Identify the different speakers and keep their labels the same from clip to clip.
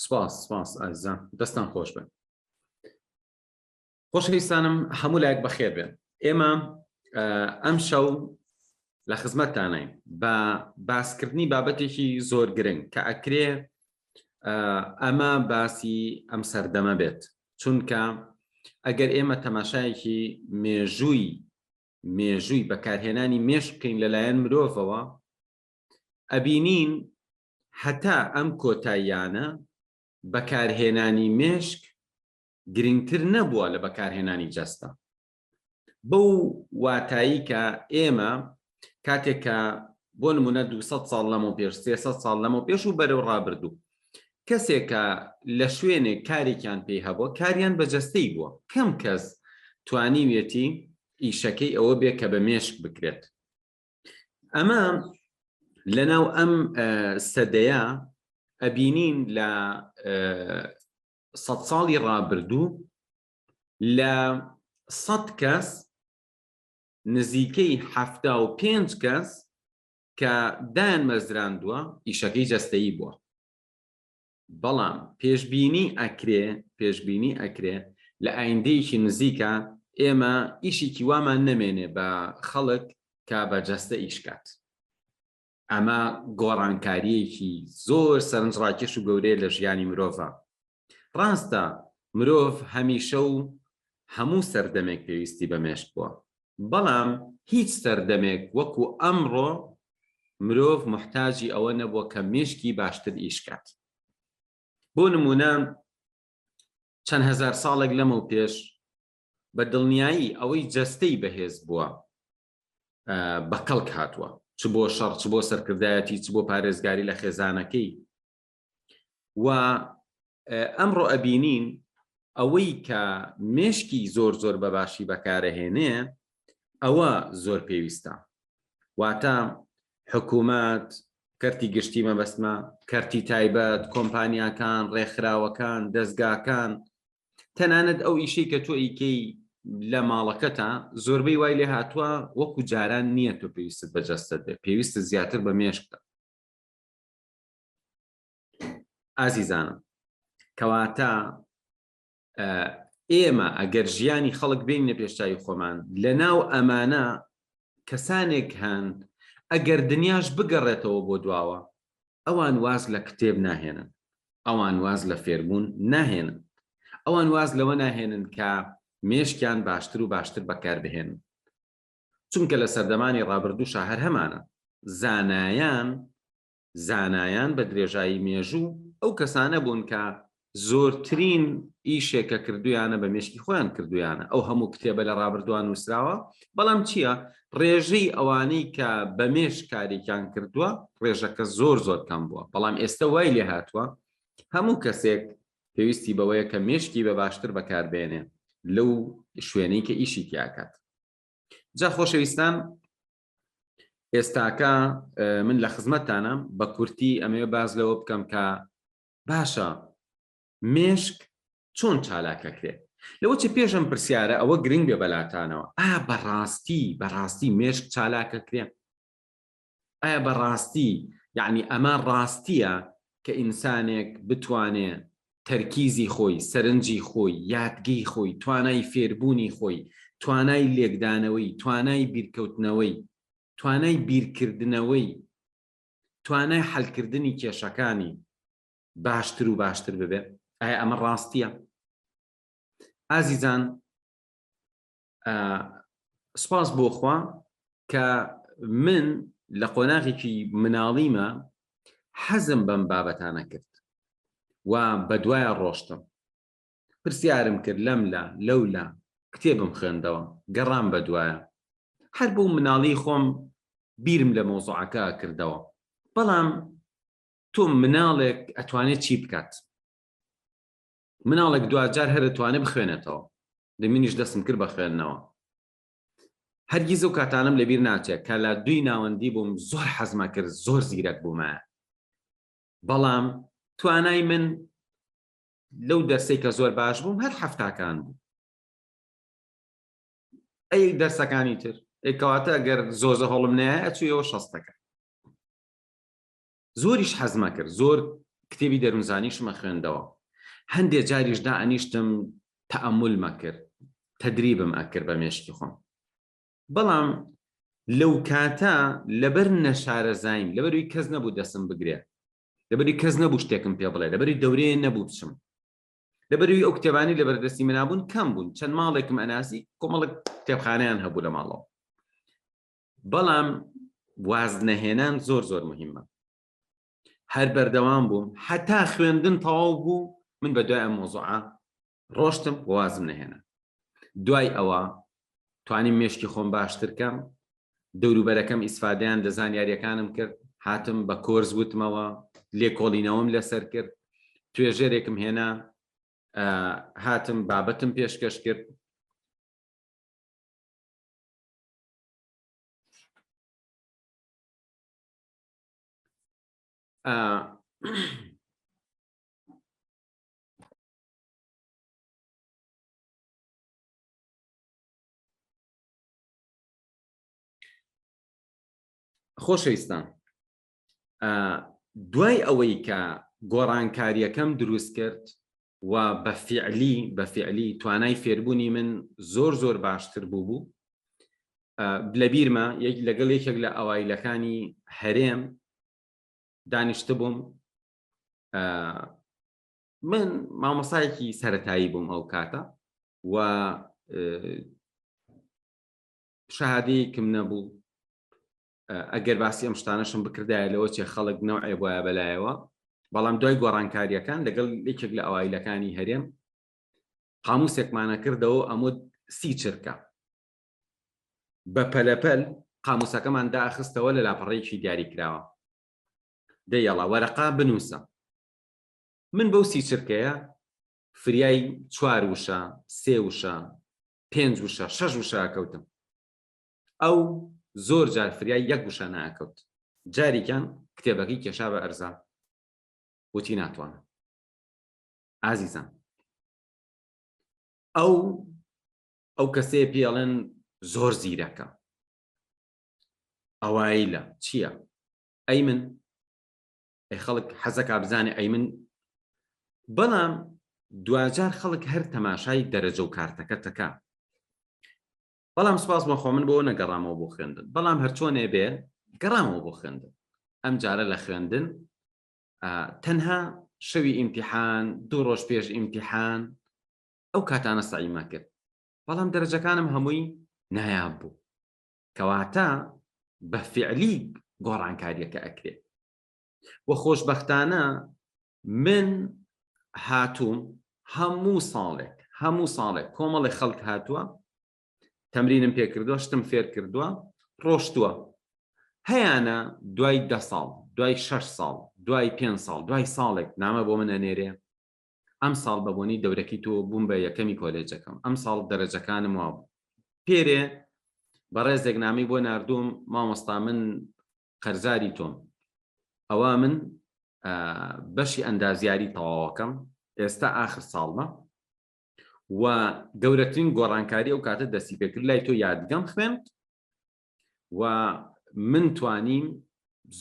Speaker 1: سپاس ئازیزان دەستان خۆش بن. خۆشەویستانم هەموو لایەک بەخێر بێن. ئێمە ئەم شەو لە خزمەتتانین بە باسکردنی بابەتێکی زۆر گرنگ کە ئەکرێ ئەمە باسی ئەم سەردەمە بێت، چونکە ئەگەر ئێمە تەماشایەکی مێژووی بەکارهێنانی مێشک بکەین لەلایەن مرۆڤەوە، ئەبینین هەتا ئەم کۆتاییانە بەکارهێنانی مێشک گرنگتر نەبووە لە بەکارهێنانی جەستە. بەو واتایی کە ئێمە کاتێککە بۆ نمونە 200 ساڵ لەمە پێش 300 ساڵ لەمە پێش و بەرەو ڕابردوو کەسێکە لە شوێنێک کارێکیان پێی هەبووە کاریان بە جەستەی بووە، کەم کەس توانیوێتی ئیشەکەی ئەوە بێ کە بە مێشک بکرێت. ئەمە لەناو ئەم سەدەیە ئەبینین لە 100 ساڵی ڕابردوو لە 100 کەس نزیکەی 75 کەس کە دایان مەزراندووە ئیشەکەی جەستەیی بووە. بەڵام پێشبینی ئەکرێ لە ئایندەیەکی نزیکە ئێمە ئیشێکی وامان نەمێنێ بە خەڵک کە بە جەستە ئیشکات. ئەمە گۆڕانکاریەکی زۆر سەرنجڕاکێش و گەورەیە لە ژیانی مرۆڤە. ڕاستە مرۆڤ هەمیشە و هەموو سەردەمێک پێویستی بە مێشک بووە، بەڵام هیچ سەردەمێک وەکو ئەمڕۆ مرۆڤ محتاجی ئەوە نەبووە کە مێشکی باشتر ئیشکات. بۆ نمونە چەند هەزار ساڵێک لەمە پێش بە دڵنیایی ئەوەی جەستەی بەهێز بووە بە کەڵک هاتووە، چ بۆ شەڕ، چ بۆ سەرکردایەتی، چ بۆ پارێزگاری لە خێزانەکەی. و ئەمڕۆ ئەبینین ئەوەی کە مێشکی زۆر بەباشی بەکارەهێنێ ئەوە زۆر پێویستە. واتە حکوومەت کەرتی گشتی مەبەستمە، کەرتی تایبەت، کۆمپانیاکان، ڕێکخراوەکان، دەستگاکان، تەنانەت ئەو ئیشەی کە تۆ ئیکەی لە ماڵەکەتە زۆربەی وای لێ هاتووە وەکو جاران نییە تۆ پێویستت بە جەستت بێ، پێویستت زیاتر بە مێشکتە. ئازیزانم، کەواتە ئێمە ئەگەر ژیانی خەڵک بینە پێشچاوی خۆمان لە ناو ئەمانە کەسانێک هەن ئەگەر دنیاش بگەڕێتەوە بۆ دواوە ئەوان واز لە کتێب ناهێنن، ئەوان واز لە فێربوون ناهێنن، ئەوان واز لەوە ناهێنن کە مێشکیان باشتر و باشتر بەکاربهێنن. چونکە لە سەردەمانی ڕابردووشە هەر هەمانە زانایان بە درێژایی مێژوو ئەو کەسانە بوون کە زۆرترین ئیشێکە کردویانە بە مێشکی خۆیان کردویانە. ئەو هەموو کتێبە لە ڕابردووان نووسراوە، بەڵام چییە؟ ڕێژەی ئەوانەی کە بە مێشک کارێکیان کردووە ڕێژەکە زۆر کەم بووە. بەڵام ئێستا وای لێ هاتووە هەموو کەسێک پێویستی بەوەیە کە مێشکی بە باشتر بەکاربێنێ لەو شوێنەی کە ئیشی تیاکات. جا خۆشەویستان، ئێستاکە من لە خزمەتتانە بە کورتی ئەمەوێ باز لەوە بکەم کە باشە مێشک چۆن چالاکەکرێت. لەوە چه پێشم پرسیارە ئەوە گرنگ بێ بەلاتانەوە، ئایا بەڕاستی مێشک چالاکەکرێت؟ ئایا بەڕاستی یعنی ئەمە ڕاستیە کە ئینسانێک بتوانێ تەرکیزی خۆی، سەرنجی خۆی، یادگی خۆی، توانای فێربوونی خۆی، توانای لێکدانەوەی، توانای بیرکەوتنەوەی، توانای بیرکردنەوەی، توانای حەلکردنی کێشەکانی باشتر و باشتر ببێ؟ ئایا ئەمە ڕاستیە؟ ئازیزان، سپاس بۆ خوا کە من لە قۆناغێکی مناڵیمە حەزم بەم بابەتانە کرد و بەدوایە ڕۆشتم، پرسیارم کرد لەولا کتێبم خوێندەوە، گەڕام بەدوایە، هەر بۆ مناڵی خۆم بیرم لە مۆزوعەکە کردەوە. بەڵام تۆ مناڵێک ئەتوانێت چی بکات؟ مناڵێک دوجار هەر ئەتوانێت بخوێنێتەوە، دەمینیش دەستم کرد بە خوێندنەوە. هەرگیز ئەو کاتانم لەبیر ناچێت کە لە دوی ناوەندی بووم زۆر حەزمە کرد، زۆر زیرەک بوومە، بەڵام توانای من لەو دەرسەی کە زۆر باش بووم هەر حەفتاکان بوو. ئەی دەرسەکانی تر کەواتە ئەگەر زۆزە هەڵم نایە ئەچوویەوە 60ەکە. زۆریش حەزمە کرد، زۆر کتێبی دەروونزانیشمە خوێندەوە هەندێک جاریشدا ئەنیشتم تەئەمولمە کرد تەدریبم ئەکرد بە مێشکی خۆم بەڵام لەو کاتە لەبەر نەشارەزایم لەبەروی کەس نەبوو دەسم بگرێ لەبەری کەس نەبوو شتێکم پێ بڵێ لەبەری دەورەیە نەبوو بچم لەبەروی ئەو کتێبانی لەبەردەستی منابوون کەم بوون چەند ماڵێکم ئەناسی کۆمەڵک کتێبخانەیان هەبوو لە ماڵەوە بەڵام وازنەهێنان زۆر زۆر مهمە هەر بەردەوام بووم حتا خوێندن تەواو بوو من بە دوای ئەم مۆزوعە ڕۆشتم وازم نەهێنا دوای ئەوە توانیم مێشکی خۆم باشترکەم دەوروبەرەکەم ئیسفادەیان لە زانیاریەکانم کرد هاتم بە کۆرس وتمەوە لێکۆڵینەوەم لەسەر کرد توێژێرێکم هێنا هاتم بابەتم پێشکەش کرد خۆشەویستان دوای ئەوەی کە گۆڕانکاریەکەم دروست کرد و بە فعلی توانای فێربوونی من زۆر زۆر باشتر بوو لە بیرمە لەگەڵ یەکێک لە ئەوایلەکانی هەرێم دانیشتە بووم من مامۆسایەکی سەرەتایی بووم ئەو کاتە و شەهادەیەکم نەبوو ئەگەر باسی ئەم شتانەشم بکردایە لەوە چێ خەڵک نەوعێ بۆیە بەلایەوە بەڵام دوای گۆڕانکاریەکان لەگەڵ یەکێک لە ئەوایلەکانی هەرێم قاموسێکمانە کردەوە ئەمود 30 چرکە بە پەلەپەل قاموسەکەمان داخستەوە لە لاپەڕەیەکی دیاری کراوە دەیەڵا وەرەقا بنووسە من بەو 30 چرکەیە فریای 4 وشە 3 وشە 5 وشە 6 وشە ئەکەوتم ئەو زۆر جار فریای 1 وشە ناکەوت جاریکان کتێبەکەی کێشا بە ئەرزا وتی ناتوانم ئازیزان ئەو کەسەیە پێڵێن زۆر زیرەکە ئەوایلە چییە ئەی من ئەی خەڵک حەزەکا بزانێ ئەی من بەڵام دوجار خەڵک هەر تەماشای دەرەجە و کارتەکە تەکا بەڵام سپاس بەخۆ من بۆ نەگەڕامەوە بۆ خوێندن بەڵام هەرچۆنێ بێ گەڕامەوە بۆ خوێندن ئەم جارە لە خوێندن تەنها شەوی ئیمتیحان 2 ڕۆژ پێش ئیمتیحان ئەو کاتانە سەعیمە کرد بەڵام دەرەجەکانم هەمووی نایاب بوو کەواتە بە فعلی گۆڕانکاریەکە ئەکرێت و خۆشبەختانە من هاتووم هەموو ساڵێک کۆمەڵی خەڵک هاتووە تەمرینم پێ کردووە شتم فێر کردووە ڕۆشتووە هەیانە دوای 10 ساڵ دوای 6 ساڵ دوای 5 ساڵ دوای ساڵێک نامە بۆ من ئەنێرێ ئەم ساڵ بەبوونی دەورەکی تۆ بووم بە یەکەمی کۆلێجەکەم ئەم ساڵ دەرەجەکانم وا بوو پێرێ بەڕێزێک نامی بۆ ناردووم مامۆستا من قەرزاری تۆم ئەوە من بەشی ئەندازیاری تەواوەکەم ئێستا ئاخر ساڵمە و گەورەترین گۆڕانکاری ئەو کاتە دەستی پێکرد لای تۆ یادگەم خوێند و من توانیم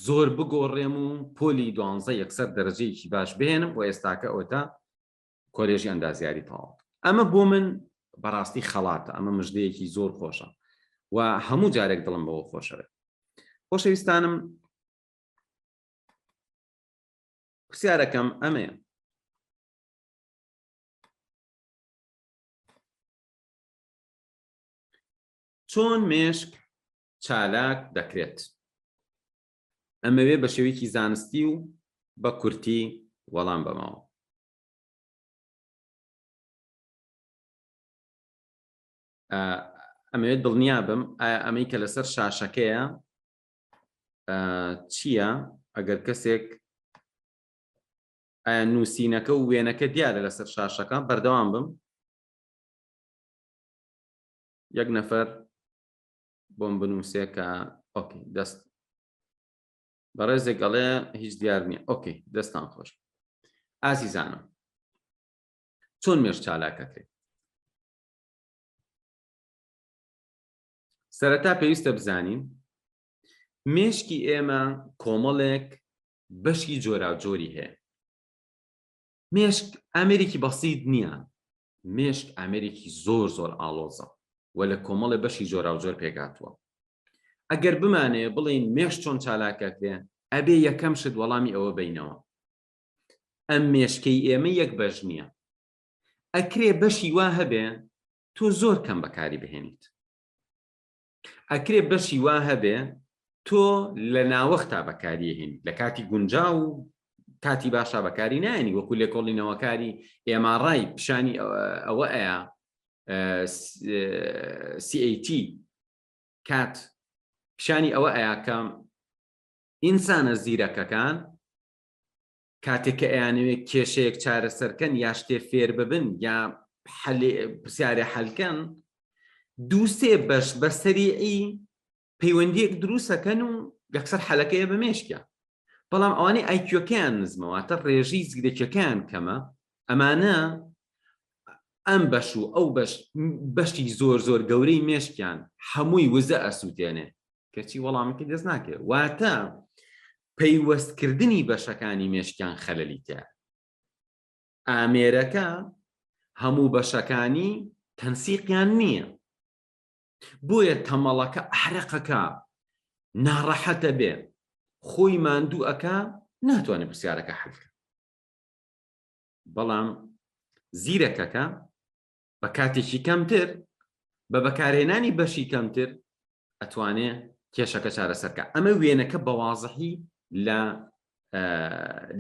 Speaker 1: زۆر بگۆڕێم و پۆلی 12 یەکسەر دەرەجەیەکی باش بهێنم و ئێستاکە ئەوتە کۆلێژی ئەندازیاری تەواو ئەمە بۆ من بەڕاستی خەڵاتە ئەمە مژدەیەکی زۆر خۆشە و هەموو جارێک دڵم بەوە خۆشەوێت خۆشەویستانم پرسیارەکەم ئەمەیە چۆن مێشک چالاک دەکرێت ئەمەوێ بە شێوەیەکی زانستی و بە کورتی وەڵام بەماوە ئەمەوێت دڵنیا بم ئەمەی کە لەسەر شاشەکەیە چییە ئەگەر کەسێک نووسینەکە و وێنەکە دیارە لەسەر شاشەکە بەردەوام بم یەک نەفەر بۆم بنووسێ کە ئۆکێ دەست بەڕێزێک گەڵێ هیچ دیار نییە ئۆکێ دەستان خۆش ئازیزانم چۆن مێش چالاکەکەی سەرەتا پێویستە بزانین مێشکی ئێمە کۆمەڵێک بەشی جۆراوجۆری هەیە مێشک ئامێرێکی بەسیط نییە، مێشک ئامێرێکی زۆر زۆر ئاڵۆزە و لە کۆمەڵی بەشی جۆرا و جۆر پێکاتوە. ئەگەر بمانێ بڵین مێش چۆن چالاکەکرێ، ئەبێ یەکەم شت وەڵامی ئەوە بینەوە ئەم مێشکەی ئێمە یەک بەش نییە. ئەکرێ بەشی وا هەبێ تۆ زۆر کەم بەکاری بهێنیت، ئەکرێ بەشی وا هەبێ تۆ لە ناوەختا بەکاری هێنیت، لە کاتی گونجا و کاتی باشا بەکاری نایەنی، وەکو لێکۆڵینەوەکاری ئێماڕای پیشانی ئەوە ئەیە CAT کات پیشانی ئەوە ئەیە کە ئینسانە زیرەکەکان کاتێک کە ئەیانەوێت کێشەیەک چارەسەرکەن یا شتێ فێر ببن یا پرسیارە حەلکەن، دووسێ بەش بە سەریعی پەیوەندیەک دروستەکەن و یەکسەر حەلەکەیە بە مێشکە. بەڵام ئەوانەی ئایکیۆکەیان نزمەواتە ڕێژەی زیرەکیەکەیان کەمە، ئەمانە ئەم بەش و ئەو بەشی زۆر زۆر گەورەی مێشکیان هەمووی وزە ئەسووتێنێ، کەچی وەڵامەکەی دەست ناکرێت. واتە پەیوەستکردنی بەشەکانی مێشکیان خەلەلی تایە. ئامێرەکە هەموو بەشەکانی تەنسیقیان نییە، بۆیە تەمەڵەکە ئەحرەقەکە ناڕەحەتە بێ، خۆی ماندوو ئەکا، ناتوانێت پرسیارەکە حەلکە. بەڵام زیرەکەکە بە کاتێکی کەمتر بە بەکارهێنانی بەشی کەمتر ئەتوانێت کێشەکە چارەسەرکە. ئەمە وێنەکە بە واضحی لە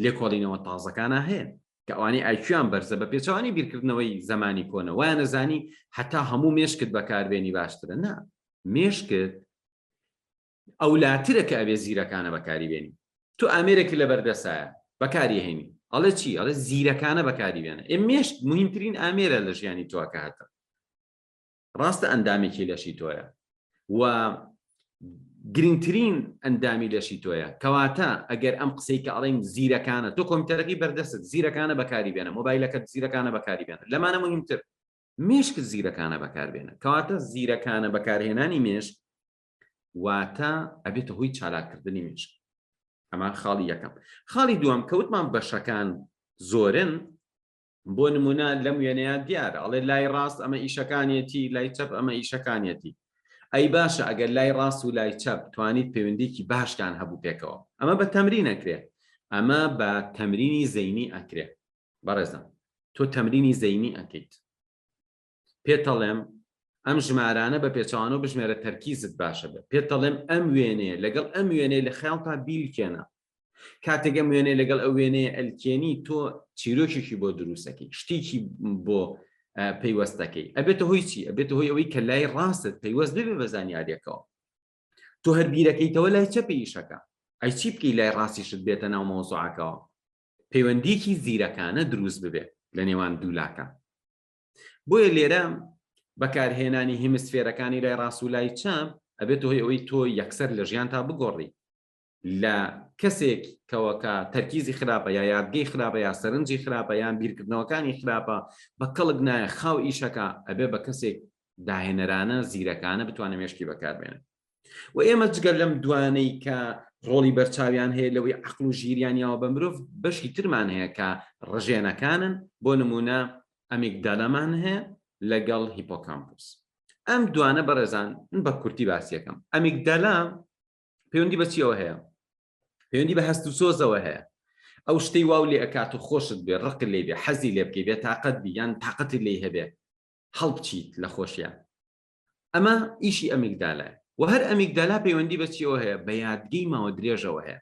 Speaker 1: لێکۆڵینەوە تازەکانە هەیە کە ئەوانەی ئایکیۆیان بەرزە بە پێچەوانی بیرکردنەوەی زمانی کۆنە، وایە نەزانی هەتا هەموو مێشکت بەکاربێنی باشترە. نا، مێشکت ئەولاترە کە ئەبێ زیرەکانە بەکاری بێنی. تۆ ئامێرێکی لە بەردەسایە بەکاری هێنی، ئەڵێ چی؟ ئەڵێ زیرەکانە بەکاری بێنە. مێشک مهمترین ئامێرە لە ژیانی تۆکە هەتە. ڕاستە ئەندامێکی لەشی تۆیە و گرنگترین ئەندامی لەشی تۆیە، کەواتە ئەگەر ئەم قسەی کە ئەڵێن زیرەکانە، تۆ کۆمپیوتەرەکەی بەردەست زیرەکانە بەکاری بێنە، مۆبایلەکەت زیرەکانە بەکاری بێنە، لەمانە مهمتر مێشکت زیرەکانە بەکاربێنە. کەواتە زیرەکانە بەکارهێنانی مێشک واتە ئەبێتە هۆی چالاکردنی مێشک. ئەمە خاڵی یەکەم. خاڵی دووەم کەوتمان بەشەکان زۆرن، بۆ نمونە لەم وێنەیە دیارە، ئەڵێ لای ڕاست ئەمە ئیشەکانیەتی، لای چەپ ئەمە ئیشەکانیەتی. ئەی باشە ئەگەر لای ڕاست و لای چەپ توانیت پەیوەندیکی باشتان هەبوو پێکەوە، ئەمە بە تەمرین ئەکرێ، ئەمە بە تەمرینی زەینی ئەکرێ. بەڕێزم، تۆ تەمرینی زەینی ئەکەیت، پێتەڵێم ئەم ژمارانە بە پێچەوانە بژمێرە تەرکیزت باشە بێ، پێتەڵێم ئەم وێنەیە لەگەڵ ئەم وێنەیە لە خەیاڵتا بیلکێنە. کاتێک ئەم وێنەیە لەگەڵ ئەو وێنەیە ئەلکێنی، تۆ چیرۆکێکی بۆ دروستەکەی، شتێکی بۆ پەیوەستەکەی. ئەبێتە هۆی چی؟ ئەبێتە هۆی ئەوەی کە لای ڕاستت پەیوەست ببێ بە زانیاریەکەوە. تۆ هەر بیرەکەیتەوە لای چەپی ئیشەکە، ئەی چی بکەی لای ڕاستیشت بێتە ناو مەوزوعەکەەوە؟ پەیوەندیەکی زیرەکانە دروست ببێ لە نێوان دوولاکە. بۆیە لێرە بەکارهێنانی هیمسفێرەکانی لای ڕاست و لای چەپ ئەبێتە هۆی ئەوەی تۆ یەکسەر لە ژیان تا بگۆڕی. لە کەسێک کەوەکە تەرکیزی خراپە یا یادگەی خراپە یا سەرنجی خراپە یان بیرکردنەوەکانی خراپە، بە کەڵک نایە خاو ئیشەکە، ئەبێ بە کەسێک داهێنەرانە زیرەکانە بتوانێت مێشکی بەکاربێنن. و ئێمە جگەر لەم دوانەی کە ڕۆڵی بەرچاویان هەیە لەوەی عەقڵ و ژیریانیەوە بە مرۆڤ، بەشی ترمان هەیە کە ڕژێنەکانن، بۆ نمونە ئەمیگدالەمان هەیە لەگەڵ هیپۆکامپوس. ئەم دوانە بەڕێزان بە کورتی باسیەکەم. ئەمیگدالا پەیوەندی بە چیەوە هەیە؟ پەیوەندی بە هەست و سۆزەوە هەیە. ئەو شتەی واو لێ ئەکات و خۆشت بێ، ڕق لێ بێ، حەزی لێ بکەی، بێ تاقەت بی یان تاقەتی لێ هەبێ، هەڵبچیت لە خۆشیان. ئەمە ئیشی ئەمیگدالایە. و هەر ئەمیگدالا پەیوەندی بە چیەوە هەیە؟ بە یادگەی ماوە درێژەوە هەیە.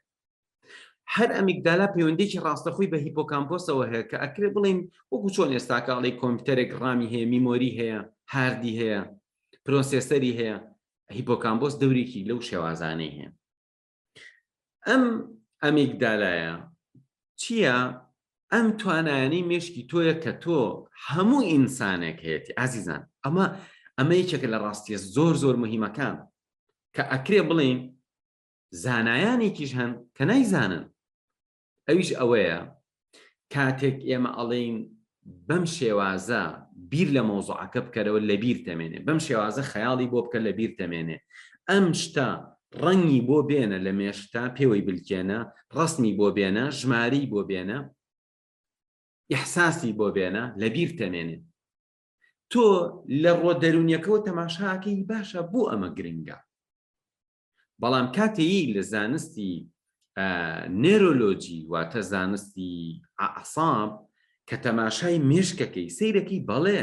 Speaker 1: هەر ئەمیگدالا پەیوەندێکی ڕاستەخۆی بە هیپۆکامپۆسەوە هەیە کە ئەکرێ بڵین وەکو چۆن ئێستاکەڵی کۆمپیوتەرێک ڕامی هەیە، میمۆری هەیە، هاردی هەیە، پرۆسێسەری هەیە، هیپۆکامپۆس دەورێکی لەو شێوازانەی هەیە. ئەم ئەمیگدالایە چییە؟ ئەم توانایانەی مێشکی تۆیە کە تۆ هەموو ئینسانێک هەیەی. ئازیزان، ئەمە یەکێکە لە ڕاستیە زۆر زۆر مهمەکان کە ئەکرێ بڵین زانایانێکیش هەن کە نایزانن. ئەویش ئەوەیە کاتێک ئێمە ئەڵێین بەم شێوازە بیر لە مۆزوعەکە بکەرەوە لە بیر تەمێنێ، بەم شێوازە خەیاڵی بۆ بکە لە بیر تەمێنێ، ئەم شتە ڕەنگی بۆ بێنە لە مێشتا، پێوەی بلکێنە، ڕەسمی بۆ بێنە، ژماری بۆ بێنە، ئیحساسی بۆ بێنە لەبیر تەمێنێ تۆ لە ڕۆ دەرونیەکەەوە تەماشاکەی باشە بۆ ئەمە گرنگە بەڵام کاتێی لە زانستی نێرۆلۆجی واتە زانستی ئەعساب کە تەماشای مێشکەکەی سەیرەکەی بەڵێ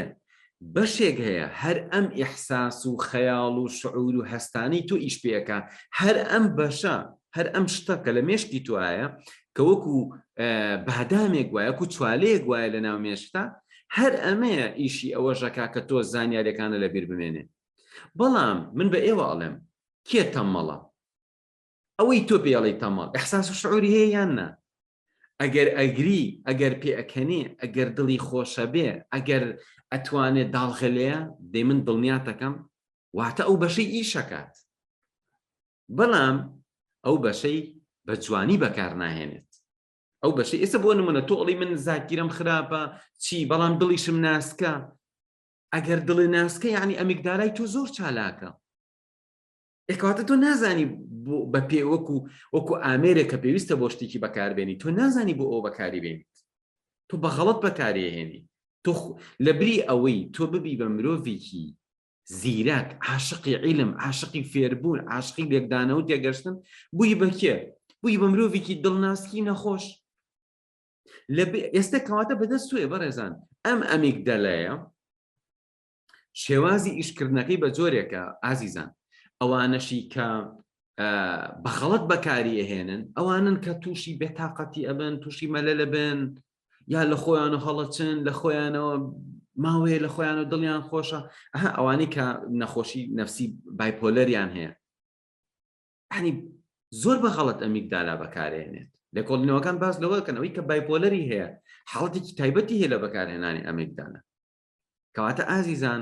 Speaker 1: بەشێک هەیە هەر ئەم ئیحساس و خەیاڵ و شعور و هەستانی تۆ ئیش پێەکە هەر ئەم بەشە هەر ئەم شتەکە لە مێشکی توایە کە وەکو بادامێک وایە و چوالەیەک وایە لە ناو مێشتا هەر ئەمەیە ئیشی ئەوەژەکە کە تۆ زانیاریەکانە لەبیر بمێنێ بەڵام من بە ئێوە ئەڵێم کێ تەمەڵە ئەوەی تۆ پێڵی تەمەڵ ئەحساس و شعوری هەیە یان نا ئەگەر ئەگری ئەگەر پێ ئەکەنێ ئەگەر دڵی خۆشە بێ ئەگەر ئەتوانێت داڵغەلەیە دەی من دڵنیاتەکەم واتە ئەو بەشەی ئیشەکات بەڵام ئەو بەشەی بە جوانی بەکار ناهێنێت ئەو بەشەی ئێستا بۆ نمونە تۆڵی من زاکیرم خراپە چی بەڵام دڵیشم ناسکە ئەگەر دڵی ناسکە یعنی ئەمیگدالای تۆ زۆر چالاکە ئێکواتە تۆ نازانی بە پێ وەکو ئامێرێک کە پێویستە بۆ شتێکی بەکاربێنی تۆ نازانی بۆ ئەو بەکاری بێنیت تۆ بە غەڵەت بەکارێهێنی تۆ لەبری ئەوەی تۆ ببی بە مرۆڤێکی زیرەک عاشقی عیلم عاشقی فێربوون عاشقی لێکدانە و تێگەشتن بووی بە کێ بووی بە مرۆڤێکی دڵناسکی نەخۆش ئێستا کەواتە بەدەست توێ بەڕێزان ئەم ئەمیگدەلەیە شێوازی ئیشکردنەکەی بە جۆرێکە ئازیزان ئەوانەشی کە بەخەڵەت بەکاریەهێنن ئەوانن کە تووشی بێتاقەتی ئەبن تووشی مەلەلە بن یا لە خۆیان و هەڵەچن لە خۆیانەوە ماوەیە لە خۆیان و دڵیان خۆشە ئەوانەی کە نەخۆشی نەفسی بایپۆلەریان هەیە یعنی زۆر بەخەڵەت ئەمیگدالا بەکارهێنێت لە کۆڵینەوەکان باس لەوەکەن ئەوەی کە بایپۆلەری هەیە حاڵەتێکی تایبەتی هەیە لە بەکارهێنانی ئەمیگدالا کەواتە ئازیزان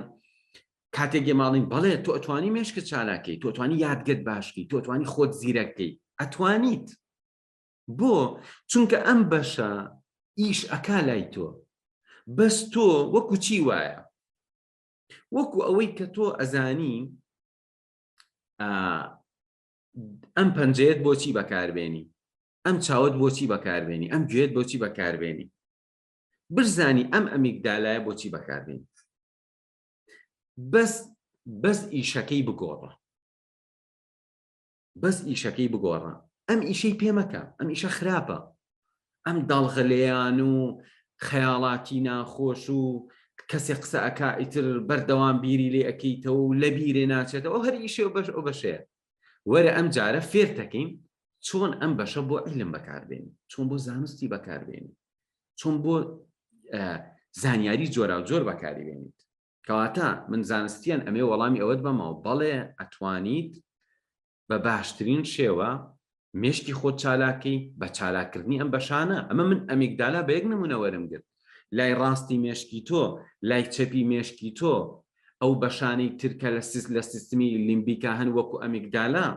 Speaker 1: کاتێک گێماڵین بەڵێ تۆ ئەتوانی مێشکت چالاکەی تۆ ئەتوانی یادگەت باشکی تۆ ئەتوانی خۆت زیرەکەی ئەتوانیت بۆ چونکە ئەم بەشە ئیش ئەکا لای تۆ بەس تۆ وەکو چی وایە وەکو ئەوەی کە تۆ ئەزانی ئەم پەنجەیەت بۆچی بەکاربێنی ئەم چاوت بۆچی بەکاربێنی ئەم گوێت بۆچی بەکاربێنی برزانی ئەم ئەمیگدالایە بۆچی بەکاربێنی بەس ئیشەکەی بگۆڕە بەس ئیشەکەی بگۆڕە ئەم ئیشەی پێمەکە ئەم ئیشە خراپە ئەم داڵغەلەیان و خەیاڵاتی ناخۆش و کەسێ قسە ئەکا ئیتر بەردەوام بیری لێ ئەەکەیتەوە و لە بیرێ ناچێتەوە ئەو هەر ئیشێ ئەو بەشەیە وەرە ئەم جارە فێرتەکەین چۆن ئەم بەشە بۆ عیلم بەکاربێنی چۆن بۆ زانستی بەکاربێنی چۆن بۆ زانیاری جۆرا و جۆر بەکاری بێنیت کەواتە من زانستیان ئەمێ وەڵامی ئەوەت بەمەوە بەڵێ ئەتوانیت بە باشترین شێوە مێشکی خۆت چالاکەی بە چالاکردنی ئەم بەشانە ئەمە من ئەمیگدالا بە یەک نمونە وەرم گرت لای ڕاستی مێشکی تۆ لای چەپی مێشکی تۆ ئەو بەشانەی ترکە لە سیستمی لیمبیکا هەن وەکو ئەمیگدالا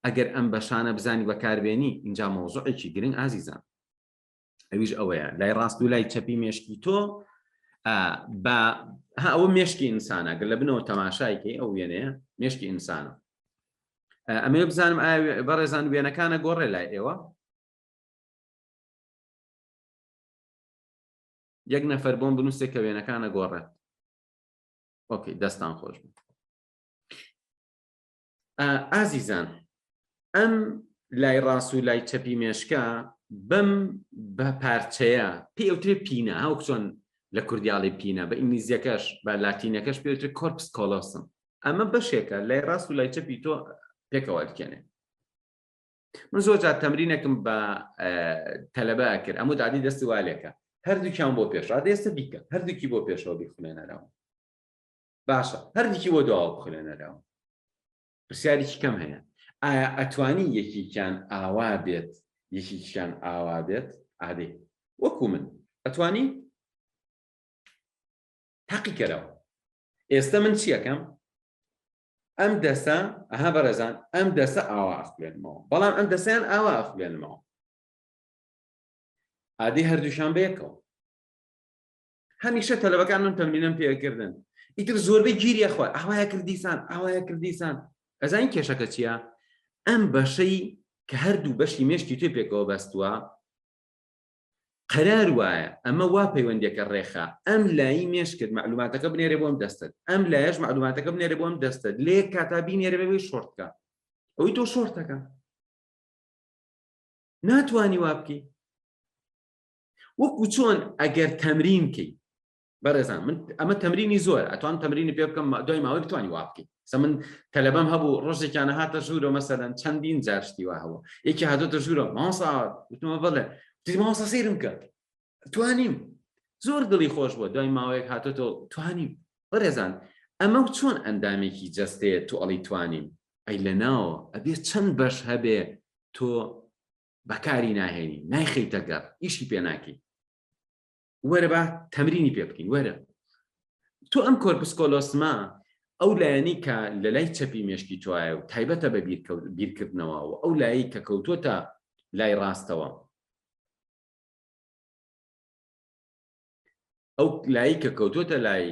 Speaker 1: ئەگەر ئەم بەشانە بزانی بەکاربێنی اینجا مۆزوعێکی گرنگ ئازیزان ئەویش ئەوەیە لای ڕاست و لای چەپی مێشکی تۆ ئەوە مێشکی ئینسانە گەر لە بنەوە تەماشایکەی ئەو وێنەیە مێشکی ئینسانە ئەمێ بزانم ئایا بەڕێزان وێنەکانە گۆڕێ لای ئێوە یەک نەفەر بۆم بنووسێت کە وێنەکانە گۆڕێت ئۆکەی دەستان خۆش بوو ئازیزان ئەم لای ڕاست و لای چەپی مێشکە بەم بە پارچەیە پێوترێ پینە هەوک چۆن لە کوردیاڵی پینە بە ئینگلیزیەکەش بە لاتینەکەش پێوترێ کۆرپس کۆلۆسم ئەمە بەشێکە لای ڕاست و لای چەپی تۆ پێکەوە دکێنێ من زۆر جار تەمرینێکم بە تەلەبە کرد ئەموو دادی دەستی والێکە هەردووکیان بۆ پێش ڕادە ئێستا بیکە هەردووکی بۆ پێشەوە بیخولێنەرەوە باشە هەردووکی بۆ دووە بخولێنەرەوە پرسیارێکی کەم هەیە ئایا ئەتوانی یەکیان ئاوا بێت یەکیان ئاوا بێت ئادەی وەکو من ئەتوانی تاقیکەرەوە ئێستا من چیەکەم ئەم دەسە ئەها بەڕێزان ئەم دەسە ئاوا ئەخولێنمەوە بەڵام ئەم دەسەیان ئاوا ئەخولێنمەوە ئادەی هەردووشان بەیەکەوە هەمیشە تەلەبەکانم تەمرینم پێکردن ئیتر زۆربەی گیریە خوای ئاوایە کردیسان ئاوایە کردیسان ئەزانین کێشەکە چییە ئەم بەشەی کە هەردوو بەشی مێشکی توی پێکەوە بەستووە قەرار وایە ئەمە وا پەیوەندێکە ڕێخا ئەم لایی مێشکرد معلوماتەکە بنێرێ بۆم دەستت ئەم لایەش معلوماتەکە بنێرێ بۆم دەستت لێ کاتا بینێرە بەوەی شۆرتکە ئەوەی تۆ شۆرتەکە ناتوانی وا بکەی وەکو چۆن ئەگەر تەمرین کەی بەڕێزان من ئەمە تەمرینی زۆر ئەتوان تەمرینی پێ بکەم دوای ماوەی بتوانی وا بکەی من تەلەبەم هەبوو ڕۆژێکیانە هاتە ژوورە مەسەلەن چەندین جار شتی وا هەبوو یەکی هاتۆتە ژوورە مامۆستا وتمە بەڵێ مامۆستا سەیرم کرد توانیم زۆر دڵی خۆش بووە دوای ماوەیەک هاتۆتۆ توانیم بەڕێزان ئەمە چۆن ئەندامێکی جەستەیە تۆ ئەڵی توانیم ئەی لەناوە ئەبێ چەند بەش هەبێ تۆ بەکاری ناهێنی نایخەیتە گەڕ ئیشی پێ ناکەی وەرە بە تەمرینی پێ بکەین وەرە تۆ ئەم کۆرپسکۆلۆسما ئەو لایەنی کە لە لای چەپی مێشکی توایە و تایبەتە بە بیرکردنەوە و ئەو لایی کە کەوتۆتە لای ڕاستەوە ئەو لایی کە کەوتۆتە لای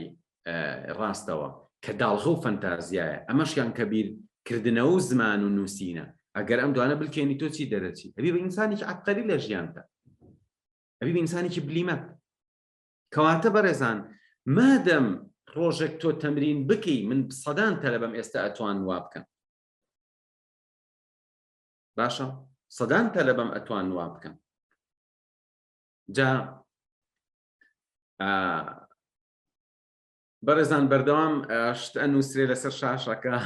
Speaker 1: ڕاستەوە کە داڵغە و فەنتازیایە ئەمەشیان کە بیرکردنەوە و زمان و نووسینە ئەگەر ئەم دوانە بلکێنی تۆ چی دەرەچی ئەبێ بە ئینسانێکی عەبقەری لە ژیانتە ئەبێ بە ئینسانێکی بلیمەت کەواتە بەڕێزان مادەم ڕۆژێک تۆ تەمرین بکەی من سەدان تەلەبەم ئێستا ئەتوان وا بکەن باشە سەدان تەلەبەم ئەتوان وا بکەن جا بەڕێزان بەردەوام شت ئەنووسرێ لەسەر شاشەکە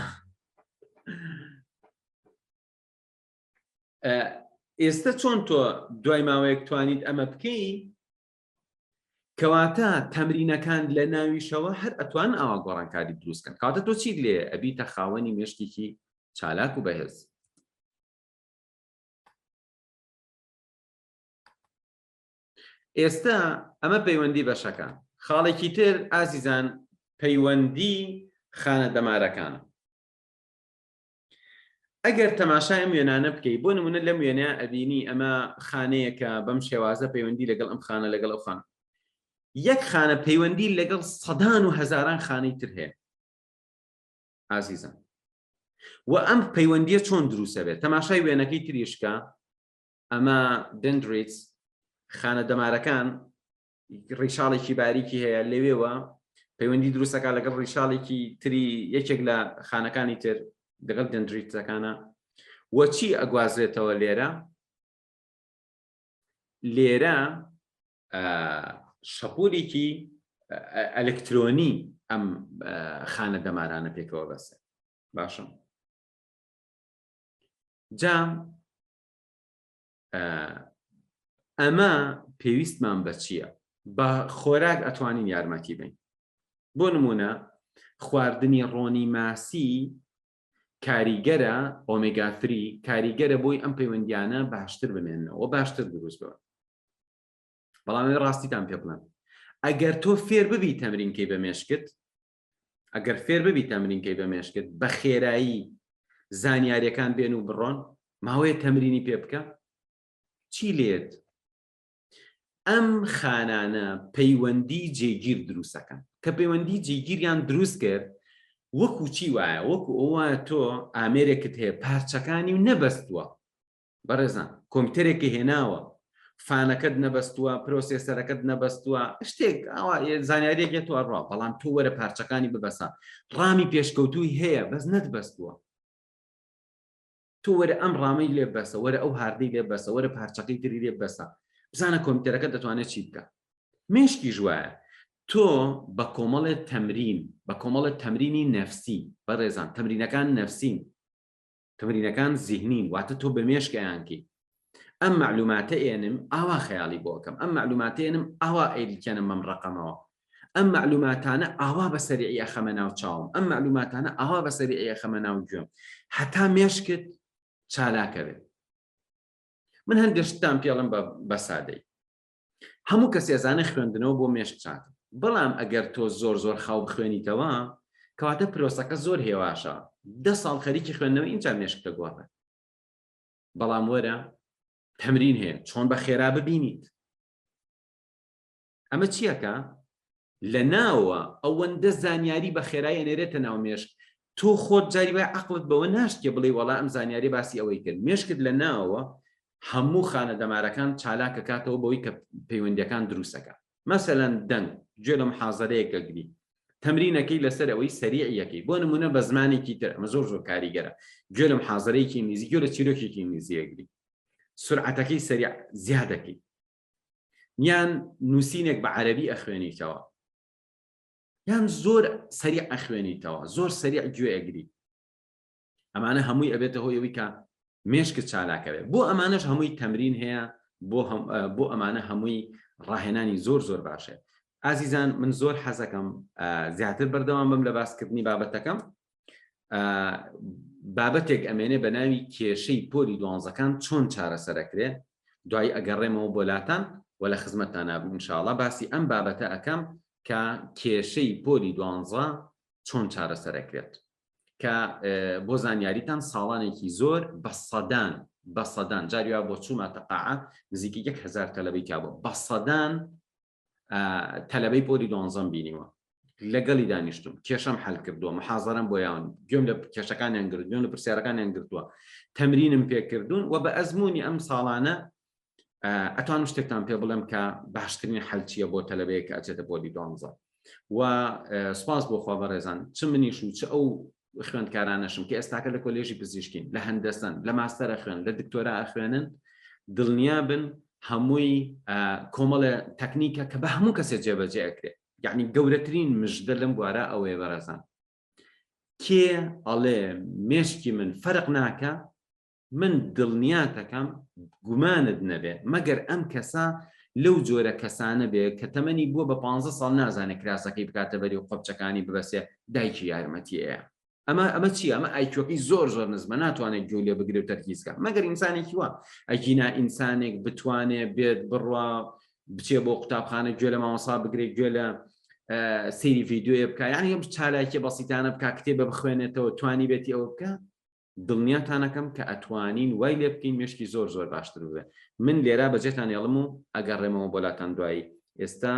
Speaker 1: ئێستا چۆن تۆ دوای ماوەیەک توانیت ئەمە بکەی کەواتە تەمرینەکان لە ناویشەوە هەر ئەتوان ئاوا گۆڕانکاری دروستکەن کاتە تۆ چیت لێ ئەبیتە خاوەنی مێشکێکی چالاک و بەهێز ئێستا ئەمە پەیوەندی بەشەکان خاڵێکی تر ئازیزان پەیوەندی خانە دەمارەکانە ئەگەر تەماشای ئەم وێنانە بکەی بۆ نمونە لەم وێنە ئەبینی ئەمە خانەیەکە بەم شێوازە پەیوەندی لەگەڵ ئەم خانە لەگەڵ ئەو خانە یەک خانە پەیوەندی لەگەڵ سەدان و هەزاران خانەی تر هەیە ئازیزان و ئەم پەیوەندیە چۆن دروستە بێت تەماشای وێنەکەی تریشکە ئەمە دندریتس خانە دەمارەکان ڕیشاڵێکی باریکی هەیە لەوێوە پەیوەندی دروستەکە لەگەڵ ڕیشاڵێکی تری یەکێک لە خانەکانی تر لەگەڵ دندریتەکانە وەچی ئەگوازرێتەوە لێرە شەپۆلێکی ئەلکترۆنی ئەم خانە دەمارانە پێکەوە بەسێ باشە جا ئەمە پێویستمان بە چییە بە خۆراک ئەتوانین یارمەتی بین بۆ نمونە خواردنی ڕۆنی ماسی کاریگەرە ئۆمێگا 3 کاریگەرە بۆی ئەم پەیوەندیانە باشتر بمێننەوە باشتر دروست بوە بەڵام ڕاستیتان پێ بڵێم ئەگەر تۆ فێر ببی تەمرینکەی بە مێشکت ئەگەر فێر ببی تەمرینکەی بە مێشکت بە خێرایی زانیاریەکان بێن و بڕۆن ماوەیە تەمرینی پێ بکە چی لێت ئەم خانانە پەیوەندی جێگیر دروستەکەن کە پەیوەندی جێگیریان دروست کرد وەکو چی وایە وەکو ئەوە تۆ ئامێرێکت هەیە پارچەکانی و نەبەستووە بەڕێزان کۆمپیوتەرێکی هێناوە فانەکەت نەبەستووە پرۆسێسەرەکەت نەبەستووە شتێک زانیاریەکێتوە ڕوا بەڵام تۆ وەرە پارچەکانی ببەسە ڕامی پێشکەوتووی هەیە بەس نەتبەستووە تۆ وەرە ئەم ڕامەی لێ بەسە وەرە ئەو هاردەی لێ بەسە وەرە پارچەکەی تری لێ بەسە بزانە کۆمپیوتەرەکە دەتوانێت چی بکە مێشکی ژوایە تۆ بە کۆمەڵێت تەمرین بە کۆمەڵێت تەمرینی نەفسی بەڕێزان تەمرینەکان نەفسین تەمرینەکان زیهنین واتە تۆ بە مێشکەیانکی ئەم معلوماتە ئێنم ئاوا خەیاڵی بۆ بکەم ئەم معلوماتە ئێنم ئاوا ئەیدیکەنم بەم ڕەقەمەوە ئەم معلوماتانە ئاوا بە سەریعی ئەخەمە ناو چاوم ئەم معلوماتانە ئاوا بە سەریعی ئەخەمە ناو گوێم هەتا مێشکت چالاکە بێت من هەندێک شتان پێڵم بە سادەی هەموو کەس ێزانە خوێندنەوە بۆ مێشک چاکە بەڵام ئەگەر تۆ زۆر خاو بخوێنیتەوە کەواتە پرۆسەکە زۆر هێواشە 10 ساڵ خەریکی خوێندنەوە اینجا مێشک دەگۆڕێت بەڵام وەرە تەمرین هەیە چۆن بە خێرا ببینیت ئەمە چیەکە لە ناوە ئەوەندە زانیاری بە خێرای ئەنێرێتە ناو مێشک تۆ خۆت جاری وای عەقڵت بەوە ناشتێ بڵێ وەڵا ئەم زانیاری باسی ئەوەی کرد مێشکت لە ناوە هەموو خانە دەمارەکان چالاکە کاتەوە بەوەی کە پەیوەندیەکان دروستەکە. مەسەلەن دەنگ گوێ لە محازەرەیەکە گری تەمرینەکەی لەسەر ئەوەی سەریعیەکەی بۆ نمونە بە زمانێکی تر ئەمە زۆر کاریگەرە گوێ لە محازەرەیەکی نزیک گوێ لە چیرۆکێکی نزیەگری سرعەتەکەی سەریع زیادەکەی یان نووسینێک بە عەرەبی ئەخوێنیتەوە یان زۆر سەریع ئەخوێنیتەوە زۆر سەریع گوێ ئەگری ئەمانە هەمووی ئەبێتە هۆی ئەوەی کە مێشکت چالاکەوێت بۆ ئەمانەش هەمووی تەمرین هەیە بۆ ئەمانە هەمووی ڕاهێنانی زۆر باشە. ئازیزان من زۆر حەزەکەم زیاتر بەردەوام بم لە باسکردنی بابەتەکەم. بابەتێک ئەمێنێ بە ناوی کێشەی پۆلی دوانزەکان چۆن چارەسەرەکرێ دوای ئەگەڕێمەوە بۆ لاتان و لە خزمەتتان نابوو ئینشاءڵڵا باسی ئەم بابەتە ئەەکەم کە کێشەی پۆلی دوانزە چۆن چارەسەرەکرێت کە بۆ زانیاریتان ساڵانێکی زۆر بە سەدان جاریوا بۆ چوومەتە قاعە نزیکی 1000 تەلەبەی کابوو بە سەدان تەلەبەی پۆلی دوانزەم بینیوە لەگەڵی دانیشتم کێشەم حەل کردووە محازەرەم بۆیان گوێم لە کێشەکانیان گرت گوێم لە پرسیارەکانیان گرتووە تەمرینم پێکردوون و بە ئەزمموی ئەم ساڵانە ئەتوانم شتێکتان پێ بڵێم کە باشترین حەل چییە بۆ تەلەبەیە کە ئەچێتە پۆلی دوانزە و سوپاس بۆ خوا بەڕێزان چ منیش و چ ئەو خوێندکارانەشم کە ئێستاکە لە کۆلێژی پزیشکین لە هەندەسەن لە ماستەرە خوێن لە دکتۆرا ئەخوێنن دڵنیا بن هەمووی کۆمەڵە تەکنیکە کە بە هەموو کەسێک جێبەجێ ئەکرێت یعنی گەورەترین مژدە لەم بوارە ئەوەیە بەڕێزان کێ ئەڵێ مێشکی من فەرق ناکە من دڵنیاتەکەم گومانت نەبێ مەگەر ئەم کەسە لەو جۆرە کەسانە بێ کە تەمەنی بووە بە 15 ساڵ نازانێت کراسەکەی بکاتە بەری و قۆبچەکانی ببەسێ دایکی یارمەتیەیە ئەمە چی ئەمە ئایکۆکی زۆر نزمە ناتوانێت گوێ لێ بگرێت و تەرکیزکە مەگەر ئینسانێکی وە ئەکینا ئینسانێک بتوانێت بێت بڕوا بچێ بۆ قوتابخانە گوێ لە مامۆستا بگرێت گوێ لە سەیری ڤیدیۆیە بکە یعنی ئەم چالاکی بەسیتانە بکە کتێبە بخوێنێتەوە توانی بێتی ئەوە بکە دڵنیاتانەکەم کە ئەتوانین وای لێ بکەین مێشکی زۆر باشتر بێ من لێرە بەجێتان هێڵم و ئەگەڕێمەوە بۆلاتان دوایی ئێستا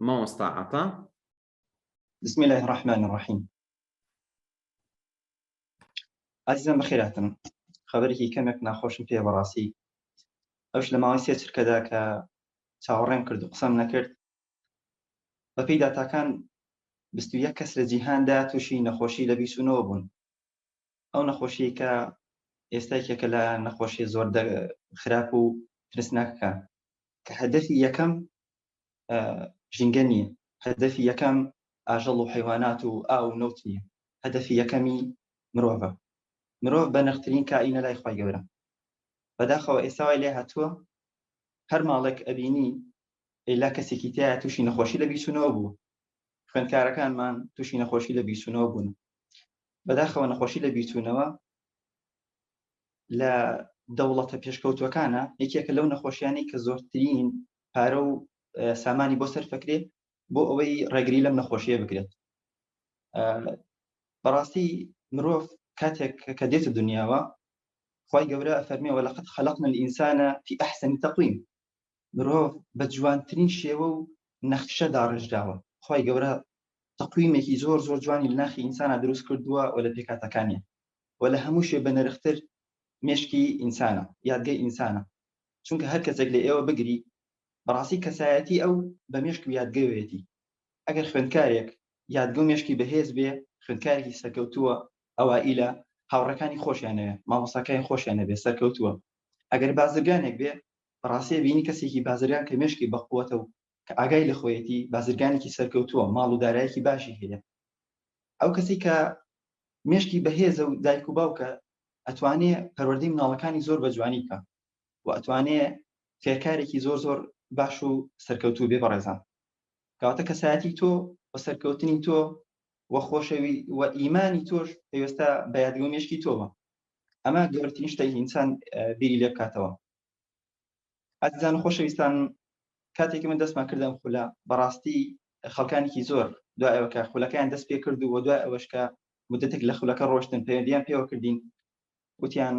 Speaker 1: مامۆستا عەتا.
Speaker 2: بسم الله الرحمن الرحیم. عزیزان بەخێراتن خەبەرێکی کەمێک ناخۆشم پێ بەڕاستی ئەوش لە ماوەی 3 چرکەدا کە چاوەڕێم کرد و قسەم نەکرد بەپێی داتاکان 21 کەس لە جیهاندا تووشی نەخۆشی لە بیسوونەوە بوون ئەو نەخۆشی کە ئێستاکێکە لە نەخۆشی زۆر خراپ و ترسناکەکە کە هەدەفی یەکەم ژینگە نییە هەدەفی یەکەم ئاژەڵ و حیوانات و ئاو نەوت نییە هەدەفی یەکەمی مرۆڤە مرۆڤ بە نرخترین کائینە لای خوای گەورە بەداخەوە ئێستا وای لێ هاتووە هەر ماڵێک ئەبینی ئێلا کەسێکی تایە تووشی نەخۆشی لە بیسوونەوە بوو خوێندکارەکانمان تووشی نەخۆشی لە بیسوونەوە بوون بەداخەوە نەخۆشی لە بیسوونەوە لە دەوڵەتە پێشکەوتوەکانە یەکێکە لەو نەخۆشیانی کە زۆرترین پارە و سامانی بۆ سەرفەکرێت بۆ ئەوەی ڕێگری لەم نەخۆشیە بکرێت بەڕاستی مرۆڤ کاتێک کە دێتە دنیاوە خوای گەورە فەرمیێ وەلەقەد خەلەقنا الئینسانە فی ئەحسەنی تەقویم مرۆڤ بە جوانترین شێوە و نەخشە داڕێژراوە خوای گەورە تەقویمێکی زۆر جوانی لە ناخی ئینسانە دروست کردووە و لە پێکاتەکانیە و لە هەموو شێ بە نرختر مێشکی ئینسانە یادگەی ئینسانە چونکە هەر کەسێک لە ئێوە بگری بەڕاستی کەسایەتی ئەو بە مێشک و یادگەوێتی ئەگەر خوێندکارێک یادگە و مێشکی بەهێز بێ خوێندکارێکی سەرکەوتووە ئەوائیلە هاوڕەکانی خۆشیانەوێ مامۆستاکانی خۆشیانە بێ سەرکەوتووە ئەگەر بازرگانێک بێ بەڕاستی بینی کەسێکی بازرگان کە مێشکی بەقووەتە و کە ئاگای لە خۆیەتی بازرگانێکی سەرکەوتووە ماڵ و دارایەکی باشی هەیە ئەو کەسی کە مێشکی بەهێزە و دایک و باوکە ئەتوانێ پەروەردەی مناڵەکانی زۆر بە جوانی بکە و ئەتوانێ فێرکارێکی زۆر باش و سەرکەوتوو بێ بەڕێزان کەواتە کەسایەتی تۆ و سەرکەوتنی تۆ و خۆشەوی و ئیمانی تۆش پێویستە بە یادگە و مێشکی تۆوە ئەمە گەورەترین شتێکی ئینسان بیری لێ بکاتەوە ئازیزان و خۆشەویستان کاتێکی من دەستمان کردم خولە بەڕاستی خەڵکانێکی زۆر دوای ئەوە کە خولەکەیان دەست پێ کرد و دوای ئەوەش کە مدەتێک لە خولەکە ڕۆشتن پەیوەندیان پێوە کردین وتیان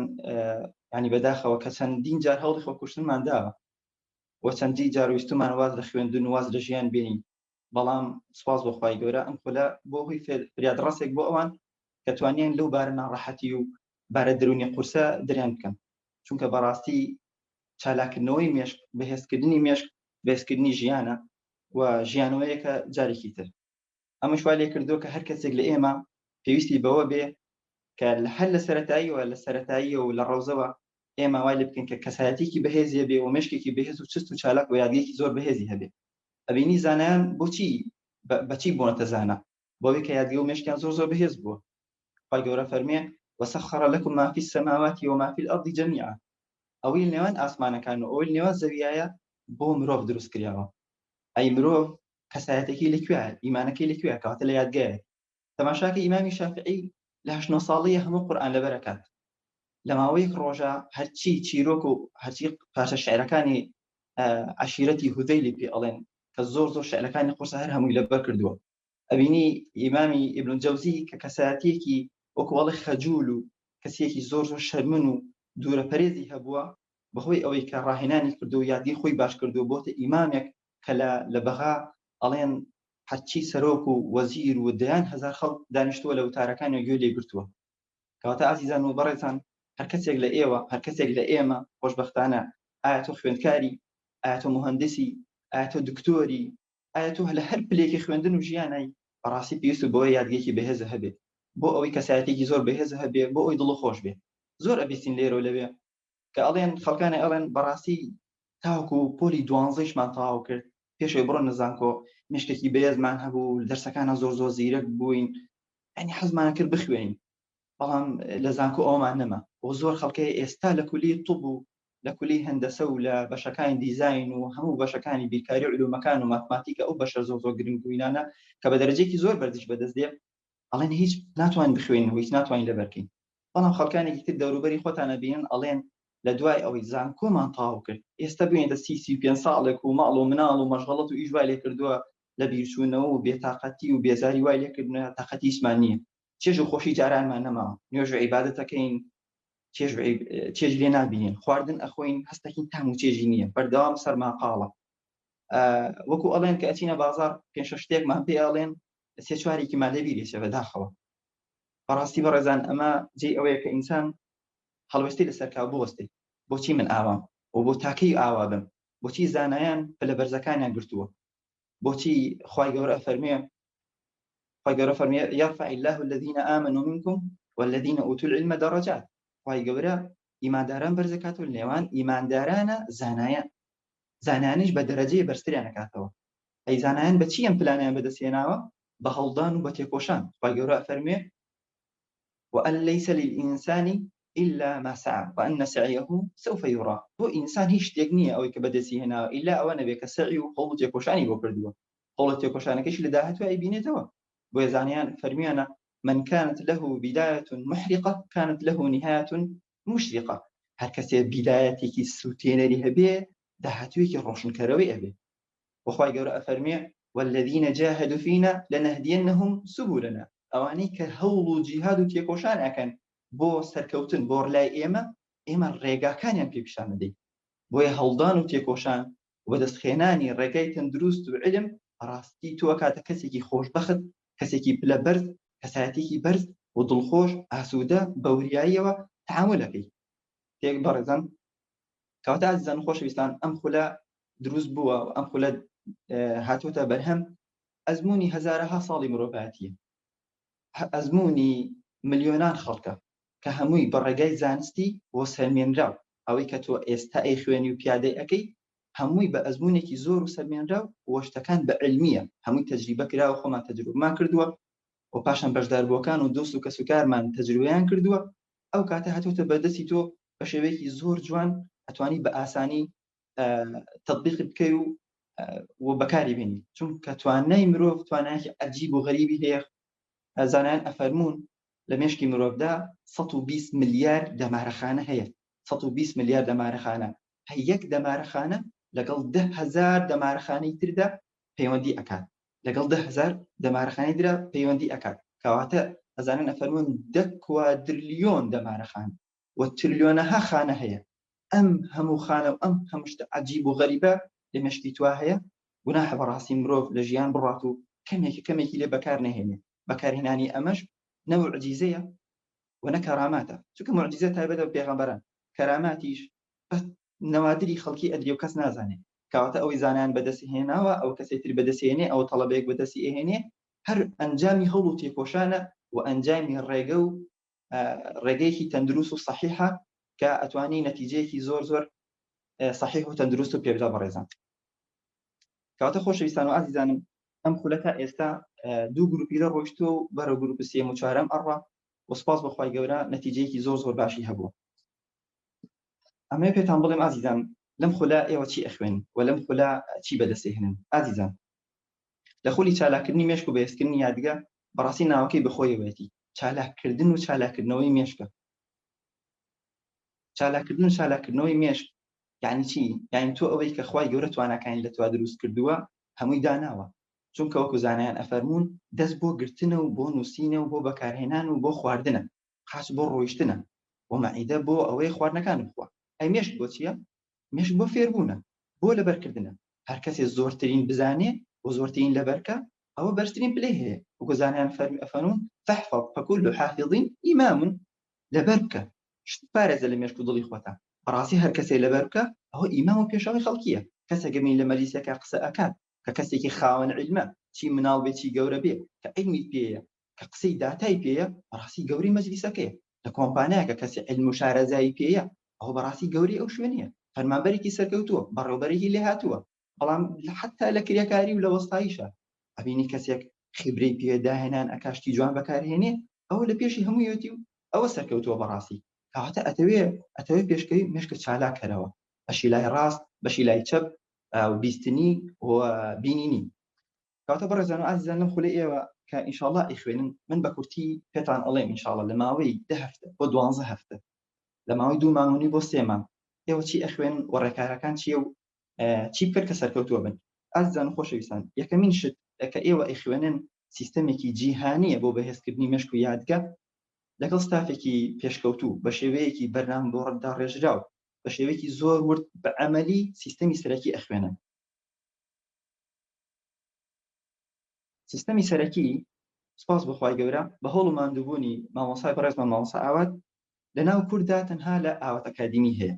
Speaker 2: ینی بەداخەوە کە چەندین جار هەوڵی خۆکوشتنمان داوە و چەندی جار ویستمان واز لە خوێندن و واز لە ژیان بینین بەڵام سوپاس بۆ خوای گەورە ئەم خولە بۆ هۆی فریادڕەسێک بۆ ئەوان کە توانیان لەو بارە ناڕەحەتی و بارە درونی قورسە دەریان بکەن چونکە بەڕاستی چالاکردنەوەی مێشک بەهێزکردنی مێشک بەهێزکردنی ژیانە و ژیانەوەیەکە جارێکی تر. ئەمەش وا لێ کردووە کە هەر کەسێک لە ئێمە پێویستی بەوە بێ کە هەر لە سەرەتاییەوە و لە ڕەوزەوە ئێمە وای لێ بکەین کە کەسایەتێکی بەهێزیە بێ و مێشکێکی بەهێز و چست و چالاک و یادگەیەکی زۆر بەهێزی هەبێ. ئەبینی زانایان بەچی بوونەتە زانە؟ بۆەوەی کە یادگە و مێشکیان زۆر بەهێز بووە. خی گەورە فەرمێ وسخر لكم ما في السماوات وما في الأرض جميعا. ئەوەی نێوان ئاسمانەکان و ئەوەی نێوان زەویایە بۆ مرۆڤ دروست کراوە. ئەی مرۆڤ کەسایەتێکی لەکوێیە؟ ئیمانەکەی لەکوێیە؟ کەواتە لە یادگایە. تەماشاکە ئیمامی شافعی لە 89 ساڵیە هەموو قورئان لەبەرەکات. لە ماوەیەک ڕۆژە هەرچی چیرۆک و هەرچی پاشە شعرەکانی عەشیرەتی هوذەیلی پێ ئەڵێن کە زۆر شعرەکانی قورس هەر هەمووی لەبەر کردووە. ئەبینی ئیمامی ئیبن جەوزی کە کەسایەتێکی وەکوڵی خەجوول و کەسێکی زۆر شەرمن و دوورە پەرێزی هەبووە بەهۆی ئەوەی کە ڕاهێنانی کردو و یادی خۆی باش کردو بۆتە ئیمامێک کە لە بەغا ئەڵێن هەرچی سەرۆک و وەزیر و دەیان هەزار خەڵک دانیشتووە لە وتارەکانی گوێ لێ گرتووە. کەواتە ئازیزان و بەڕێزان هەر کەسێک لە ئێوە هەر کەسێک لە ئێمە خۆشبەختانە ئایا تۆ خوێندکاری، ئایا تۆ مهندسی، ئایا تۆ دکتۆری، ئایا تۆ لە هەر پلێکی خوێندن و ژیانای بەڕاستی پێویست بۆی یادگەیەکی بەهێزە هەبێت بۆ ئەوەی کەسایەتێکی زۆر بەهێزە هەبێ بۆ ئەوی دڵ خۆش بێ. زۆر ئەبیستین لێرە و لەوێ کە ئەڵێن خەڵکانی ئەڵێن بەڕاستی تاوەکو پۆلی 12مان تەواو کرد پێشەوەی بڕۆ نەزانکۆ مێشکێکی بەهێزمان هەبوو دەرسەکانە زۆر زیرەک بووین ئەنی حەزمانە کرد بخوێنین بەڵام لە زانکۆ ئەومان نەما. بۆ زۆر خەڵکی ئێستا لە کولی طب و لە کولی هەندەسە و لە بەشەکانی دیزاین و هەموو بەشەکانی بیرکاری و علومەکان و ماتماتیکە ئەو بەشە زۆر گرنگ بووینانە کە بە دەرەجەیەکی زۆر بەرزش بەدەست دێ ئەڵێن هیچ ناتوانین بخوێنین و هیچ ناتوانین لەبەرکەین. بەڵام خەڵکانێکی تر دەوروبەری خۆتانە بینن ئەڵێن لە دوای ئەوەی زانکۆمان تەواو کرد ئێستا بووینە 35 ساڵێک و ماڵ و مناڵ و مەشغەڵەت و ئیش وای لێ کردووە لە بیرچوونەوە و بێتاقەتی و بێزاری وای لێ کردنە تاقەتی هیچمان نییە. چێژ و خۆشی جارانمان نەماوە، نوێژ و عیبادەتەکەین چێژ لێ نابینین، خواردن ئەخۆین هەستەکەین تام و چێژی نییە، بەردەوام سەرماقاڵە. وەکو ئەڵێن کە ئەچینە بازار 5 شتێکمان پێ ئەڵێن 3-4ێکیمان لێ بیرێچە بەداخەوە. بەڕاستی بەڕێزان ئەمە جێی ئەوەیە کە ئینسان هەڵوێستی لەسەر کا بوەستێ بۆچی من ئاوام و بۆ تاکەی ئاوا بم، بۆچی زانایان پلە بەرزەکانیان گرتووە، بۆچی خی گەورە فەرمێ يرفع الله الذين آمنوا منكم والذين أوتوا العلم درجات. خی گەورە ئیمانداران بەرزەکات و نێوان ئیماندارانە زانانیش بە دەرەجەی بەرزتریان نکاتەوە. ئەی زانایان بە چی ئەم پلانیان بەدەستێناوە؟ بە هەڵدان و بە تێکۆشان. خی گەورە فەرمێ وأن ليس للإنسان إلا ما سعى وأن سعيه سوف يرى. بۆ ئینسان هیچ شتێک نییە ئەوەی کە بەدەستی هێناوە ئیلا ئەوە نەبێت کە سعی و هەوڵ و تێکۆشانی بۆ کردووە، هەوڵ و تێکۆشانەکەیش لە داهاتوو ئەیبینێتەوە. بۆیە زانایان فەرمیانە من كانت له بداية محرقة كانت له نهاية مشرقة. هەر کەسێ بیدایەتێکی سوتێنەری هەبێ داهاتوویەکی ڕۆشنکەرەوەی ئەبێ. وخی گەورە ئەفەرمێ والذين جاهدوا فينا لنهدينهم سبلنا. ئەوانەی کە هەوڵ و جیهاد و تێکۆشان ئەکەن بۆ سەرکەوتن بۆ ڕلای ئێمە ڕێگاکانیان پێ پیشان بدەین. بۆیە هەڵدان و تێکۆشان و بەدەستخێنانی ڕێگای تەندروست و علم ڕاستی تۆ کاتە کەسێکی خۆشبەخت، کەسێکی پلە بەرز، کەسایەتێکی بەرز و دڵخۆش ئاسوودە بەوریاییەوە تەعاملەکەی. تێک بەڕێزان کەواتە ئازیزان و خۆشەویستان ئەم خولە دروست بووە و ئەم خولە هاتوۆتە بەرهەم ئەزمموی هەزارەها ساڵی مرۆڤایەتیە، ئەزمموی ملیۆنان خەڵکە کە هەمووی بە ڕێگای زانستی بۆ سەرمێنراو. ئەوەی کە تۆ ئێستا ئەی خوێنی و پیادەی ئەەکەی هەمووی بە ئەزمموونێکی زۆر و سەرمێنراو وەشتەکان بە علمیە، هەمووی تەجریبە کراوە، خۆمان تەجروبمان کردووە و پاشان بەشداربووەکان و دۆست و کەسوکارمان تەجروبەیان کردووە. ئەو کاتە هاتوۆتە بەردەستی تۆ بە شێوەیەکی زۆر جوان ئەتوانی بە ئاسانی تەطبیق بکەی و بەکاری بێنی، چونکە توانای مرۆڤ توانایەکی عەجیب و غەریبی هەیە. زانایان ئەفەرموون لە مێشکی مرۆڤدا 120 ملیار دەمارەخانە هەیە. 120 ملیار دەمارەخانە هەر یەک دەمارەخانە لەگەڵ 10,000 دەمارەخانەی تردا پەیوەندی ئەکات، لەگەڵ 10,000 دەمارەخانەی تردا پەیوەندی ئەکات. کەواتە ئەزانن ئەفەرموون 10 کوادریلیۆن دەمارەخانە و تریلیۆنەها خانە هەیە. ئەم هەموو خانە و ئەم هەموو شتە عەجیب و غەریبە لە مێشکی توا هەیە. گوناحە بەڕاستی مرۆڤ لە ژیان بڕات و کەمێکی لێ بەکار نەهێنێ. بەکارهێنانی ئەمەش نە موعجیزەیە و نە کەراماتە، چونکە موعجیزە تایبەتە بە پێغەمبەران. کەراماتیش بەس نەوادری خەڵکی ئەدرێ و کەس نازانێ کەواتە ئەوەی زانیان بەدەست هێناوە ئەو کەسێتر بەدەستێنێ ئەو تەڵەبەیەک بەدەستی ئەهێنێ هەر ئەنجامی هەوڵ و تێکۆشانە و ئەنجامی ڕێگە و ڕێگەیەکی تەندروست و صحیحە کە ئەتوانی نەتیجەیەکی زۆر زۆر صحیح و تەندروست و پێبدا بەڕێزان کەواتە خۆشەویستان و ئازیزانم ئەم خولەکە ئێستا دوو گروپی لە ڕۆیشتووە و بەرەو گروپ سێم و چوارەم ئەڕوا و سپاس بەخوای گەورە نەتیجەیەکی زۆر زۆر باشی هەبووە ئەمە پێتان بڵێم ئازیزان لەم خولە ئێوە چی ئەخوێن و لەم خولە چی بەدەستێهێنن ئازیزان لە خولی چالاکردنی مێشک و بەهێزکردنی یادگە بەڕاستی ناوەکەی بەخۆیەوەیەتی چالاکردن و چالاکردنەوەی مێشکە چالاکردن و چالاکردنەوەی مێشک یعنی چی یعنی تۆ ئەوەی کە خوای گەورە تواناکانی لە توا دروست کردووە هەمووی داناوە چونکە وەکو زانایان ئەفەرمون دەست بۆ گرتنە و بۆ نووسینە و بۆ بەکارهێنان و بۆ خواردنە خاص بۆ ڕۆیشتنە و مەعیدە بۆ ئەوەی خواردنەکان بخوا ئەی مێشک بۆ چییە مێشک بۆ فێربوونە بۆ لەبەرکردنە هەر کەسێ زۆرترین بزانێ و زۆرترین لەبەرکە ئەوە بەرزترین پلەی هەیە وەکو زانایان ئەفەرمون فەحفەظ فەکل حافظین ئیمام لەبەر بکە پارێزە لە مێشک و دڵی خۆتە بەڕاستی هەر کەسێ لەبەر بکە ئەوە ئیمام و پێشەوەی خەڵکیە کەسێکەمی لە مەجلیسێکە قسە ئەکات کە کەسێکی خاوەن عیلمە چی مناڵ بێ چی گەورە بێ کە عیلمی پێیە کە قسەی داتای پێیە بەڕاستی گەوری مەجلیسەکەیە لە کۆمپانیاکە کەسی عیلم و شارەزایی پێیە ئەوە بەڕاستی گەوری ئەو شوێنیە فەرمانبەرێکی سەرکەوتووە بەڕێوەبەرێکی لێ هاتووە بەڵام حتا لە کریاکاری و لە وەستاییشە ئەبینی کەسێک خیبرەی پێداهێنان ئەکاشتی جوان بەکارهێنێ ئەوە لە پێشی هەموویەتی و ئەوە سەرکەوتووە بەڕاستی کەواتە ئەتەوێ پێشکەوی مێشکە چالاکەرەوە بەشی لای ڕاست بەشی لای چەپ و بیستنی و بینینی کەواتە بەڕێزان و ئازیزان لەم خولەی ئێوە کە ئینشاءڵڵا ئیخوێنن من بە کورتی پێتان ئەڵێم ئینشاءڵڵا لە ماوەی 10 هەفتە بۆ 12 هەفتە لە ماوەی 2 مانگی بۆ 3 مانگ ئێوە چی ئەخوێنن و ڕێکارەکان چییە و چی بکرد کە سەرکەوتووە بن ئازیزان و خۆشەویستان یەکەمین شت کە ئێوە ئیخوێنن سیستەمێکی جیهانیە بۆ بەهێزکردنی مێشک و یادگە لەگەڵ ستافێکی پێشکەوتوو بە شێوەیەکی بەرنامە بۆ ڕەتدا ڕێژراو بە شێوەیەکی زۆر ورد بە عەمەلی سیستەمی سەرەکی ئەخوێنن سیستەمی سەرەکی سپاس بەخوای گەورە بە هەوڵ و ماندووبوونی مامۆسای بەڕێزمان مامۆسا ئاوات لەناو کووردا تەنها لە ئاوات ئەکادیمی هەیە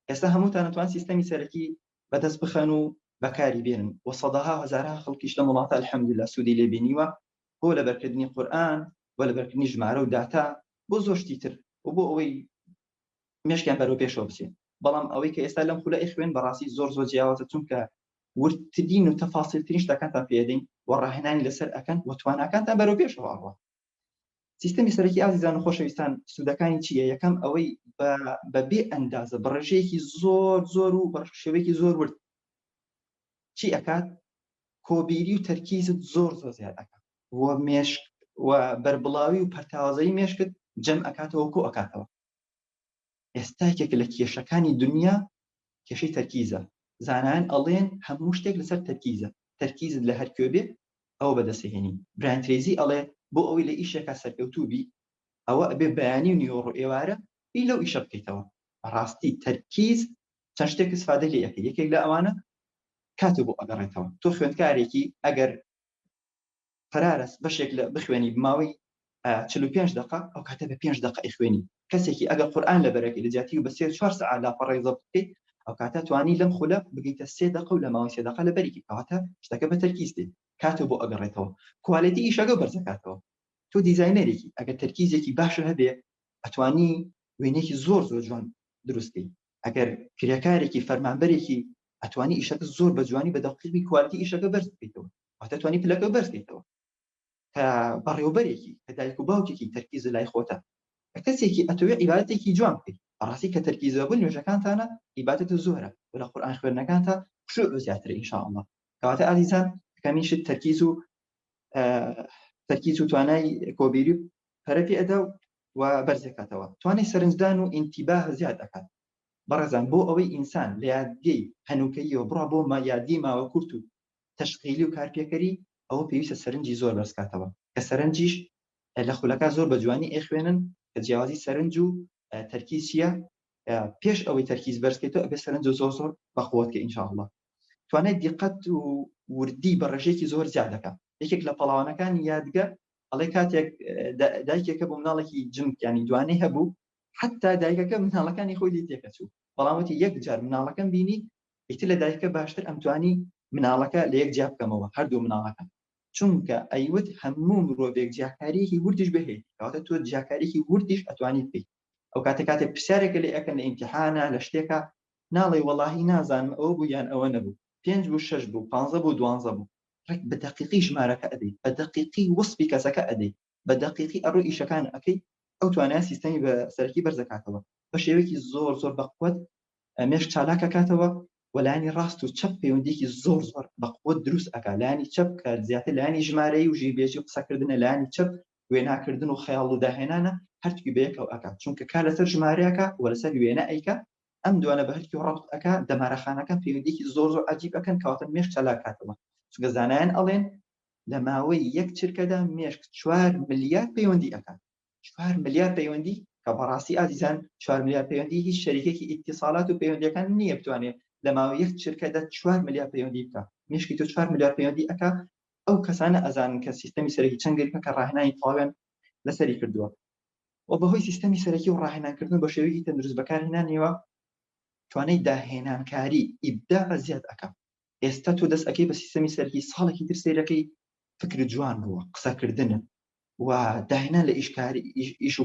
Speaker 2: ئێستا هەمووتان دەتوان سیستەمی سەرەکی بەدەست بخەن و بەکاری بێنن و سەداها هەزارها خەڵکیش لە وڵاتە الحەمدوللا سوودی لێ بینیوە بۆ لەبەرکردنی قورئان بۆ لەبەرکردنی ژمارە و داتا بۆ زۆر شتی تر و بۆ ئەوەی مێشکیان بەرەو پێشەوە بچێت بەڵام ئەوەی کە ئێستا لەم خولە ئیخوێن بەڕاستی زۆر زۆر جیاوازە چونکە ورترین و تەفاسیلترین شتەکانتان پێدەین و ڕاهێنانی لەسەر ئەکەن و تواناکانتان بەرەو پێشەوە ئەڕوا سیستەمی سەرەکی ئازیزان و خۆشەویستان سوودەکانی چییە یەکەم ئەوەی بە بێ ئەندازە بە ڕێژەیەکی زۆر زۆر و بە شێوەیەکی زۆر ورد چی ئەکات کۆبیری و تەرکیزت زۆر زۆر زیاد ئەکات و مێشک و بەربڵاوی و پەرتاوازەی مێشکت جەم ئەکاتەوە کۆ ئەکاتەوە ئێستاکێک لە کێشەکانی دنیا کێشەی تەرکیزە زانایان ئەڵێن هەموو شتێک لەسەر تەرکیزە تەرکیزت لە هەر کوێ بێ ئەوە بەدەستهێنی برایان ترێزی ئەڵێ بۆ ئەوەی لە ئیشێکە سەرکەوتوو بی ئەوە ئەبێ بەیانی و نیۆڕۆ ئێوارە هی لەو ئیشە بکەیتەوە بەڕاستی تەرکیز چەند شتێک استفادە لێ یەکەی یەکێک لە ئەوانە کاتێ بۆ ئەگەڕێتەوە تۆ خوێندکارێکی ئەگەر قەرارە بەشێک لە بخوێنی بماوەی 45 دقه ئەو کاتە بە 5 دقه ئیخوێنی کەسێکی ئەگەر قورئان لەبەرەکەی لە جیاتی و بە 3-4 سەعات لاپەڕێ زەبط بکەیت ئەو کاتە توانی لەم خولە بگەیتە 3 دقه و لە ماوەی 3 دقه لەبەرێکی کەواتە شتەکە بە تەرکیز دێت کاتێ بۆ ئەگەڕێتەوە کوالیتی ئیشەکە بەرزەکاتەوە تۆ دیزاینەرێکی ئەگەر تەرکیزێکی باشە هەبێ ئەتوانی وێنێکی زۆر زۆر جوان دروستکەی ئەگەر کرێکارێکی فەرمانبەرێکی ئەتوانی ئیشەکە زۆر بە جوانی بە دەقیقی کوالیتی ئیشەکە بەرز بکەیتەوە واتە توانی پلەکە بەرز بکەیتەوە کە بەڕێوەبەرێکی کە دایک و باوکێکی تەرکیز لای خۆتە کەسێکی ئەتەوێت عیبادەتێکی جوان بکەیت بەڕاستی کە تەرکیزە بوون نوێژەکانتانە عیبادەت زۆرە و لە قورئان خوێندنەکانتە خشوع زیاترە ئینشاءالله کەواتە ئازیزان یەکەمین شت تەرکیز و توانای کۆبیری پەرە پێ ئەدا و بەرزەکاتەوە توانای سەرنجدان و ئینتیباه زیاد دەکات بەڕێزان بۆ ئەوەی ئینسان لە یادگەی هەنووکەییەوە بڕا بۆ یادگەی ماوە کورت و تەشغیلی و کارپێکەری ئەوە پێویستە سەرنجی زۆر بەرزکاتەوە کە سەرنجیش لە خولەکە زۆر بە جوانی ئێخوێنن کە جیاوازی سەرنج و تەرکیز چییە پێش ئەوەی تەرکیز بەرزکەیتەوە ئەبێ سەرنج زۆر زۆر بەخۆت کە ئینشاءالله توانای دیقەت و وردی بە ڕێژەیەکی زۆر زیاد دەکات یەکێک لە پەڵاوانەکانی یادگە ئەڵێ کاتێک دایکێکە بۆ مناڵێکی جنک یانی دوانەی هەبوو حتا دایکەکە مناڵەکانی خۆی لی تێکەچوو بەڵام وتی یەک جار مناڵەکەم بینی ئیتر لە دایکە باشتر ئەمتوانی مناڵەکە لە یەک جیا بکەمەوە هەردوو مناڵەکە چونکە ئەیوت هەموو مرۆڤێک جیاکاریەکی وردیش بهەیە کەواتە تۆ جیاکاریەکی وردیش ئەتوانی بکەیت ئەو کاتێک پرسیارێکە لێ ئەەکەن لە ئیمتیحانە لە شتێکە ناڵێ وەڵاهی نازانم ئەوە بوو یان ئەوە نەبوو 5 بوو 6 بوو 15 بوو 12 بوو بە دقیقی ژمارەکە ئەدەیت بە دقیقی وەسپی کەسەکە ئەدەیت بە دقیقی ئەڕووی ئیشەکان ئەەکەی ئەو توانای سیستەمی بە سەرەکی بەرزەکاتەوە بە شێوەیەکی زۆر زۆر بەقوت مێش چالاکەکاتەوە وەلایانی ڕاست و چەپ پەیوەندیکی زۆر زۆر بەقوت دروست ئەکات لایانی چەپ کە زیاتر لایانی ژمارەی و ژیربێژی و قسەکردنە لایانی چەپ وێناکردن و خەیاڵ و داهێنانە هەرتوی بەیەکەوە ئەکات چونکە کار لەسەر ژمارەیەکە و لەسەر وێنە ئەیکە ئەم دوانە بە هەرکی ڕەبط ئەکات دەمارەخانەکان پەیوەندیکی زۆر زۆر عەجیب ئەکەن کەواتە مێش چالاکاتەوە چونکە زانایان ئەڵێن لە ماوەی یەک چرکەدا مێشک 4 ملیار پەیوەندی ئەکات 4 ملیار پەیوەندی کە بەڕاستی ئازیزان 4 ملیار پەیوەندی هیچ شەریکێکی ئیتیصالات و پەیوەندیەکان نییە بتوانێت لە ماوەی یەک چرکەدا 4 ملیار پەیوەندی بکات مێشکی تۆ 4 ملیار پەیوەندی ئەکات ئەو کەسانە ئەزانن کە سیستەمی سەرەکی چەنگێکە کە ڕاهێنانی تەواویان لەسەری کردووە و بەهۆی سیستەمی سەرەکی و ڕاهێنانکردن بە شێوەیەکی تەندروست بەکارهێنانەوە توانای داهێنانکاری ئیبداع زیاد ئەکات ئێستا تۆ دەست ئەەکەی بە سیستەمی سەرەکی ساڵێکی تر سەیرەکەی فکر جوان بووە قسەکردن و داهێنان لە ئیش و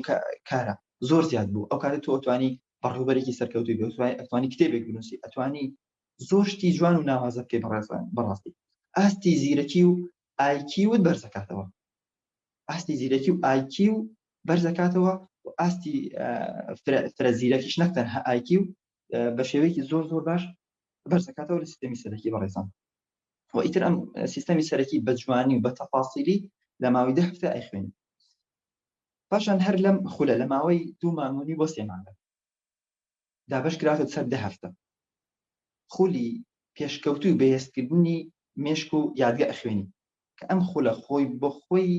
Speaker 2: کارە زۆر زیاد بوو ئەو کاتە تۆ ئەتوانی بەڕێوەبەرێکی سەرکەوتوی ئەتوانی کتێبێک بنووسی ئەتوانی زۆر شتی جوان و ناوازە بکەی بەڕاستی ئاستی زیرەکی و ئایکیوت بەرزەکاتەوە ئاستی زیرەکی و ئایکیو بەرزەکاتەوە و ئاستی فرەزیرەکیش نەک تەنها ئایکیو بە شێوەیەکی زۆر زۆر باش بەرزەکاتەوە لە سیستەمی سەرەکی بەڕێزان و ئیتر ئەم سیستەمی سەرەکی بە جوانی و بە تەفاسیلی لە ماوەی 10 هەفتە ئەیخوێنی پاشان هەر لەم خولە لە ماوەی 2 مانگی بۆ 3 مانگە دابش کراتە سەر 10 هەفتە خولی پێشکەوتوی و بەهێزکردنی مێشک و یادگە ئەخوێنی کە ئەم خولە خۆی بۆ خۆی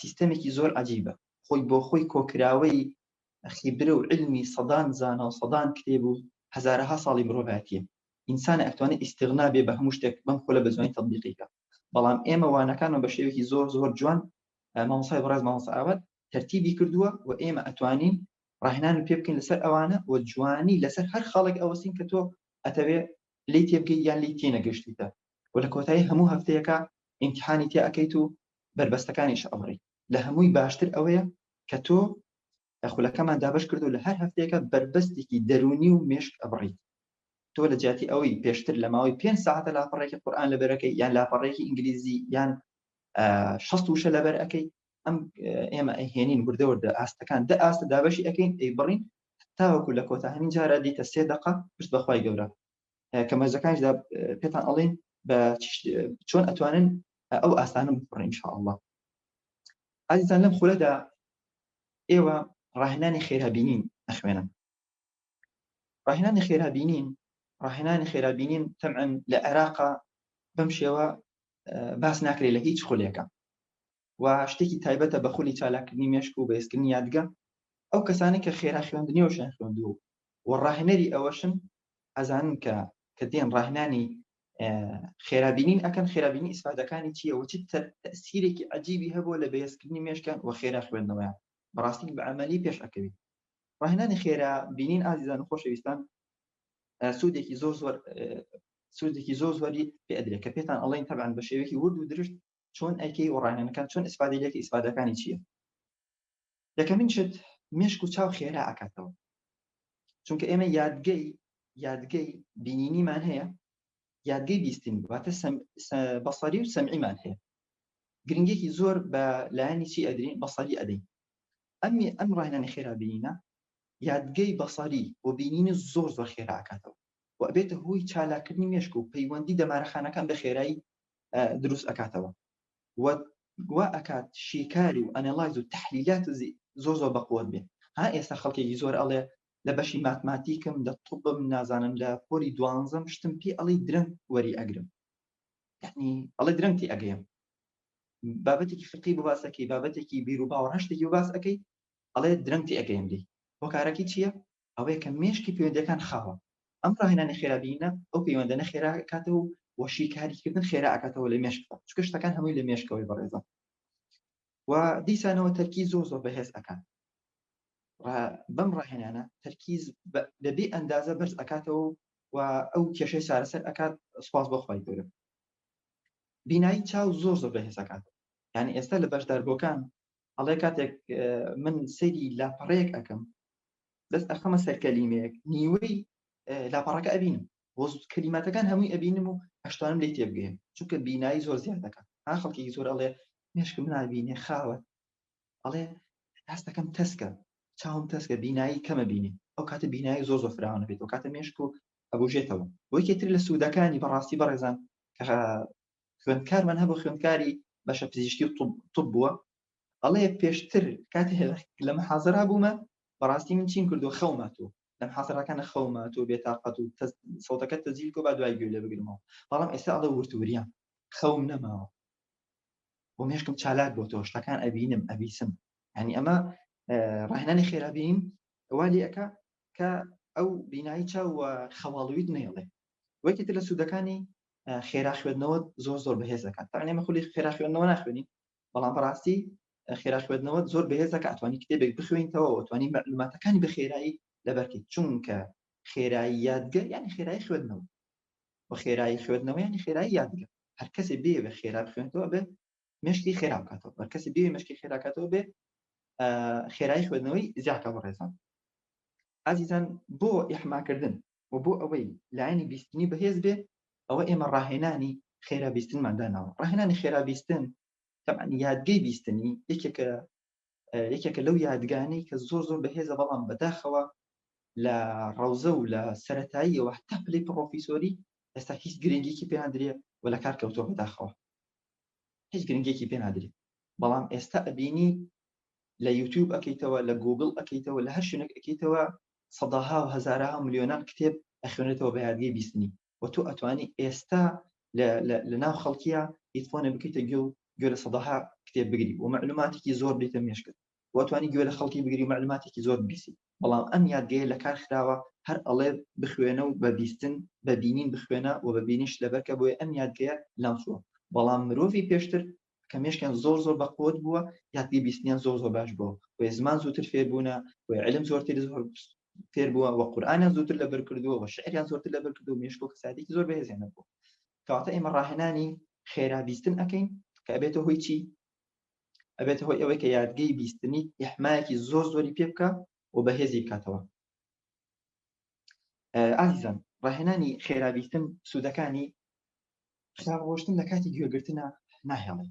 Speaker 2: سیستەمێکی زۆر عەجیبە خۆی بۆ خۆی کۆکراوەی خیبرە و علمی سەدان زانە و سەدان کتێب و هەزارەها ساڵی مرۆڤایەتیە ئینسانە ئەتوانێت ئیستیغنا بێ بە هەموو شتێک بەم خولە بە جوانی تەطبیقیکە بەڵام ئێمە وانەکانەوە بە شێوەیەکی زۆر زۆر جوان مامۆستای بەڕێز مامۆستا ئاوات تەرتیبی کردووە و ئێمە ئەتوانین ڕاهێنان پێ بکەین لەسەر ئەوانە و جوانی لەسەر هەر خاڵێک ئەوەستین کە تۆ ئەتەوێ لی تێبگەی یان لی تێنەگەشتیتە و لە کۆتایی هەموو هەفتەیەکە ئیمتیحانی تێ ئەەکەیت و بربەستەکانیش ئەبڕی لە هەمووی باشتر ئەوەیە کە تۆ خولەکەمان دابش کردو لە هەر هەفتەیەکە بربەستێکی دەرونی و مێشک ئەبڕیت تۆ لە جیاتی ئەوەی پێشتر لە ماوەی 5 ساعتە لاپەڕێکی قورئان لەبەرەکەی یان لاپەڕێکی ئینگلیزی یان 60 وشە لەبەر ئەەکەی ئەم ئێمە ئەهێنین وردە وردە ئاستەکان دە ئاستە دابەشی ئەەکەین ئەیبڕین تاوەکو لە کۆتاییمین جارە دیتە 3 دقە پشت بەخوای گەورە کە مەرجەکانیشدا پێتان ئەڵێن بە چۆن ئەتوانن ئەو ئاستانە بپڕین ئینشاءالله عزیزان لەم خولەدا ئێوە ڕاهێنانی خێرابینین ئەخوێنن ڕاهێنانی خێرابینین تەمعاً لە عێراقا بەم شێوە باس ناکرێت لە هیچ خولێکە و شتێکی تایبەتە بە خولی چالاکردنی مێشک و بەهێزکردنی یادگە ئەو کەسانی کە خێرا خوێندنیەوەشیان خوێندووە و ڕاهێنەری ئەوەشن ئەزانن کە دێن ڕاهێنانی خێرابینین ئەکەن خێرابینی ئیسفادەکانی چییە و چ تەسیرێکی عەجیبی هەبووە لە بەهێزکردنی مێشکان و خێرا خوێندنەوەیان بەڕاستی بە عەمەلی پێش ئەکەوێت ڕاهێنانی خێرابینین ئازیزان و خۆشەویستان سوودێکی زۆر زۆری پێ ئەدرێت کە پێتان ئەڵێن تەبعاً بە شێوەیەکی ورد و درشت چۆن ئەیکەی و ڕاهێنەکان چۆن ئیسفادەی لێک ئیسفادەکانی چییە یەکەمین شت مێشک و چاو خێرا ئەکاتەوە چونکە ئێمە یادگەی بینینیمان هەیە یادگەی بیستین واتە بەسەری و سەمعیمان هەیە گرنگێکی زۆر بە لایەنی چی ئەدرین بەسەری ئەدەین ئەم ڕاهێنانی خێرابینینە یادگەی بەسەری و بینینی زۆر زۆر خێرا ئەکاتەوە و ئەبێتە هۆی چالاکردنی مێشک و پەیوەندی دەمارەخانەکان بە خێرایی دروست ئەکاتەوە و ئەکات شیکاری و ئەنەلایز و تەحلیلات زۆر زۆر بەقوت بێت ئێستا خەڵکێکی زۆر ئەڵێ لە بەشی ماتماتیکم لە طوبم نازانم لە پۆلی 12 شتم پێ ئەڵێ درەنگ وەری ئەگرم یعنی ئەڵێ درەنگتی ئەگەیم بابەتێکی فقی بۆ باس ئەەکەی بابەتێکی بیر و باوەڕ هەشتێکی بۆ باس ئەەکەی ئەڵێ درەنگتی ئەگەیم دی هۆکارەکەی چییە ئەوەیە کە مێشکی پەیوەندیەکان خاوە ئەم ڕاهێنانی خێرابینە ئەو پەیوەندانە خێرا ئەکاتەوە و شیکاریکردن خێرا ئەکاتەوە لە مێشکەوە چونکە شتەکان هەمووی لە مێشکەوەی بەڕێزە و دیسانەوە تەرکی زۆر زۆر بەهێز ئەکات بەم ڕاهێنانە تەرکیز بەبێ ئەندازە بەرز ئەکاتەوە و ئەو کێشەی چارەسەر ئەکات. سوپاس بۆ خوای گەورە. بینایی چاو زۆر بەهێز ئەکات. یعنی ئێستا لە بەشداربووەکان ئەڵێ کاتێک من سەیری لاپەڕەیەک ئەەکەم دەست ئەخەمە سەر کەلیمەیەک نیوەی لاپەڕەکە ئەبینم بۆ کەلیماتەکان هەمووی ئەبینم و ئەشتوانم لێی تێبگەێن چونکە بینایی زۆر زیاد دەکات. خەڵکی زۆر ئەڵێ مێشکم نابینێ خاوە ئەڵێ هەستەکەم تەسکە چاوم تەسکە بینایی کەمە بینی ئەو کاتە بینایی زۆر فراوانە بێت و کاتە مێشک و ئەبوژێتەوە. وەکێتر لە سوودەکانی بەڕاستی بەڕێزان کە خوێندکارمان هەبوو خوێندکاری بەشە پزیشکی و طب بووە ئەڵێ پێشتر کاتێ لە محاضرا بوومە بەڕاستی من چیم کردو خەوماتوە لە محاضراکانە خەوماتوە بێتاقەت و سەوتەکە تەزیل کۆ با دوای گوێ لێ بگرمەوە بەڵام ئێستا ئەڵێ وردوریان خەوم نەماوە بۆ مێشکم چالاک بۆ تۆ شتەکان ئەبینم ئەبیسم. ینی ئەمە ڕاهێنانی خێرابین وا لێ ئەکا کە ئەو بینایی چاو خەواڵویت نێڵێ. وەکێتر لە سوودەکانی خێرا خوێندنەوە زۆر بەهێز دەکات. تا ئەمە خولی خێرا خوێندنەوە ناخوێنین بەڵام بەڕاستی خێرا خوێندنەوە زۆر بەهێز دەکات. توانی کتێبێک بخوێنیتەوە توانی معلوماتەکانی بە خێرایی لەبەرکەیت چونکە خێرایی یادگە یعنی خێرایی خوێندنەوە و خێرایی خوێندنەوە یعنی خێرایی یادگە. هەر کەسێ بێ بە خێرا بخوێنێتەوە بێ مشکی خێرا بکاتەوە هەر کەسێ بێ مشکی خێرا بکاتەوە بێ خێرایی خوێندنەوەی زیاتکە بەڕێزان. عزیزان بۆ ئیحماکردن و بۆ ئەوەی لایەنی بیستنی بەهێز بێ ئەوە ئێمە ڕاهێنانی خێرا بیستنمان داناوە. ڕاهێنانی خێرا بیستن طبعا یادگەی بیستنی یەکێکە لەو یادگانەی کە زۆر بەهێزە بەڵام بەداخەوە لە ڕەوزە و لە سەرەتاییەوە حتا پلەی پرۆفیسۆری ئێستا هیچ گرنگێکی پێ نادرێ و لە کار کەوتۆ بەداخەوە هیچ گرنگێکی پێ نادرێ. بەڵام ئێستا ئەبینی لە یوتیوب ئەکەیتەوە لە گوگڵ ئەکەیتەوە لە هەر شوێنێک ئەکەیتەوە سەداها و هەزارها و ملیۆنان کتێب ئەخوێنێتەوە بە یادگەی بیستنی و تۆ ئەتوانی ئێستا لە ناو خەڵکیە هیچفۆنە بکەیتە گوێ لە سەداها کتێب بگری و معلوماتێکی زۆر بێتە مێشکت و ئەتوانی گوێ لە خەڵکی بگری و معلوماتێکی زۆر بیسی. بەڵام ئەم یادگەیە لە کار خراوە هەر ئەڵێ بخوێنە و بە بیستن بە بینین بخوێنە و بە بینیش لەبەرکە بۆیە ئەم یادگەیە لامچووە. بەڵام مرۆڤی پێشتر کە مێشکیان زۆر بە قوت بووە یادگەی بیستنیان زۆر باش بووە و زمان زووتر فێر بوونە و علم زۆرتر فێر بووە و قورئانیان زووتر لەبەر کردووە و شعریان زۆرتر لەبەر کردو و مێشک و کەساتێکی زۆر بەهێزیان هەبوو. کەواتە ئێمە ڕاهێنانی خێرا بیستن ئەکەین کە ئەبێتە هۆی چی؟ ئەبێتە هۆی ئەوەی کە یادگەی بیستنی ئیحمایەکی زۆری پێ بکە و بەهێزی بکاتەوە. ئازیزان ڕاهێنانی خێرا بیستن سوودەکانی خراپڕۆشتن لە کاتی گوێگرتنە ناهێڵێ.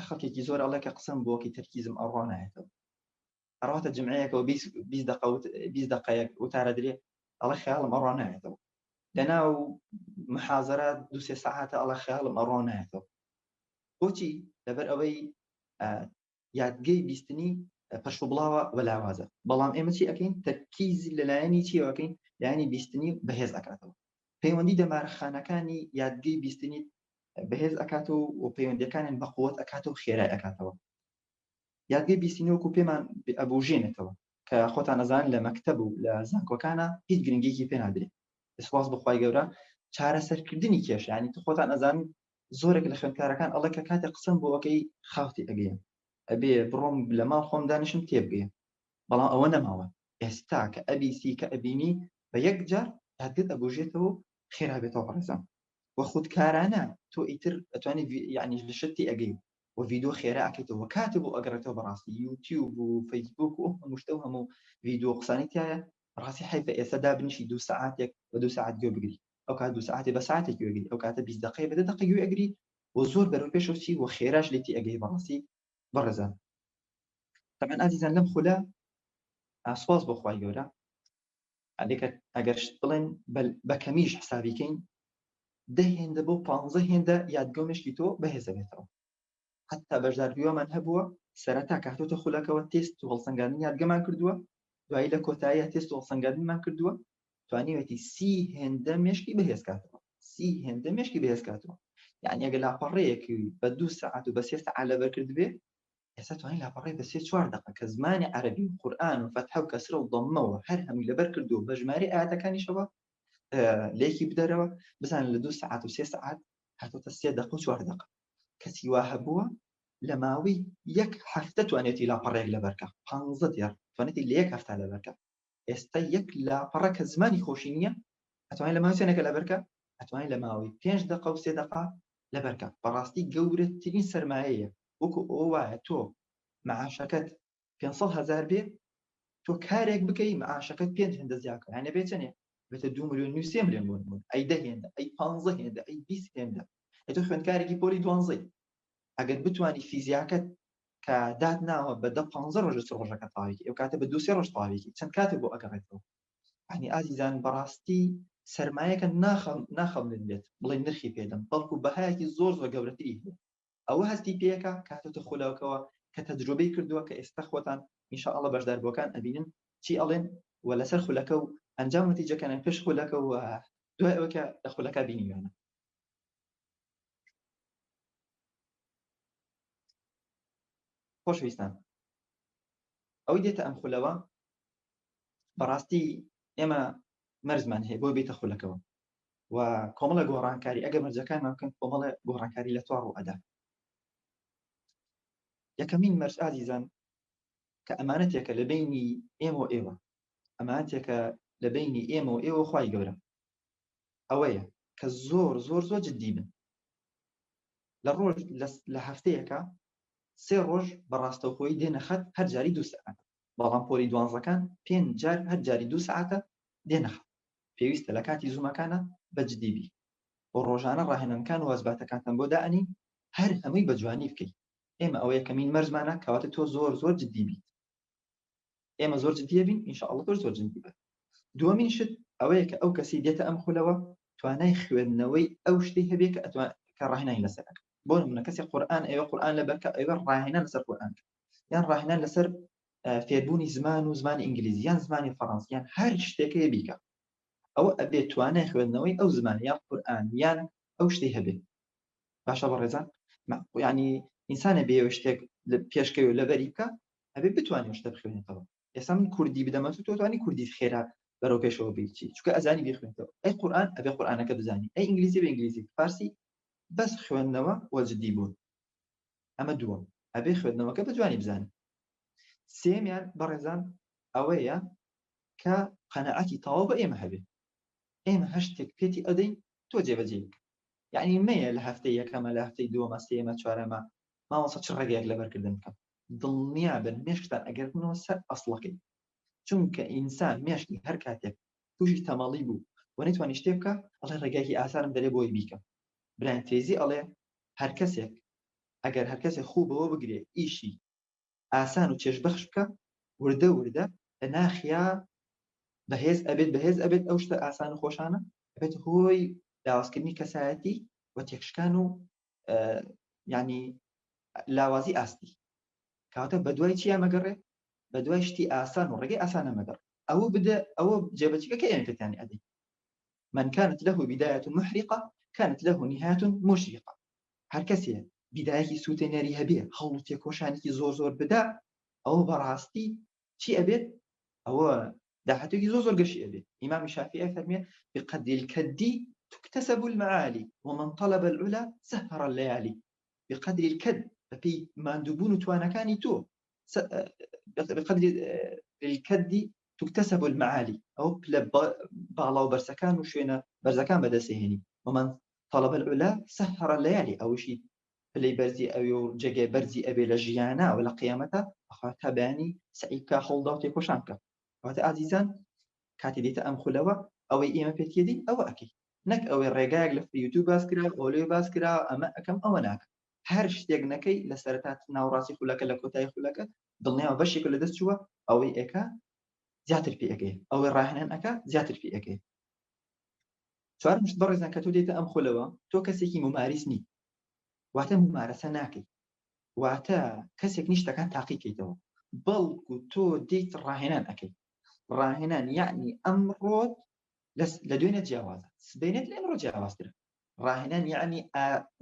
Speaker 2: خەڵکێکی زۆر ئەڵێ کە قسەم بۆکی تەرکیزم ئەڕوا نایەتەوە ئەڕاتە جمعەیەکەوە 20 دقەیەک وتارە درێ ئەڵێ خەیاڵم ئەڕوا نایەتەوە لەناو محاضرات 2-3 ساعاتە ئەڵێ خەیاڵم ئەڕوا نایەتەوە. بۆچی؟ لەبەر ئەوەی یادگەی بیستنی پەشوبڵاوە وەلاوازە. بەڵام ئێمە چی ئەەکەین؟ تەرکیزی لەلایەنی چی ئەەکەین؟ لایەنی بیستنی بەهێز ئەکاتەوە. پەیوەندی دەمارەخانەکانی یادگەی بیستنی بەهێز ئەکاتەوە و پەیوەندیەکانیان بە قووەت ئەکاتەوە و خێرای ئەکاتەوە. یادگەی بیستنی وەکو پێمان ئەبوژێنێتەوە کە خۆتان ئەزان لە مەکتەب و لە زانکۆکانە هیچ گرنگێکی پێ نادرێت. سوپاس بەخوای گەورە چارەسەرکردنی کێشە ینی خۆتان ئەزان زۆرێک لە خوێندکارەکان ئەڵێ کە کاتێک قسەم بۆ ئەوکەی خاوتی ئەگەین ئەبێ بڕۆم لە ماڵ خۆم دانیشم تێبگەین. بەڵام ئەوە نەماوە. ئێستا کە ئەبیسی کە ئەبینی بە یەک جار یادگەت ئەبوژێتەوە خێرا بێتەوە بەڕێزان. و خودکارانە تۆ ئیتر ئەتوانی یعنی لە شتی ئەگەی و ڤیدۆ خێرا ئەکەیتەوە کاتە بۆ ئەگەڕێتەوە بەڕاستی یوتیوب و فەیسبوک و هەموو هەموو ڤیدۆ قسانی تایە ڕاستی حیفە ئێستا دابنیشی 2 ساعاتێک بە 2 ساعت گوێ بگری ئەو کات 2 ساعتێ بە ساعتێک گوێ بگری ئەو کاتە 20 دقەیە بە 10 دقە گوێ ئەگری و زۆر بەرەو پێشەوە و خێراش لێتی ئەگەی بەڕاستی بەڕێزان. طبعا ئازیزان لەم خولە سوپاس بۆ خوای گەورە ئەگەر بڵێن بە کەمیش حسابیکەین 10 هێندە بۆ 15 هێندە یادگە و مشکی تۆ بەهێزە بێتەوە. حتا بەشداربووەمان هەبووە سەرەتا کاتۆتە خولەکەوە تێست و هەڵسەنگاندنی یادگەمان کردووە دوایی لە کۆتاییە تێست و هەڵسەنگاندنمان کردووە توانیوێتی 30 هێندە مشکی بەهێز کاتەوە 30 هێندە مشکی بەهێز کاتەوە. یعنی ئەگەر لاپەڕەیەکی بە 2 ساعت و بە 3 ساعت لەبەر کردبێ ئێستا توانین لاپەڕەی بە 3-4 دقە کە زمانی عەرەبی و قورئان و فەتحە و کەسرە و ضەممەوە هەر هەمووی لەبەر کردووە بە ژمارەی ئاەتەکانیشەوە لێکی بدەرەوە بزانن لە 2 ساعت و 3 ساعت هاتۆتە 3 دقە و 4 دقە. کەسی وا هەبووە لە ماوەی یەک هەفتە توانێتی لاپەڕەیەک لەبەرکە 15 دێر توانێتی لە یەک هەفتە لەبەرکە ئێستا یەک لاپەڕە کە زمانی خۆشی نییە ئەتوانێت لە ماوەی چەندێکە لەبەرکە ئەتوانێت لە ماوەی 5 دقە و 3 دقە لەبەرکە بەڕاستی گەورەترین سەرمایەیە وەکو ئەوە وایە تۆ معاشەکەت 500,000 بێ تۆ کارێک بکەی معاشەکەت 5 هێندە زیادکە یانە بێت چەندێ بێتە 2 ملیۆن و 3 ملیۆن بوون ئەی 10 هێندە ئەی 15 هێندە ئەی 20 هێندە تۆ خوێندکارێکی پۆلی 12 ئەگەر بتوانی فیزیاکەت کە داد ناوە بە 15 ڕۆژ ڕۆژەکە تاویکی ئەو کاتە بە 2 ڕۆژ تاویکی چەند کاتێک بۆ ئەگەڕێتەوە ینی ئازیزان بەڕاستی سەرمایەکە ناخەڵێن بێت بڵێ نرخی پێدەم بەڵکو بەهایەکی زۆر گەورەتری هەیە ئەوە هەستی پێەکە کاتۆتە خۆلاوکەوە کە تەجروبەی کردووە کە ئێستا خۆتان ئینشاءالله بەشداربووەکان ئەبینن چی ئەڵێن و لەسەر خولەکە و ئەنجام نەتیجەکانیان پێش خولەکە و دوای ئەوەکە لە خولەکە بینیوێنە خۆشەویستان ئەوەی دێتە ئەم خولەوە بەڕاستی ئێمە مەرزمان هەیە بۆ بێتە خولەکەوە و کۆمەڵە گۆڕانکاری ئەگەر مەرجەکانمان بکەن کۆمەڵە گۆڕانکاری لە توار و ئەدا یەکەمین مەرج ئازیزان کە ئەمانەتێکە لە بینی ئێمە و ئێوە ئەمانەتێکە لە بینی ئێمە و ئێوە خوای گەورە ئەوەیە کە زۆر جددی بن لە ڕۆژ لە هەفتەیەکە 3 ڕۆژ بەڕاستەوخۆی دێنە خەت هەر جاری 2 سەعات بەڵام پۆلی دوانزەکان 5 جار هەر جاری 2 سەعاتە دێنە خەت پێویستە لە کاتی زوومەکانە بە جددیبی بۆ ڕۆژانە ڕاهێنانکان و وەزباتەکانتان بۆ دائنی هەر هەمووی بە جوانی بکەیت ئێمە ئەوەیە کەمین مەرزمانە کەواتە تۆ زۆر جددی بیت ئێمە زۆر جددیە بین ئینشاءالله تۆ زۆر جددی بە دووەمین شت ئەوەیە کە ئەو کەسی دێتە ئەم خولەوە توانای خوێندنەوەی ئەو شتەی هەبێت کە ڕاهێنانی لەسەرەکە بۆ نمونە کەسی قورئان ئێوە قورئان لەبەرکە ئێوە ڕاهێنان لەسەر قورئان یان ڕاهێنان لەسەر فێربوونی زمان و زمانی ئینگلیزی یان زمانی فەڕەنسی یان هەر شتێکەیە بیکە ئەوە ئەبێت توانای خوێندنەوەی ئەو زمان یان قورئان یان ئەو شتەی هەبێت باشە بەڕێزان یعنی ئینسانە بێ شتێک لە پێشکەوە لەبەری بکە ئەبێ بتوانێت شتە بخوێنێتەوە ئێستا من کوردی بدەمە تۆ توانی کوردی خێرا بەرەو پێشەوە بیچی چونکە ئەزانی بخوێنێتەوە ئەی قورئان ئەبێ قورئانەکە بزانی ئەی ئینگلیزی بە ئینگلیزی فارسی بەس خوێندنەوە وەجددی بوون ئەمە دووەم ئەبێ خوێندنەوەکە بتوانی بزانێت سێمیان بەڕێزان ئەوەیە کە قەنەعەتی تەواو بە ئێمە هەبێت ئێمە هەر شتێک پێتی ئەدەین تۆ جێبەجێ بکە یعنی مەیە لە هەفتەی یەکەمە لە هەفتەی دووەمە سێمە چوارەمە ماوەسە چ ڕێگەیەک لەبەرکردن بکەم دڵنیا بن مێشکتان ئەگەرنەوە سەر ئەسڵەکەی چونکە ئینسان مێشکی هەر کاتێک تووشی تەماڵی بوو و نەیتوانی شتێ بکە ئەڵێ ڕێگایەکی ئاسانم دەرێ بۆی بیکەم برایان تێزی ئەڵێ هەر کەسێک ئەگەر هەر کەسێک خوو بەوە بگرێ ئیشی ئاسان و چێژبەخش بکە وردە لە ناخیا بەهێز ئەبێت ئەو شتە ئاسان و خۆشانە ئەبێت هۆی لاوازکردنی کەسایەتی و تێکشکان و ینی لاوازی ئاستی کاتە بە دوای چیا مەگەڕێ بە دوای شتی ئاسان و ڕێگەی ئاسانە مەگەڕ ئەوە بدە ئەوە جێبەجێگەکە ئێمە پێتانی ئەدەین من كانت له بداية محرقة كانت له نهاية مشرقة هەر کەسێ بیدایەکی سوتێنەری هەبێ هەڵ و تێکۆشانێکی زۆر بدا ئەوە بەڕاستی چی ئەبێت ئەوە داهاتێکی زۆر گەشی ئەبێت ئیمام شافعی فەرمێ بقدر الكد تكتسب المعالي ومن طلب العلا سهر الليالي بقدر الكد بەپێی ماندووبوون و توانەکانی تۆ بقدر الكد تكتسب المعالي أو باڵا و بەرزەکان و شوێنە بەرزەکان بەدەستهێنی ومن طلب العلا سهر الليالي ئەوشی پلەی بەرزی ئەوێ و جێگێ بەرزی ئەبێ لە ژیانە و لە قیامەتە ئەخواتە بەیانی سەعیبکە هەڵدا و تێکۆشان بکە کەواتە ئازیزان کاتی دێتە ئەم خولەوە ئەوەی ئێمە پێکێدی ئەوە ئەکەی نەک ئەوەی ڕێگایەک لە یوتیوب باس کرا ئۆلێ باس کرا ئەمە ئەەکەم ئەوە ناکە هەر شتێک نەکەی لە سەرەتات ناوڕاستی خولەکە لە کۆتایی خولەکە دڵنیاوە بەشێکە لە دەست چووە ئەوەی ئەکا زیاتر پێ ئەەکەی ئەوەی ڕاهێنان ئەکا زیاتر پێ ئەەکەی چوار مشت بەڕێزان کە تۆ دێتە ئەم خولەوە تۆ کەسێکی مماریس نی واتە ممارەسە ناکەی واتە کەسێک نیشتەکان تاقیکەیتەوە بەڵکو تۆ دیت ڕاهێنان ئەەکەی ڕاهێنان یعنی ئەمڕۆت لە دوێنێ جیاوازە سبێنێت لە ئەمڕۆ جیاوازترە ڕاهێنان یعنی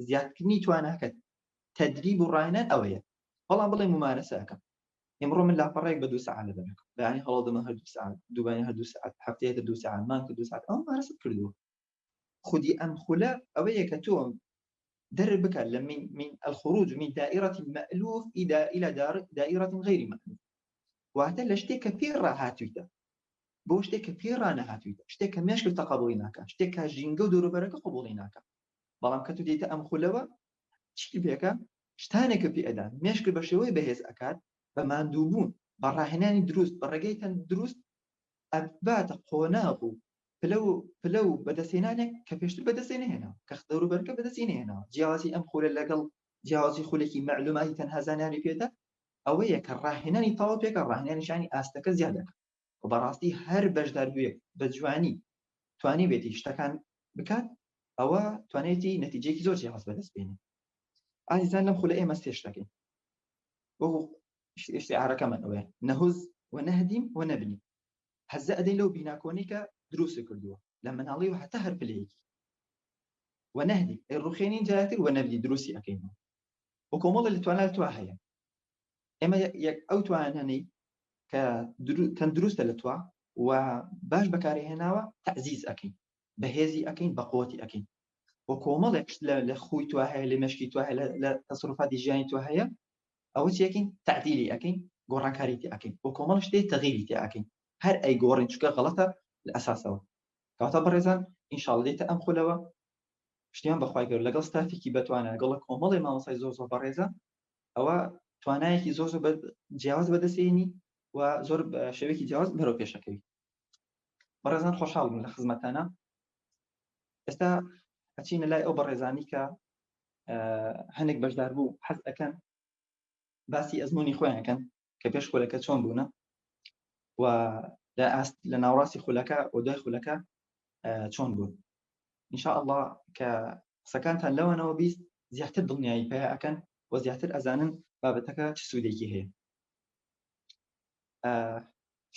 Speaker 2: زیادکردنی تواناکەت تەدریب و ڕاهێنان ئەوەیە بەڵام بڵێ ممارەسە ئەەکەم ئێمڕۆ من لاپەڕێک بە 2 سەعات لەبەرەکەم بەیانی هەڵەدەمە هەر 2 سەعات دووبانی هەر 2 سەعات هەفتەیەکە 2 سەعات مانکە 2 سەعات ئەو ممارەسەت کردووە خودی ئەم خولە ئەوەیە کە تۆ درب بك من الخروج من دائرة المألوف إلى دائرة غير مألوف واتە لە شتێک کە پێ ڕاهاتوویتە بۆ شتێک کە پێ ڕانەهاتوویتە شتێک کە مێشکت تەقبوڵی ناکە شتێک کە ژینگە و دەوروبەرەکە قبوڵی ناکە بەڵام کە تو دێتە ئەم خولەوە چی پێکە شتانێکە پێ ئەدان مێشکت بە شێوەی بەهێز ئەکات بە ماندووبوون بە ڕاهێنانی دروست بە ڕێگەی دروست ئەباتە قۆناغ و پلە و بەدەستێنانێک کە پێشتر بەدەستی نهێناوە کە دەوروبەرەکە بەدەستی نهێناوە جیاوازی ئەم خولە لەگەڵ جیاوازی خولێکی معلوماتی تەنها زانیاری پێدە ئەوەیە کە ڕاهێنانی تەواو پێکە ڕاهێنانیشانی ئاستەکە زیاد دەکات و بەڕاستی هەر بەشداربوویەک بە جوانی توانی بێتی شتەکان بکات ئەوە توانێتی نەتیجەیەکی زۆر جیاواز بەدەست بێنێت ئازیزان لەم خولە ئێمە سێ شتەکەین وەکو ئیشتیعارەکەمان ئەوەیە نەهوز وەنەهدیم وەنەبنی هەزە ئەدەین لەو بیناکۆنی کە دروست کردووە لە مناڵی و هەتا هەر پلەیەکی وەنەهدی ڕوخێنین جایەتر وەنەبنی دروستی ئەەکەینەوە و کۆمەڵە لە توانە توا هەیە ئێمە یەک ئەو توانانەی کە تەندروستە لە توا و باش بەکارهێناوە تەعزیز ئەەکەین بەهێزی ئەەکەین بە قووەتی ئەەکەین و کۆمەڵێک لە خوی توا هەیە لە مەشکی توا هەیە لە تەسەڕوفاتی ژیانی توا هەیە ئەوە چیەکەین تعدیلی ئەەکەین گۆڕانکاریتی ئەەکەین و کۆمەڵ شتێک تەغییری تێ ئەەکەین هەر ئەی گۆڕین چکە غەڵەتە لە ئەساسەوە کەواتە بەڕێزان ئینشاڵڵا دێتە ئەم خولەوە شتیان بەخوای گەورە لەگەڵ ستافێکی بەتوانە لەگەڵ کۆمەڵی مامۆستای زۆر زۆر بەڕێزە ئەوە توانایەکی زۆر جیاواز بەدەستێنی و زۆر شێوەیەکی جیاواز بەرەو پێشەکەوی بەڕێزان خۆشحاڵ بووم لە خزمەتانە ئێستا ئەچینە لای ئەو بەڕێزانی کە هەندێک بەشدار بوو حەز ئەەکەن باسی ئەزمموی خۆیان ئەەکەن کە پێش خولەکە چۆن بوونە و لە ناوڕاستی خولەکە و دوای خولەکە چۆن بوون ئینشاءالله کە قسەکانتان لەوەنەوە بیست زیاتر دڵنیایی پێ ئەەکەن و زیاتر ئەزانن بابەتەکە چ سوودێکی هەیە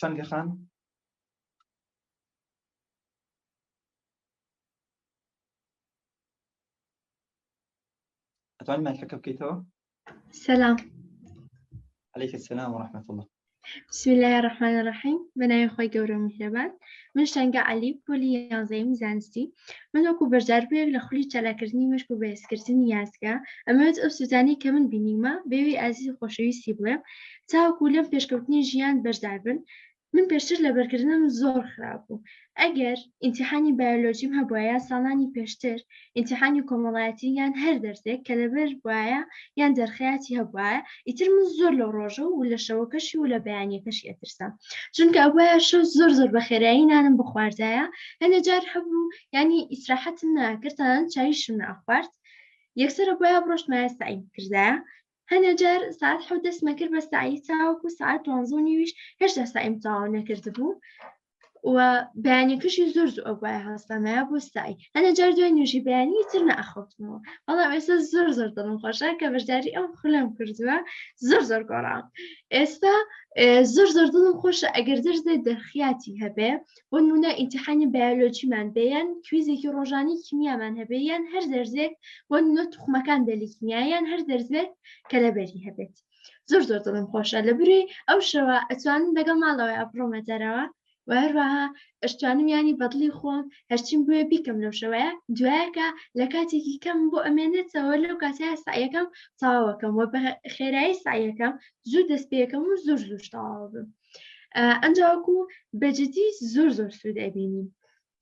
Speaker 2: شەنگەخان ئەتوانین مایکەکە بکەیتەوە
Speaker 3: سلام
Speaker 2: عليك السلام ورحمة الله
Speaker 3: بسم الله الرحمن الرحيم بنای خۆی گەورە و میهرەبان من شەنگە عەلی پۆلی 11ەمی زانستی من وەکو بەشداربوویەک لە خولی چالاکردنی مەشک و بەهێزکردنی یاسکە ئەمەوێت ئەو سوودانەی کە من بینیمە بێوی ئازیز خۆشەویستی بڵێم چاوەکو لەم پێشکەوتنی ژیان بەشدار بن من پێشتر لە بەرکردنم زۆر خراپ بوو ئەگەر ئیمتیحانی بایۆلۆژیم هەبوایە ساڵانی پێشتر ئیمتیحانی کۆمەڵایەتی یان هەر دەرسێک کە لەبەر بوایە یان دەرخەیاتی هەبوایە ئیتر من زۆر لە ڕۆژە و لە شەوەکەشی و لە بەیانیەکەشی ئەترسام چونکە ئەوایە شەو زۆر زۆر بە خێرایی نانم بخواردایە هەندێک جار هەبوو ینی ئیسراحەتم ناکرد تەنانەت چاویشم ناخوارد یەکسەر ئەوایە بڕۆشتمایە سعیم کردایە هەندێک جار ساعت 7 دەستمە کرد بە سعی چاوەکو ساعت 12:30 هێشتا سعیم تەواو نەکردبوو و بەیانیەکەشی زۆر زوو ئەوایە هەستامایە بۆ سعی هەندێک جار دوای نوێژی بەیانی تر نەئەخەوتمەوە بەڵام ئێستا زۆر زۆر دڵم خۆشە کە بەشداری ئەم خولەم کردووە زۆر زۆر گۆڕام ئێستا زۆر زۆر دڵم خۆشە ئەگەر دەرزێت دەرخیاتی هەبێ بۆ نمونە ئیمتیحانی بایۆلۆجیمان بێ یان کویزێکی ڕۆژانی کیمیامان هەبێ یان هەر دەرزێک بۆ نمونە توخمەکان بێلی کیمیا یان هەر دەرزێک کە لەبەری هەبێت زۆر زۆر دڵم خۆشە لەبەروی ئەو شەوە ئەتوانم لەگەڵ ماڵەوەی ئەبڕۆمە دەرەوە و هەروەها ئەشتوانم ینی بەدڵی خۆم هەرچیم بووە بیکەم لەو شەوەیە دوایەکە لە کاتێکی کەم بۆ ئەمێنێتەوە لەو کاتەیە سعیەکەم تەواوەکەم و بە خێرایی سعیەکەم زوو دەست پێەکەم و زۆر زوو تەواو بم ئەنجاوەکو بەجددی زۆر زۆر سوود ئەبینیم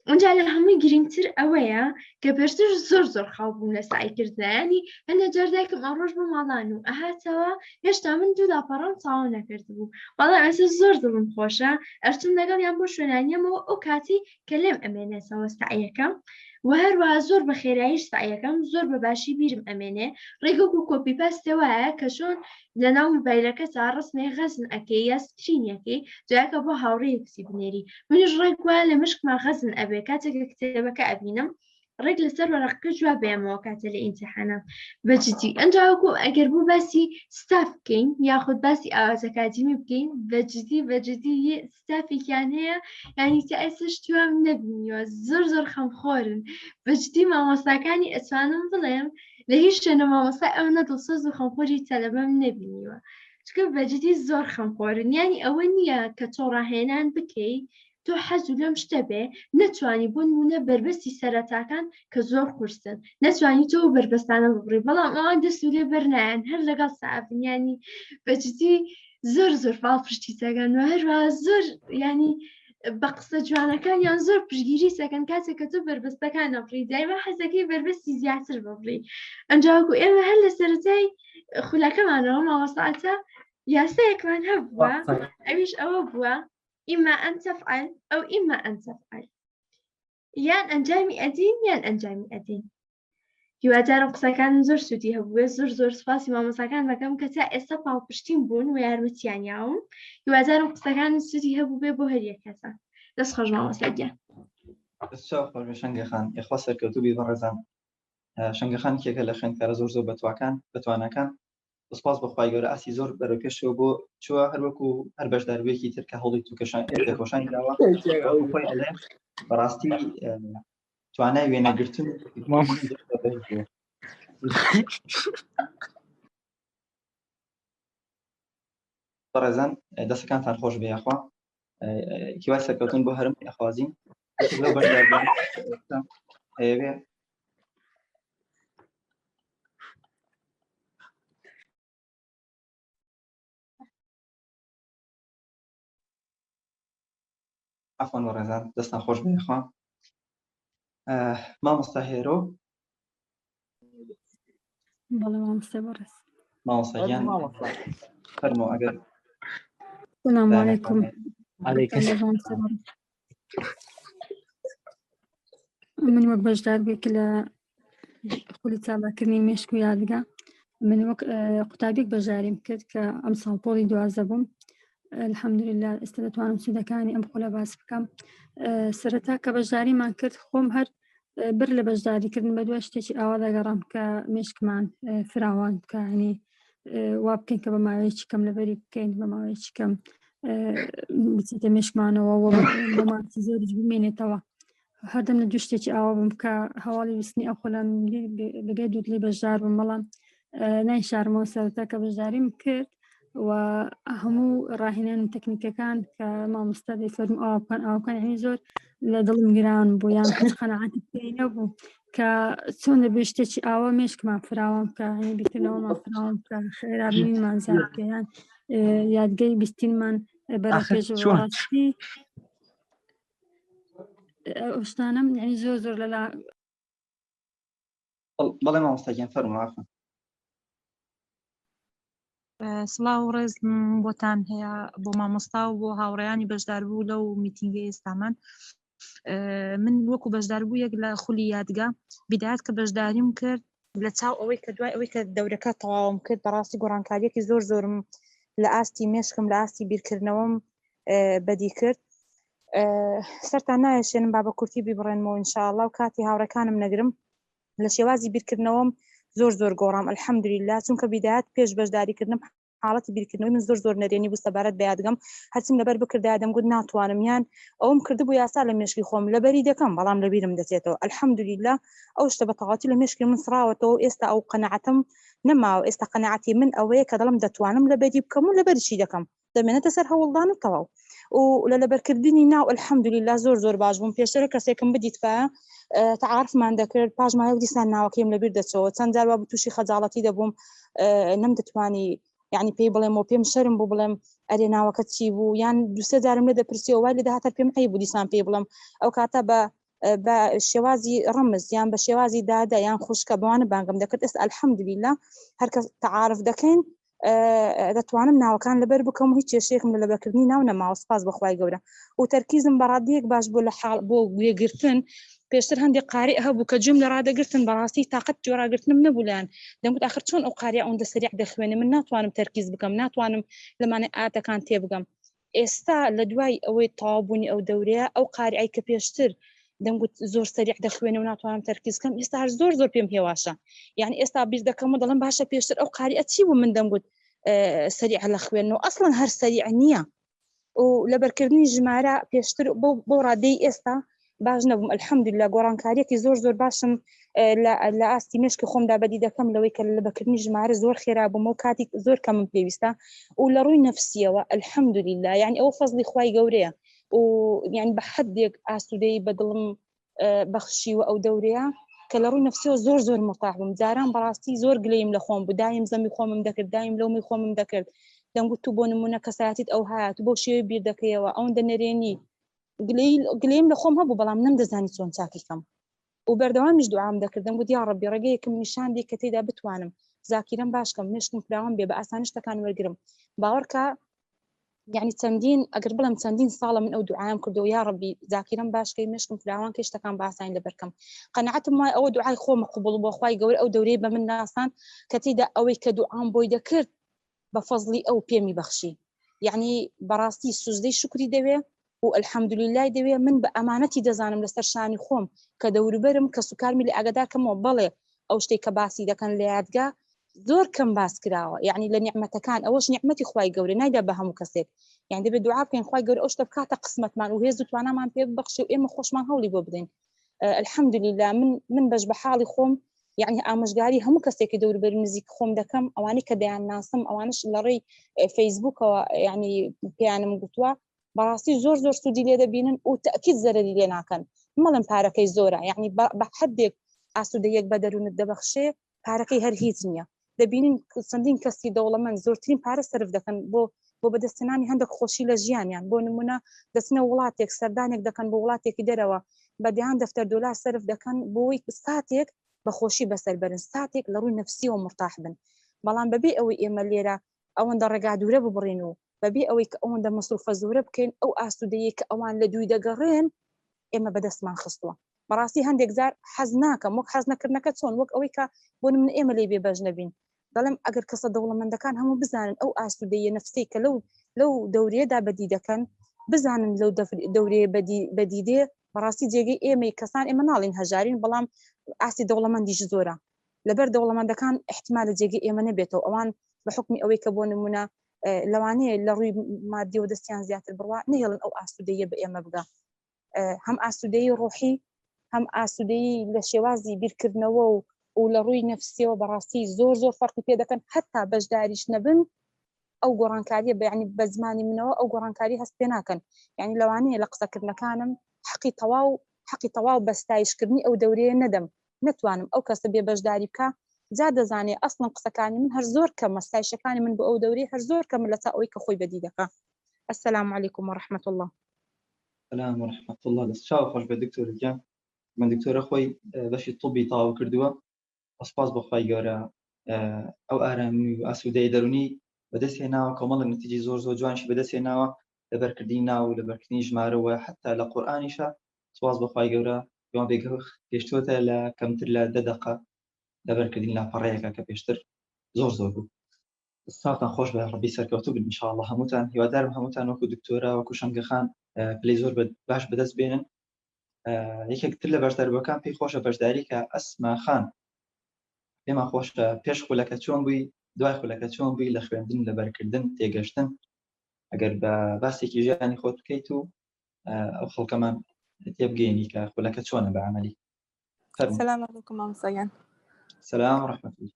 Speaker 3: ئەنجا لە هەمووی گرنگتر ئەوەیە کە پێشتر زۆر زۆر خاو بووم لە سعیکردنیانی هەندێک جار دایکم ئەڕۆژ بۆ ماڵان و ئەهاتەوە هێشتا من دوو لاپەڕەم تەواو نەکردبوو بەڵام ئێستا زۆر دڵم خۆشە ئەچم لەگەڵیان بۆ شوێنانیەمەوە ئەو کاتی کە لێم ئەمێنێتەوە سعیەکەم و هەروەها زۆر بە خێراییش سعیەکەم زۆر بەباشی بیرم ئەمێنێ ڕێگەک و کۆپی پاستێ وایە کە چۆن لە ناو مۆبایلەکە تا ڕسمێ غەزن ئەکەی یا سکرینیەکەی دوایەکە بۆ هاوڕێی کسی بنێری منیش ڕێک وایە لە مشکمان غەزن ئەبێ کاتێک کتێبەکە ئەبینم ڕێک لەسەر وەرەقەکە جوا بێمەوە کاتە لە ئیمتیحانە بەجددی ئەنجاوەکو ئەگەر بوو باسی ستاف بکەین یاخود باسی ئاواز ئەکادیمی بکەین بەجددی ستافێکیان هەیە ینی تا ئێستا شتیوان نەبینیوە زۆر زۆر خەمخۆرن بەجددی مامۆستاکانی ئەتوانم بڵێم لە هیچ شوێنە مامۆستا ئەوەنە دڵسۆز و خەمخۆری تەلەبەم نەبینیوە چکە بەجددی زۆر خەمخۆرن ینی ئەوە نییە کە تۆ ڕاهێنان بکەی تۆ حەزو لەم شتە بێ نەتوانی بۆ نمونە بربەستی سەرەتاکان کە زۆر قورسن نەتوانی تۆ بربەستانە ببڕی بەڵام ئەوان دەست و لێ بەرنایەن هەر لەگەڵ سەعافنیانی بەجددی زۆر فاڵ پشتی سەگەن و هەروە زۆر ینی بە قسە جوانەکانیان زۆر پشگیری سەکەن کاتێک کە تۆ بربەستەکان نەبڕی دایما حەزەکەی بربەستی زیاتر ببڕی ئەنجاوەکو ئێمە هەر لە سەرەتای خولەکەمانەوە ماوەساعتە یاسایەکمان هەبووە ئەویش ئەوە بووە ئیما ئەن تەفعەل ئەو ئیما ئەن تەفعەل یان ئەنجامی ئەدین یان ئەنجامی ئەدین هیوادارم قسەکان زۆر سوودی هەبووێ زۆر سوپاسی مامۆستاکان دەکەم کە تا ئێستا پاڵپشتیم بوون و یارمەتیانیاوم هیوادارم قسەکان سوودی هەبوو بێ بۆ هەر یەکەسە دەست خۆش مامۆستا گیان
Speaker 2: خۆش شەنگەخان یخوا سەرکەوتوو بی بەڕێزان شەنگەخان کێکە لە خوێندکارە زۆر بەتوانەکان سپاس بەخوای گەورە ئاسی زۆر بەرەوکەشەوە بۆ چووە هەروەکو هەر بەشداروێکی تر کە هەوڵی توکەشانی داوە خۆی ئەلێ بەڕاستی توانای وێنەگرتن بەڕێزان دەستەکانتان خۆش بێ یاخوا کیوای سەرکەوتن بۆ هەرم ئەخوازیم لەو بەشداربوون هەیەوێ عفوا وەڕێزان دەستان خۆش بێ یاخوا مامۆستا هێرۆ
Speaker 4: بەڵێ مامۆستا بەڕێز
Speaker 2: مامۆستاگیان فەرمۆ ئەگەر
Speaker 4: سلام علیکم من وەک بەشداربێک لە خولی چالاکردنی مێشک و یادگا من وەک قوتابێک بەشداریم کرد کە ئەم ساڵ پۆڵی 12 بووم الحەمدولله ئێستا دەتوانم سوودەکانی ئەم خولە باس بکەم سەرەتا کە بەشداریمان کرد خۆم هەر بر لە بەشداریکردن بە دوای شتێکی ئاوا دەگەڕام کە مێشکمان فراوان بکەنی وا بکەین کە بە ماوەیەکی کەم لەبەری بکەین بە ماوەیەکی کەم بچێتە مێشکمانەوە بە ماسی زۆریش بمێنێتەوە هەردەم لە دوو شتێکی ئاوا بم کە هەواڵی وستنی ئەو خۆلم بەبێ دووت لێ بەشدار بم بەڵام نایشارمەوە سەرەتا کە بەشداریم کرد و هەموو ڕاهێنان تەکنیکەکان کە مامۆستا دەیفەرموو ئاوا بکەن ئاوا بکەن یعنی زۆر لە دڵم گران بوو یان هیچ قەناعەتی پێی نەبوو کە چۆن دەبێ شتێکی ئاوا مێشکمان فراوان بکە یعنی بیرکردنەوەمان فراوان بکە خێرابینیمان زیاد بکە یان یادگەی بیستینمان بەرەپێشەوە ڕاستی ئەو شتانەم یعنی زۆر لەلا
Speaker 2: بەڵێ مامۆستاگیان فەرمۆ عفوا
Speaker 5: سڵاو ڕێز بۆتان هەیە بۆ مامۆستا و بۆ هاوڕێیانی بەشداربوو لەو میتینگە ئێستامان من وەکو بەشداربوو یەک لە خولی یادگا بیدایەت کە بەشداریم کرد لە چاو ئەوەی کە دوای ئەوەی کە دەورەکە تەواوم کرد بەڕاستی گۆڕانکاریەکی زۆرم لە ئاستی مێشکم لە ئاستی بیرکردنەوەم بەدی کرد سەرتان نایەشێنم با بە کورتی بیبڕێنمەوە ئینشاءالله و کاتی هاوڕەکانم نەگرم لە شێوازی بیرکردنەوەم زۆر گۆڕام الحەمدولله چونکە بیدایەت پێش بەشداریکردنم حاڵەتی بیرکردنەوەی من زۆر نەرێنی بوو سەبارەت بە یادگەم هەرچیم لەبەر بکردایە دەمگوت ناتوانم یان ئەوم کردبوو یاسا لە مێشکی خۆم لەبەری دەکەم بەڵام لەبیرم دەچێتەوە الحەمدولله ئەو شتە بەتەواتی لە مێشکی من سراوەتەوە ئێستا ئەو قەناعەتم نەماوە ئێستا قەناعەتی من ئەوەیە کە دەڵم دەتوانم لەبەری بکەم و لەبەرشی دەکەم دەمێنێتە سەر هەوڵدان و تەواو و لە لەبەرکردنی ناو الحەمدولله زۆر باش بووم پێشترە کەسێکم بدیتکە تعارفمان دەکرد پاش مایە دیسان ناوەکەیم لەبیر دەچەوە چەند جار وا تووشی خەجاڵەتی دەبووم نەمدەتوانی یعنی پێی بڵێم و پێم شەرم بوو بڵێم ئەرێ ناوەکە چی بوو یان دوسێ جارم لێ دەپرسیەوە وای لێ داهاتە پێم عەیب بوو دیسان پێی بڵێم ئەو کاتە بە شێوازی ڕەمز یان بە شێوازی دادا یان خوشکە بەوانە بانگم دەکرد ئێستا الحەمدولله هەر کەس تعارف دەکەین دەتوانم ناوەکان لەبەر بکەم و هیچ کێشەیەکم لە لەبەرکردنی ناو نەماوە سپاس بەخوای گەورە و تەرکیزم بە ڕادیەک باش بوو لە حاڵ بۆ گوێگرتن پێشتر هەندێک قارئ هەبوو کە جوم لە ڕادەگرتن بەڕاستی تاقەت گوێڕاگرتنم نەبوو لایەن دەمگوت ئاخر چۆن ئەو قارئە ئەوەندە سەریع دەخوێنێ من ناتوانم تەرکیز بکەم ناتوانم لەمانە ئاەتەکان تێبگەم ئێستا لە دوای ئەوەی تەواوبوونی ئەو دەورەیە ئەو قارئەی کە پێشتر دەمگوت زۆر سەریع دەخوێنێ و ناتوانم تەرکیز بکەم ئێستا هەر زۆر پێم هێواشە یعنی ئێستا بیر دەکەم و دەڵێم باشە پێشتر ئەو قارئە چی بوو من دەمگوت سەریع لە خوێنەوە ئەسڵەن هەر سەریع نییە و لەبەرکردنی ژمارە پێشتر بۆ ڕادەی ئێستا باش نەبووم الحەمدولله گۆڕانکاریەکی زۆر باشم لە ئاستی مێشکی خۆمدا بەدی دەکەم لەوەی کە لەبەرکردنی ژمارە زۆر خێرا بوومە و کاتی زۆر کەمم پێویستە و لە ڕووی نەفسیەوە الحەمدولله یعنی ئەوە فەزلی خوای گەورەیە و یعنی بە حەدێک ئاسوودەیی بەدڵم بەخشیوە ئەو دەورەیە کە لە ڕووی نفسیەوە زۆر مرتاح بووم. جاران بەڕاستی زۆر گلەیم لە خۆم بوو، دایم زەمی خۆمم دەکرد، دایم لەومی خۆمم دەکرد، دەمگوت تو بۆ نمونە کەسایەتیت ئەو هەیە، تو بۆ شێوەی بیر دەکەیەوە، ئەوەندە نەرێنی. گلەیم لە خۆم هەبوو بەڵام نەمدەزانی چۆن چاکی کەم. و بەردەوامیش دوعام دەکردم، گوت یا ڕەبی ڕێگەیەکم نیشان دێ کە تێدا بتوانم زاکیرەم باشکەم، مێشکم فراوان بێ، بە ئاسانی شتەکان وەرگرم. باوەڕکە یعنی چەندین ئەگەر بڵم چەندین ساڵە من ئەو دوعایم کردەوە، یا ڕەبی زاکیرەم باشکەی، مێشکم فراوان کە شتەکان بە ئاسانی لەبەرکەم. قەنەعەتم وایە ئەوە دوعای خۆمە قوبوڵ بۆ خوای گەورە ئەو دەورەی بە من ناسان کە تێدا ئەوەی کە دوعام بۆی دەکرد بە فەزلی ئەو پێمی بەخشی. یعنی بەڕاستی سوزدەی شکری دەوێ و الحەمدولیلای دەوێ من بە ئەمانەتی دەزانم لەسەر شانی خۆم کە دەوروبەرم کە سوکارمی لە ئاگادارکەمەوە بەڵێ ئەو شتێک کە باسی دەکەن لە یادگا زۆر کەم باس کراوە. یعنی لە نیعمەتەکان ئەوەش نیعمەتی خوای گەورە نایدا بە هەموو کەسێک. یعنی دەبێت دوعا بکەین خوای گەورە ئەو شتە بکاتە قسمەتمان و هێز و توانامان پێ ببەخشێ و ئێمە خۆشمان هەوڵی بۆ بدەین. الحەمدولیلا من بەش بە حاڵی خۆم یعنی ئامۆژگاری هەموو کەسێکی دەوروبەری نزیک خۆم دەکەم، ئەوانەی کە دەیان ناسم، ئەوانش لە ڕێی فەیسبووکەوە یعنی پێیانم گوتووە بەڕاستی زۆر سوودی لێ دەبینن و تەکید زەرری لێ ناکەن. مەڵم پارەکەی زۆرە، یعنی بە حەدێک ئاسوودەیەک بە دەروونت دەبەخشێ پارەکەی هەر هیچ نییە. دەبینین چەندین کەسی دەوڵەمەند زۆرترین پارە سەرف دەکەن بۆ بەدەستێنانی هەندێک خۆشی لە ژیانیان. بۆ نمونە دەچنە وڵاتێک سەردانێک دەکەن بۆ وڵاتێکی دەرەوە بەدیان دەفتەر دۆلار سەرف دەکەن بۆی ساتێک بەخۆشی بەسەر بەرن، ساتێک لە ڕووی نفسیەوە مرتاح بن. بەڵام بەبێ ئەوەی ئێمە لێرە ئەوەندە ڕێگا دوورە ببڕین و بەبێ ئەوەی کە ئەوەندە مەسروفە زۆرە بکەین ئەو ئاسوودەیە کە ئەوان لە دووی دەگەڕێن ئێمە بەدەستمان خستووە. بەڕاستی هەندێک جار حەز ناکەم وەک حەز نەکردنەکە چۆن وەک ئەوەی کە بۆ من ئێمە لێ بێ بەش نەبین. دەڵێم ئەگەر کەسە دەوڵەمەندەکان هەموو بزانن ئەو ئاسوودەیە نفسی کە لەو دەورەیەدا بەدی دەکەن، بزانن لەو دەورەیە بەدیدێ بەڕاستی جێگەی ئێمەی کەسان ئێمە ناڵین هەژارین، بەڵام ئاسی دەوڵەمەندیش زۆرە. لەبەر دەوڵەمەندەکان احتیمال جێگەی ئێمە نەبێتەوە، ئەوان بە حکمی ئەوەی کە بۆ نمونە لەوانەیە لە ڕووی مادی و دەستیان زیاتر بڕوا نهێڵن ئەو ئاسوودەیە بە ئێمە بگا. هەم ئاسوودەی ڕۆحی، هەم ئاسوودەی لە شێوازی بیرکردنەوە و لە ڕووی نفسیەوە بەڕاستی زۆر فەرقی پێ دەکەن. حتا بەشداریش نەبن ئەو گۆڕانکاریە یعنی بە زمانی منەوە ئەو گۆڕانکاری هەست پێ ناکەن. یعنی لەوانەیە لە قسەکردنەکانم حەقی تەواو بەستایشکردنی ئەو دەورەیە نەدەم، نەتوانم ئەو کەسە بێ بەشداری بکە جا دەزانێ ئەسڵن قسەکانی من هەر زۆر کەم مەستایشەکانی من بۆ ئەو دەورەی هەر زۆر کەم لە تا ئەوەی کە خۆی بەدی دەکا. السلام علیکم ورحمة الله.
Speaker 2: سلام ورحمة الله. دەستچاو خۆش بە دکتۆر گیان. من دکتۆرە خۆی بەشی طبی تاو کردووە. سپاس بۆ خوای گەورە ئەو ئارامی و ئاسوودەی دەرونی بەدەستهێناوە، کۆمەڵێک نتیجەی زۆر جوانشی بەدەستهێناوە لەبەرکردنی ناو و لەبەرکردنی ژمارەوە حتا لە قورئانیشە. سپاس بۆ خوای گەورە پێوان پێشتوتە لە کەمتر لە 10 دقە لەبەرکردنی لاپەڕەیەکە کە پێشتر زۆر بوو. ساڵتان خۆش بە ڕەبی سەرکەوتوو بن ئینشاءالله. هەمووتان هیوادارم هەمووتان وەکو دکتۆرە وەکو شەنگەخان پلەی زۆر باش بەدەست بێنن. یەکێکتر لە بەشداریەکان پێی خۆشە بەشداری کە ئەسما خان پێمان خۆشە پێش خولەکە چۆن بووی، دوای خولەکە چۆن بووی لە خوێندن لەبەرکردن تێگەشتن، ئەگەر بە باسێکی ژیانی خۆت بکەیت و ئەو خەڵکەمان تێبگەینی کە خولەکە چۆنە بە عەمەلی.
Speaker 6: السلام عليكم مامسەگان.
Speaker 2: سلام ورحمة الله.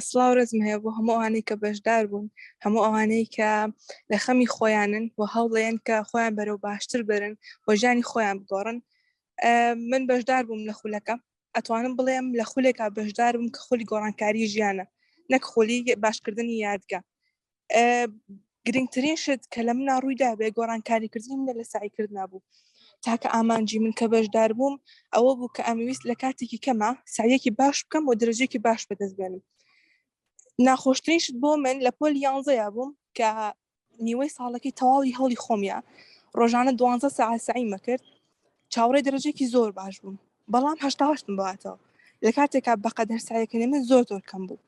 Speaker 6: سڵاو ڕێزم هەیە بۆ هەموو ئەوانەی کە بەشدار بوون، هەموو ئەوانەی کە لە خەمی خۆیانن و هەوڵێن کە خۆیان بەرەو باشتر برن و ژیانی خۆیان بگۆڕن. من بەشدار بووم لە خولەکە، ئەتوانم بڵێم لە خولێکا بەشدار بووم کە خۆلی گۆڕانکاری ژیانە، نەک خۆلی باشکردنی یادگا. گرنگترین شت کە لە منە ڕوویدا بێ گۆڕانکاریکردنی منە لە سعیکردنا بوو. تاکە ئامانجی من کە بەشدار بووم ئەوە بوو کە ئەمەویست لە کاتێکی کەمە سعیەکی باش بکەم و دەرەجەیەکی باش بەدەست بێنم. ناخۆشترین شت بۆ من لە پۆل 11 بووم کە نیوەی ساڵەکەی تەواوی هەڵی خۆمیە، ڕۆژانە 12 ساعت سعیمە کرد، چاوەڕێی دەرەجەیەکی زۆر باش بووم، بەڵام 88 بواتەوە. لە کاتێکا بەقەدەر سعیەکەی من زۆر کەم بوو.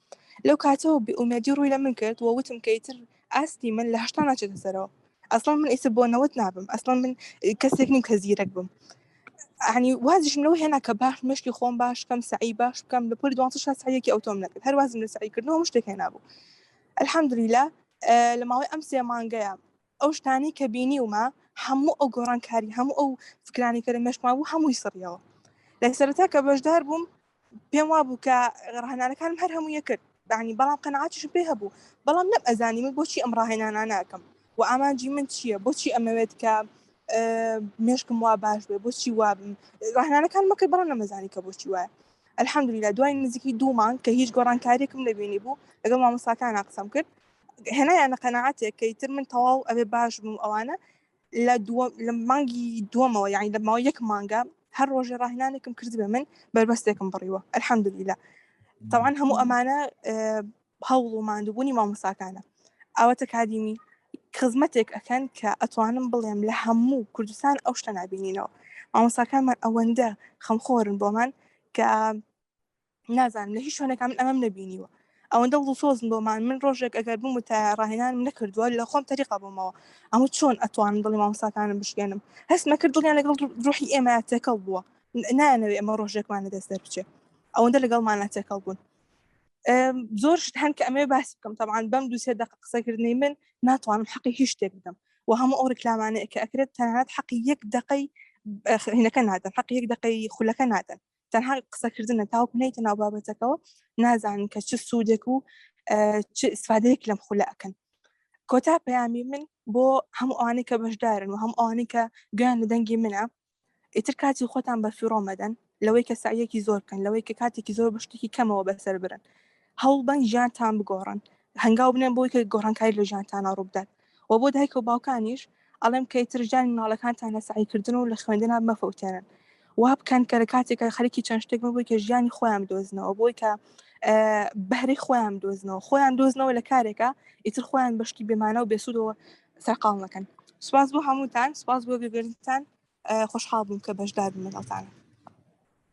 Speaker 6: لەو کاتەوە بێئومێدی ڕووی لە من کرد و وتم کە ئیتر ئاستی من لە 80 ناچێتە سەرەوە. ئەسڵەن من ئیسە بۆ 90 نابم، ئەسڵەن من کەسێک نیم کە زیرەک بم. عنی وازیشم لەوە هێنا کە باش مشتی خۆم باش بکەم، سعی باش بکەم. لە پۆلی 12 سعیەکی ئەوتۆم نەکرد، هەر وازم لە سعیکردنەوە هەموو شتێک هێنابوو. الحەمدولیلا لە ماوەی ئەم 3 مانگەیە ئەو شتانی کە بینیومە هەموو ئەو گۆڕانکاری هەموو ئەو فکرانی کە لە مێشکما بوو هەمووی سڕیەوە. لە سەرەتا کە بەشدار بووم پێم وابوو کە ڕاهێنانەکانم هەر هەموویە کرد، عنی بەڵام قەنەعاتیشم پێ هەبوو، بەڵام نەم ئەزانی من بۆچی ئەم ڕاهێنانە ناکەم. و ئامانجی من چییە بۆچی ئەمەوێت کە مێشکم وا باش بێ بۆچی وابم ڕاهێنانەکان مەکرد بەڵام نەمەزانی کە بۆچی وایە الحەمدولیلا دوای نزیکی 2 مانگ کە هیچ گۆڕانکاریەکم نەبینی بوو لەگەڵ مامۆستاکانە قسەم کرد هێنایانە قەناعەتێک کە ئیتر من تەواو ئەبێ باش بووم ئەوانە لە مانگی دووەمەوە یعنی لە ماوەی 1 مانگە هەر ڕۆژێ ڕاهێنانێکم کرد بێ من بربەستێکم بڕیوە الحەمدولیلا طبعا هەموو ئەمانە هەوڵ و ماندووبوونی مامۆستاکانە ئەوەتە کادیمی خزمەتێک ئەکەن کە ئەتوانم بڵێم لە هەموو کوردستان ئەو شتە نابینینەوە مامۆستاکانمان ئەوەندە خەمخۆرن بۆمان کە نازانم لە هیچ شوێنێکا من ئەمەم نەبینیوە ئەوەندە دڵسۆزن بۆمان من ڕۆژێک ئەگەر بووم تا ڕاهێنانم نەکردووە لە خۆم تەریقا بوومەوە ئەمە چۆن ئەتوانم دڵی مامۆستاکانم بشکێنم هەست نەکرد دڵیان لەگەڵ ڕوحی ئێمە تێکەڵ بووە نایانەوێ ئەمە ڕۆژێکمانە دەست دەربچێ ئەوەندە لەگەڵمانە تێکەڵ بوون زۆر شت هەن کە ئەمێ باسی بکەم طبعا بەم 2-3 دقیقە قسەکردنی من ناتوانم حەقی هیچ شتێک بدەم و هەموو ئەو ڕکلامانەیە کە ئەکرێت تەنانەت حەقی 1 دقەی هینەکە نادەن حەقی 1 دقەی خولەکە نادەن تەنها قسەکردنە تاوەکو نەیتە ناو بابەتەکەەوە نازانن کە چ سوودێک و چ ئیسفادەیەک لەم خولە ئەکەن کۆتا پەیامی من بۆ هەموو ئەوانەی کە بەشدارن و هەموو ئەوانەی کە گویان لە دەنگی منە ئیتر کاتی خۆتان بەفیڕۆ مەدەن لەوەی کە سعیەکی زۆر بکەن لەوەی کە کاتێکی زۆر بە شتێکی کەمەوە بەسەر برن هەوڵبەن ژیانتان بگۆڕن هەنگاو بنێن بۆی کە گۆڕانکاری لە ژیانتانە ڕووبدات و بۆ دایک و باوکانیش ئەڵێم کە ئیتر ژیانی مناڵەکانتان لە سعیکردن و لە خوێندنە مەفەوتێنن وا بکەن کە لە کاتێکە خەریکی چەند شتێک بۆی کە ژیانی خۆیان بدۆزنەوە بۆی کە بەهرەی خۆیان بدۆزنەوە خۆیان دۆزنەوە لە کارێکە ئیتر خۆیان بەشتی بێمانە و بێسوودەوە سەرقاڵ نەکەن سوپاس بۆ هەمووتان سوپاس بۆ گوێگرتنتان خۆشحاڵ بووم کە بەشدار بووم لەگەڵتانە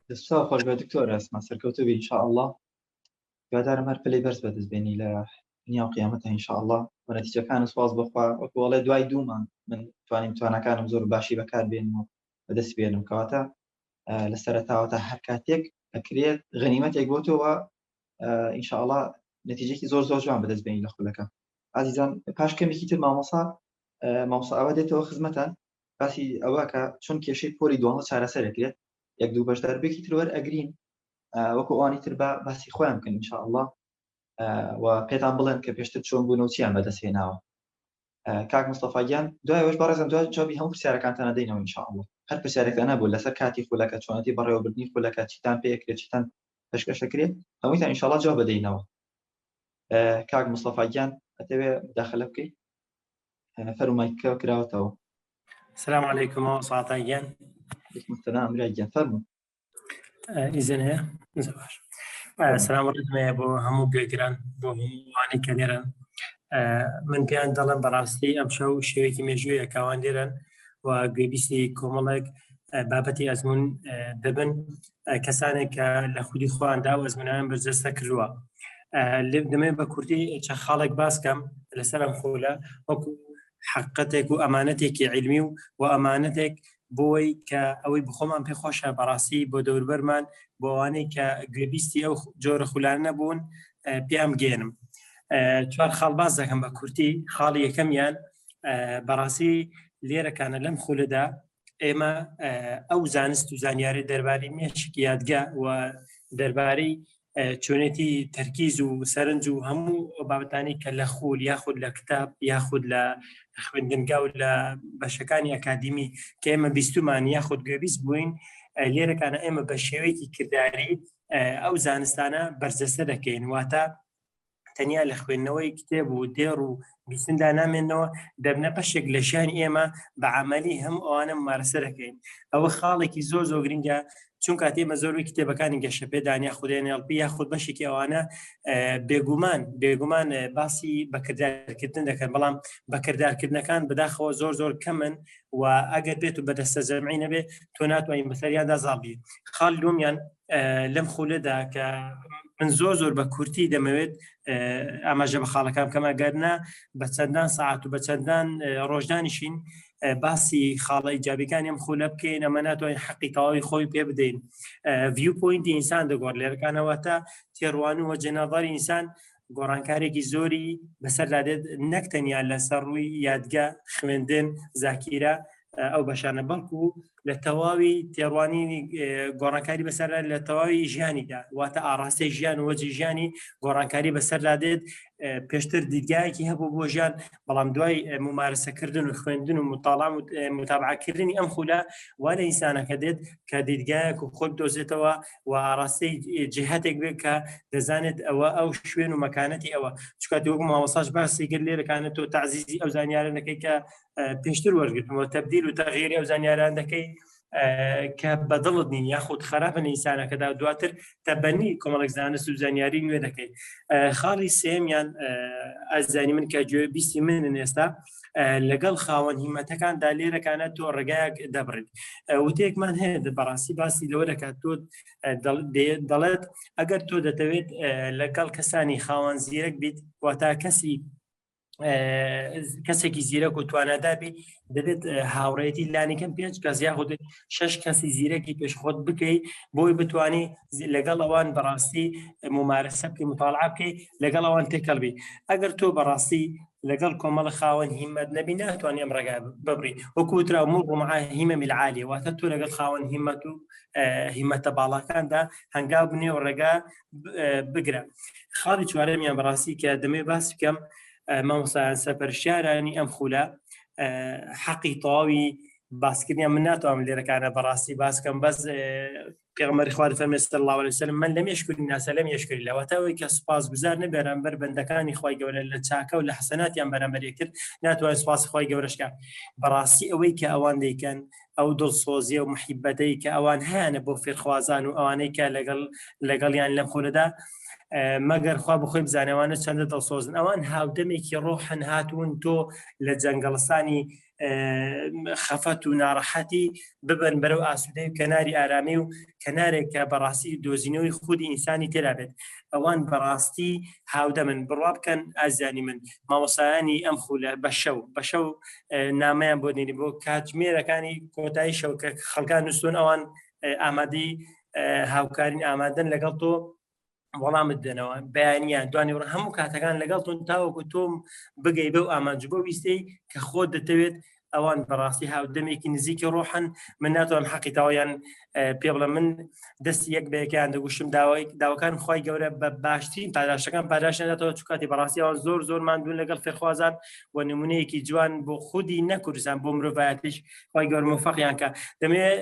Speaker 2: دەستا خۆش بە دکتۆر ئەسما سەرکەوتوبی ئینشاءالله هیوادارم هەر پلەی بەرز بەدەستبێنی لە دنیا و قیامەتە ئینشاءالله و نەتیجەکان سوپاس بخوا وەکوڵێ دوای 2 مانگ من توانەکانم زۆر باشی بەکاربێنم و بەدەست بێنم کەواتە لە سەرەتاوە تا هەر کاتێک ئەکرێت غەنیمەتێک بۆ تۆوە ئینشاءالله نەتیجەیەکی زۆر جوان بەدەستبێنی لە خولەکە عزیزان پاش کەمێکی تر مامۆسا ئەوە دێتەوە خزمەتان باسی ئەوە کە چۆن کێشەی پۆلی دووەمە چارەسەرەکرێت 1-2 بەشداربێکی تر وەرئەگرین وەکو ئەوانی تر باسی خۆیان بکەن ئینشاءالله و پێتان بڵێن کە پێشتر چۆن بوون و چیان بەدەستهێناوە کاک مستەفا گیان دوایەوەش بەڕێزم دوای جوابی هەموو پرسیارەکانتان دەینەوە ئینشاءالله هەر پرسیارێکتان نەبوو لەسەر کاتی خولەکە چۆنەتی بەڕێوەبردنی خولەکە چیتان پێکرێت چیتان پێشکەشەکرێت هەموویتان ئینشاءالله جواب بدەینەوە کاک مستەفا گیان ئەتەوێ مداخەلە بکەیت فەرمایکە کراوەتەوە
Speaker 7: السلام عليكم وصلاة أيان
Speaker 2: مستنام أمري أيان فرمو
Speaker 7: إذن هي زواج السلام عليكم يا أبو همو جيران بو واني كنيران من بيان دلن براستي أمشو شويكي مجوية كوانديران وقريبيسي كومالك بابتي أزمون دبن كسانك لخودي خوان داو أزمونان برزستا كروا دمي بكورتي خالق باسكم لسلام خولا وكو حقتك وأمانتك علمي وأمانتك بۆی کە ئەوەی بخۆمان پێ خۆشە بەڕاستی بۆ دەوربەرمان بۆوانەی کە گوێبیستی ئەو جۆرە خولانە بوون پێم گێنم 4 خاڵ باز دەکەم بە کورتی خاڵی یەکەمیان بەڕاستی لێرەکانە لەم خولەدا ئێمە ئەو زانست و زانیاری دەربارەی مێشکی یادگا و دەربارەی چۆنێتی تەرکیز و سەرنج و هەموو بابەتانی کە لە خول یاخود لە کتاب یاخود لە خوێندنگا و لە بەشەکانی ئەکادیمی کە ئێمە بیستومان یاخود گوێبیست بووین لێرەکانە ئێمە بە شێوەیەکی کردداری ئەو زانستانە بەرزەسە دەکەین واتە تەنیا لە خوێندنەوەی کتێب و دێڕ و بیستندا نامێنەوە دەبنە بەشێک لە ژیانی ئێمە بە عەمەلی هەم ئەوانە ممارەسە دەکەین ئەوە خاڵێکی زۆر گرنگە چونکە ئێمە زۆروی کتێبەکانی گەشەپێدان یاخود NLP یاخود بەشێکی ئەوانە بێگومان باسی بەکردارکردن دەکەن بەڵام بەکردارکردنەکان بەداخەوە زۆر کەمن و ئەگەر بێت و بەدەستە جەمعی نەبێ تۆ ناتوانین بەسەریاندا زاڵبی خاڵ دووەمیان لەم خولەدا کە من زۆر بە کورتی دەمەوێت ئاماژە بە خاڵەکان کەمە گەرنا بە چەندان ساعت و بە چەندان ڕۆژدانیشین باسی خاڵە ئیجابیەکانی ئەم خولە بکەین ئەمە ناتوانین حەقی تەواوی خۆی پێ بدەین ڤیو پۆینتی ئینسان دەگۆڕ لێرەکانەوە تا تێڕوان و جەنابەری ئینسان گۆڕانکارێکی زۆری بەسەردادێت نەک تەنیا لەسەر ڕووی یادگا خوێندن زاکیرە ئەو بەشانە بەڵکو لە تەواوی تێڕوانی گۆڕانکاری بەسەردا لە تەواوی ژیانیدا واتە ئاڕاستی ژیان و وەجی ژیانی گۆڕانکاری بەسەردا دێت پێشتر دیدگایەکی هەبوو بۆ ژیان بەڵام دوای ممارسەکردن و خوێندن و مطالعە و متابعەکردنی ئەم خولە وا لە ئینسانەکە دێت کە دیدگایەک و خۆت دۆزێتەوە و ئاڕاستەی جهەتێک بێت کە دەزانێت ئەوە ئەو شوێن و مەکانەتی ئەوە چکات وەکو مامۆستاش باسی کرد لێرەکانێت تۆ تعزیزی ئەو زانیارە دەکەی کە پێشتر وەرگرتمەوە تەبدیل و تەغییری ئەو زانیاران دەکەی کە بەدڵت نین یاخود خراپە ئینسانەکەدا دواتر تەبەنی کۆمەڵێک زانست و زانیاری نوێ دەکەی. خاڵی سێمیان ئەزانی من کە گوێبیستی منن ئێستا لەگەڵ خاوەن هیمەتەکاندا لێرەکانە تۆ ڕێگایەک دەبڕێت. وتەیەکمان هەیە بەڕاستی باسی لەوە دەکات تۆ دەڵێت ئەگەر تۆ دەتەوێت لەگەڵ کەسانی خاوەن زیرەک بیت واتە کەسێکی زیرەک و توانەدابی دەبێت هاوڕێتی لانیکەم 5 کەس یاخود 6 کەسی زیرەکی پێشخۆت بکەیت بۆی بتوانانی لەگەڵ ئەوان بەڕاستی ممارسە بکەی مطالعە بکەی لەگەڵ ئەوان تێکەڵبی. ئەگەر تۆ بەڕاستی لەگەڵ کۆمەڵە خاوەن هیمەت نەبی ناتوانانی ئەم ڕێگا ببڕی وەکوترا مڕ مع هیمەمی العالیە واتە تۆ لەگەڵ خاوەن هیمەت و هیمەتە باڵاکاندا هەنگاو بنێ و ڕێگا بگرە. خاڵی چوارەمیان بەڕاستی کە دەمێ باسی بکەم مامۆستایان سەرپەرشتیارانی ئەم خولە حەقی تەواوی باسکردنیان من ناتوانم لێرەکانە بەڕاستی باسکەم بەس پێغەمبەری خوا فەرمێ صلی الله علیه وسلم من لەم یشکری ناسە لەم یشکری لەواتەوەی کە سوپاسگوزار نە بەرامبەر بەندەکانی خوای گەورە لە چاکە و لە حەسەناتیان بەرامبەر یەکتر ناتوانێت سوپاسی خوای گەورەشکە. بەڕاستی ئەوەی کە ئەوان دەیکەن ئەو دڵسۆزیە و محیبەتەی کە ئەوان هەیەە بۆ فێرخوازان و ئەوانەی کە لەگەڵیان لەم خولەدا مەگەر خوا بخۆی بزانەوانە چەندە دڵسۆزن ئەوان هاودەمێکی ڕۆحن هاتوون تۆ لە جەنگەڵستانی خەفەت و ناڕەحەتی ببن بەرەو ئاسوودەی و کەناری ئارامی و کەنارێک کە بەڕاستی دۆزینەوەی خودی ئینسانی تێدا بێت. ئەوان بەڕاستی هاودەمن بڕوا بکەن. ئازانی من مامۆستایانی ئەم خولە بە شەو نامەیان بۆ دێنی بۆ کاتژمێرەکانی کۆتایی شەو کە خەڵکان نووسن ئەوان ئامادەی هاوکارین ئامادەن لەگەڵ تۆ وەڵامت دێنەوە بەیانیان دوانی هەموو کاتەکان لەگەڵ تۆن تاوەکو تۆم بگەی بەو ئامانج بۆ ویستەی کە خۆت دەتەوێت ئەوان بەڕاستی هاودەمێکی نزیکی ڕۆحن. من ناتوانم حەقی تاوایان پێ بڵێ من دەستی یەک بەیەکیان دەگوشم داواکان خوای گەورە بە باشترین پاداشەکان پاداش نێداتەوە چکاتی بەڕاستی ئەوان زۆر ماندوون لەگەڵ فێرخوازان و نمونەیەکی جوان بۆ خودی نەکوردستان بۆ مرۆڤایەتیش خوای گەورە موفەقیان کە. دەمەوێت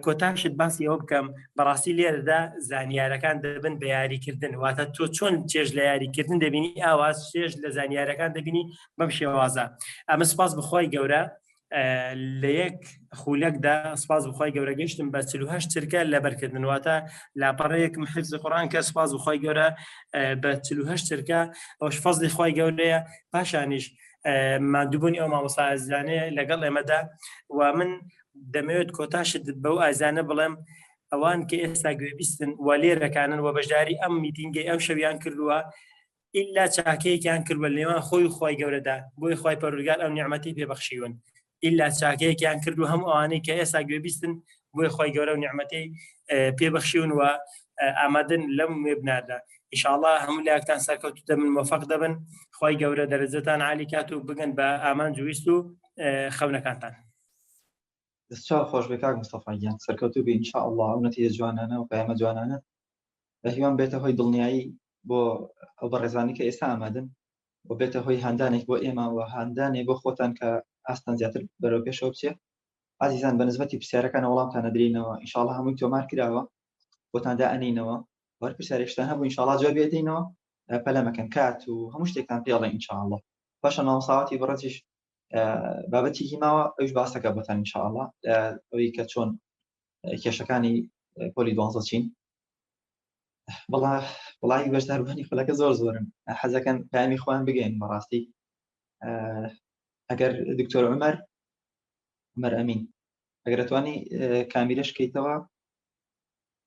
Speaker 7: کۆتاشت باسی ئەوە بکەم بەڕاستی لێرەدا زانیارەکان دەبن بە یاریکردن واتە تۆ چۆن چێژ لە یاریکردن دەبینی ئاواز چێژ لە زانیارەکان دەبینی بەم شێوازە. ئەمە سپاس بخوای گەورە لە یەک خولەکدا سپاس بخوای گەورە گەشتم بە 48 چرکە لەبەرکردن واتە لاپەڕەیەکم حفظ قورئان کە سپاس بخوای گەورە بە 48 چرکە ئەوش فەزلی خوای گەورەیە. پاشانیش مادووبوونی ئەو مامۆستا ئازیزانەیە لەگەڵ ئێمەدا و من دەمەوێت کۆتاشت بەو ئازانە بڵێم ئەوان کە ئێستا گوێبیستن و لێرەکانن و بەشداری ئەم میتینگی ئەم شەویان کردووە ئیلا چاکەیەکیان کردوە لێوان خۆی خوای گەورەدا بۆی خوای پەروەردگار ئەو نیعمەتی پێبەخشیون ئیلا چاکەیەکیان کردو هەموو ئەوانەی کە ئێستا گوێبیستن بۆی خوای گەورە و نیعمەتی پێبەخشیون و ئامادەن لەم وێبناردا. ئینشاءڵڵا هەموو لایەکتان سەرکەوتو دەبن موفەق دەبن خوای گەورە دەرەجەتان عالی کات و بگەن بە ئامانج و ویست و خەونەکانتان.
Speaker 2: دەستچاو خۆش بێ کاک مستەفا گیان سەرکەوتو بێ ئینشاءڵڵا ئەو نەتیجە جوانانە و پەیامە جوانانە بە هیوان بێتە هۆی دڵنیایی بۆ ئەو بەڕێزانی کە ئێستا ئامادەن و بێتە هۆی هاندانێک بۆ ئێمە و هاندانێک بۆ خۆتان کە ئاستان زیاتر بەرەو پێشەوە بچێ. عزیزان بە نسبەتی پرسیارەکانە وەڵامتان دەدرێنەوە ئینشاءڵڵا هەمووی تۆمار کراوە بۆتاندا ئەنینەوە وەر پرسیارێکتان هەبوو ئینشاءڵڵا جواب بێدەینەوە پەلەمەکەن کات و هەموو شتێکتان پێڵێ ئینشاءڵڵا. پاشان مامۆستاواتی بەڕەتیش بابەتی هیماوە ئەوش باسەکە بۆتان ئینشاءڵڵا ئەوەی کە چۆن کێشەکانی پۆلی 12 چین. وڵی بەشداربوونی خولەکە زۆرن حەزەکەن پامی خۆیان بگەین بەڕاستی. ئەگەر دکتۆر عومەر ئەمین ئەگەر دەتوانی کامیرەش بکەیتەوە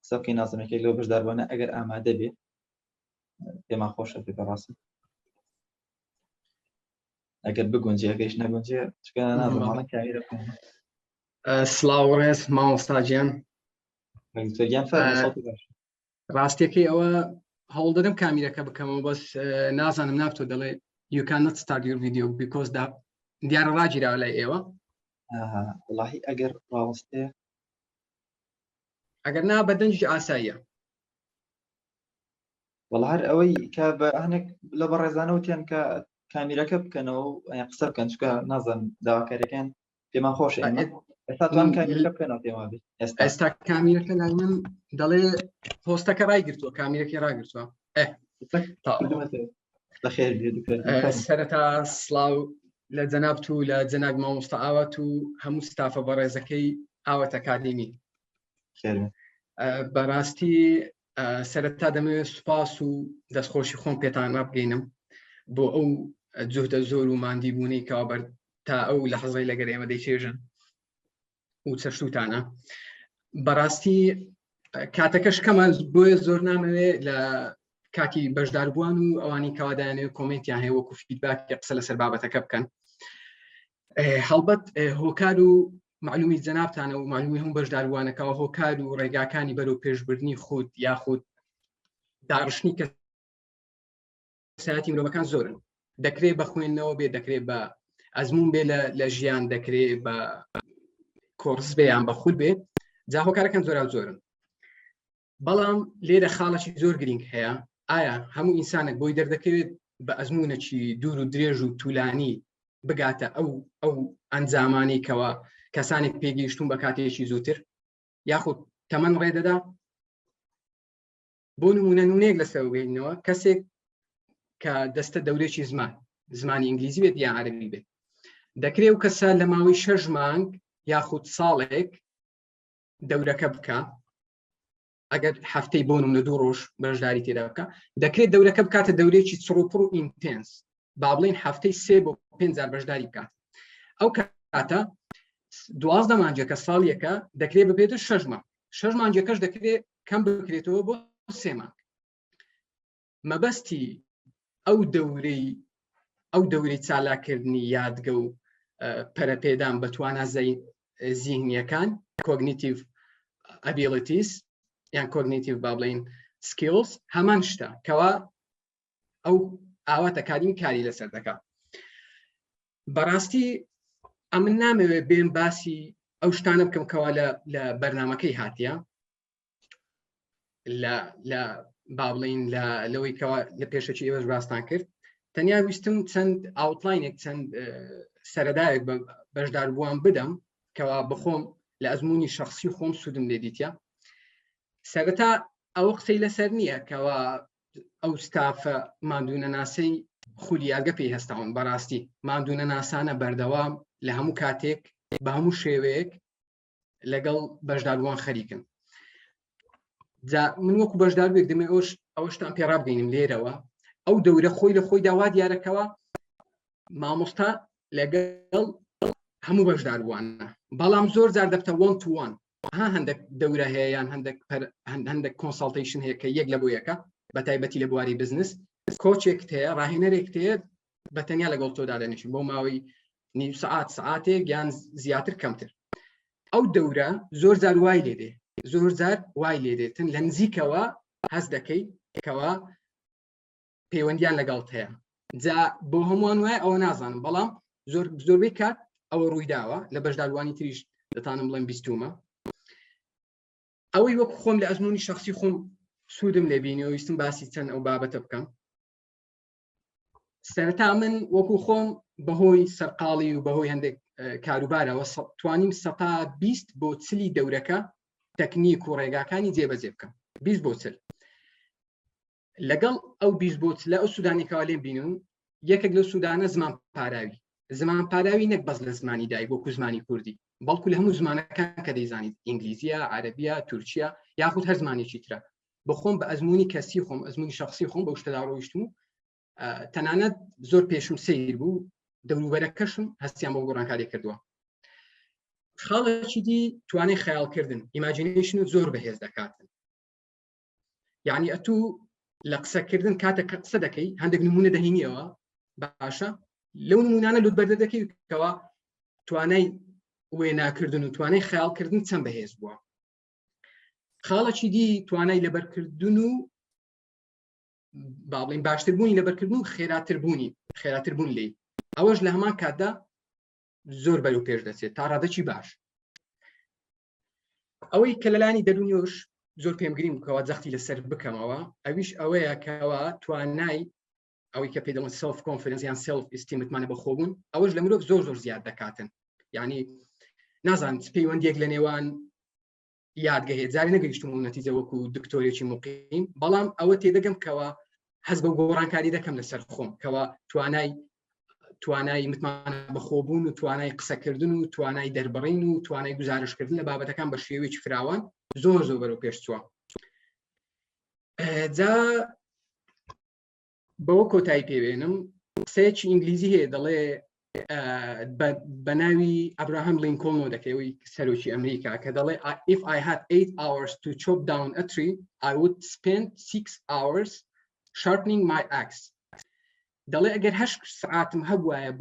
Speaker 2: قسە بکەی نازانێکێک لەو بەشداربوونە ئەگەر ئامادە بێ پێمان خۆشە بێ بەڕاستی ئەگەر بگونجێ ئەگەریش نەگونجێ چکە نازانم کامیرە بکەین.
Speaker 8: سڵاو ڕێز مامۆستا گیان ڕاستیەکەی ئەوە هەوڵ دەدەم کامیرەکە بکەمەوە بەس نازانم نابتۆ دەڵێ you cannot start your video because دیارە ڕاگیراوە لای ئێوە
Speaker 2: وڵاهی ئەگەر ڕاوەستێ
Speaker 8: ئەگەر نا بە دەنجی ئاساییە
Speaker 2: وەڵا هەر ئەوەی کە بە هەنێک لە بەڕێزانەوتیان کە کامیرەکە بکەنەوە و قسە بکەن چکە نازان داواکاریەکان پێمان خۆشە ئێمە ئێستا توان کامیرەکە بکەنەوە پێما بێت
Speaker 8: ئێستا کامیرەکە لای من دەڵێ پۆستەکە ڕایگرتووە کامیرەکی ڕاگرتووە
Speaker 2: بەخێر
Speaker 8: سەرەتا سڵاو لە جەناب و لە جەناب مامۆستا ئاوات و هەموو ستافە بەڕێزەکەی ئاوەت ئەکادمی بەڕاستی سەرەتا دەمەوێت سوپاس و دەستخۆشی خۆم پێتان بگەینم بۆ ئەو جوهدە زۆر و ماندیبوونی کەوا تا ئەو لە حەزەی لەگەر ئێمە دەیچێژن و چەشتوتانە بەڕاستی کاتەکەش کەمان بۆیە زۆر نامەوێت لە کاتی بەشداربووان و ئەوانی کەوادایانەوە کۆمنتیان هەیە وەکو فیدباکی قسە لەسەر بابەتەکە بکەن هەڵبەت هۆکار و معلومی جەنابتانە و معلومی هەموو بەشداربووانەکەەوە هۆکار و ڕێگاکانی بەرەو پێشبردنی خود یاخود داڕشتنی کەسایەتی مرۆڤەکان زۆرن دەکرێت بە خوێندنەوە بێ دەکرێت بە ئەزمون بێ لە ژیان دەکرێت بە کۆرس بێ یان بە خود بێت جا هۆکارەکان زۆرن بەڵام لێرە خاڵەکی زۆر گرنگ هەیە ئایا هەموو ئینسانێک بۆی دەردەکەوێت بە ئەزمونەکی دوور و درێژ و توولانی بگاتە ئەو ئەنجامانی کەوە کەسانێک پێگەیشتون بە کاتێکی زووتر یاخود تەمەن ڕێدەدا بۆ نمونە نمونەیەک لەسەر بێنەوە کەسێک کە دەستە دەورێکی زمانی ئینگلیزی بێت یان عەرەبی بێت دەکرێت و کەسە لە ماوەی 6 مانگ یاخود ساڵێک دەورەکە بکە ئەگەر هەفتەی بۆ نمونە 2 ڕۆژ بەشداری تێدا بکە دەکرێت دەورەکە بکاتە دەورێکی چڕوپڕ و ئینتێنس با بڵێن هەفتەی 3 بۆ 5 بەشداری بکات ئەو کاتە 12 مانگێکە ساڵیەکە دەکرێت ببێتە 6 مانگ 6 مانگەکەش دەکرێت کەم بکرێتەوە بۆ 3 مانگ مەبەستی ئەو دەورەی چالاکردنی یادگە و پەرەپێدان بە توانای زیهنیەکان cognitive abilities یان cognitive با بڵێن skills هەمان شتە کەوا ئەو ئاوات ئەکادمی کاری لەسەر دەکات بەڕاستی ئەمن نامەوێت بێن باسی ئەو شتانە بکەم کەوا لە بەرنامەکەی هاتیە لە با بڵێن لەوەی کەوا لە پێشەکی ئێوەش باستان کرد تەنیا ویستم چەند ئاوتلاینێک چەند سەرەدایەک بەشداربووان بدەم کەوا بخۆم لە ئەزمموی شخصی خۆم سوودم لێ دیتە سەرەتا ئەوە قسەی لەسەر نییە کەوا ئەو ستافە مادوونە ناسەی خولی یاگە پێی هەستاون بەڕاستی مادوونە ناسانە بەردەوام لە هەموو کاتێک بە هەموو شێوەیەک لەگەڵ بەشداربووان خەریکن جا من وەکو بەشداربێک دەمێ ئەوەشتان پێڕابگەینم لێرەوە ئەو دەورە خۆی لە خۆی داوا دیارەکەوە مامۆستا لەگەڵ هەموو بەشداربووانە بەڵام زۆر جار دەبتە 1-to-1 هەندێک دەورە هەیە یان هەندێک کۆنساڵتیشن هەیە کە یەک لە بۆ یەکە بە تایبەتی لە بواری بزنس کۆچێک هەیە ڕاهێنەرێک هەیە بە تەنیا لەگەڵ تۆدا دەنیشن بۆ ماوەی نیو سعاتێک یان زیاتر کەمتر ئەو دەورە زۆر جار وای لێ دێتن لە نزیکەوە هەست دەکەی کەوا پەیوەندیان لەگەڵت هەیە جا بۆ هەمووان وایە ئەوە نازانم بەڵام زۆربەی کات ئەوە ڕوویداوە لە بەشداربووانی تریش دەتانم بڵێن بیستومە ئەوەی وەکو خۆم لە ئەزمموی شخصی خۆم سوودم لێبینەوە ویستم باسی چەند ئەو بابەتە بکەم سەرەتا من وەکو خۆم بەهۆی سەرقاڵی و بەهۆی هەندێک کاروبارەوە توانیم 120 بۆ چلی دەورەکە تەکنیک و ڕێگاکانی جێبەجێ بکەم 20 بۆ چل لەگەڵ ئەو 20 بۆ چلە ئەو سوودانێکەوە لێم بینون یەکێک لە سوودانە زمان پاراوی نەک بەس لە زمانی دای بۆکو زمانی کوردی بەڵکو لە هەموو زمانەکان کە دەیزانیت ئینگلیزیە عەرەبیە تورکیە یاخود هەر زمانێکی ترە بۆ خۆم بە ئەزمموی کەسی خۆم ئەزمموی شخصی خۆم بە شتەدا ڕۆیشتم و تەنانەت زۆر پێشم سیر بوو دەوروبەرەکەشم هەستیان بۆ گۆڕانکاری کردووە خاڵێکی دی توانای خەیاڵکردن ئیماجینیشن زۆر بەهێز دەکاتن یعنی ئەتوو لە قسەکردن کاتێک قسە دەکەی هەندێک نمونە دەهینیەوە باشە لەو نمونانە لوتبەردە دەکەی کەوا توانای وێناکردن و توانای خەیاڵکردن چەند بەهێز بووە خاڵێکی دی توانای لەبەرکردن و با بڵێن باشتربوونی لەبەرکردن و خێراتربوون لێ ئەوەش لە هەمان کاتدا زۆر بەرەو پێش دەچێت تا ڕادەکی باش. ئەوەی کە لەلانی دەرونیۆش زۆر پێم گریم بکەوە جەختی لەسەر بکەمەوە ئەویش ئەوەیە کەەوە توانای ئەوەی کە پێ دەڵێن سێلف کۆنفیدنس یان سێلف ئیستیمتمانە بەخۆبوون ئەوەش لە مرۆڤ زۆر زۆر زیاد دەکاتن. یعنی نازانم پەیوەندێک لە نێوان یادگەهەیە جاری نەگەیشتم و نەتیجە وەکو دکتۆرێکی موقیم، بەڵام ئەوە تێدەگەم کەەوە هەز بە گۆڕانکاری دەکەم لەسەر خۆم کەەوە توانای متمانە بەخۆبوون و توانای قسەکردن و توانای دەربڕین و توانای گزارشکردن لە بابەتەکان بە شێوەیەکی فراوان زۆر زۆر بەرەو پێش چووە. جا بەوە کۆتایی پێوێنم قسەیەکی ئینگلیزی هەیە دەڵێ بە ناوی ئەبراهام لینکۆڵن دەکەوەی سەرۆکی ئەمریکا کە دەڵێ if I had 8 hours to chop down a tree I would spend 6 hours sharpening my axe. دەڵێ ئەگەر 8 سعاتم هەبوایە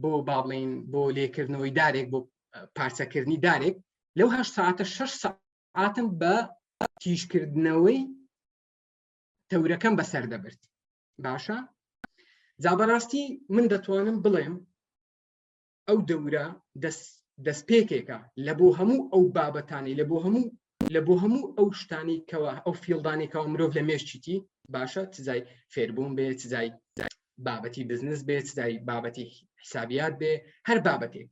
Speaker 8: بۆ باڵین بۆ لێکردنەوەی دارێک بۆ پارچەکردنی دارێک لەو 8 ساعتە 6 ساعتم بە تیژکردنەوەی تەورەکەم بەسەر دەبرد. باشە؟ جا بەڕاستی من دەتوانم بڵێم ئەو دەورە دەستپێکێکە لە بۆ هەموو ئەو بابەتانی لە بۆ هەموو ئەو شتانی کەوە ئەو فیلدانێکەوە مرۆڤ لە مێشتی باشە چزای فێربوون بێ چزای بابەتی بزنس بێ چزای بابەتی حسابیات بێ هەر بابەتێک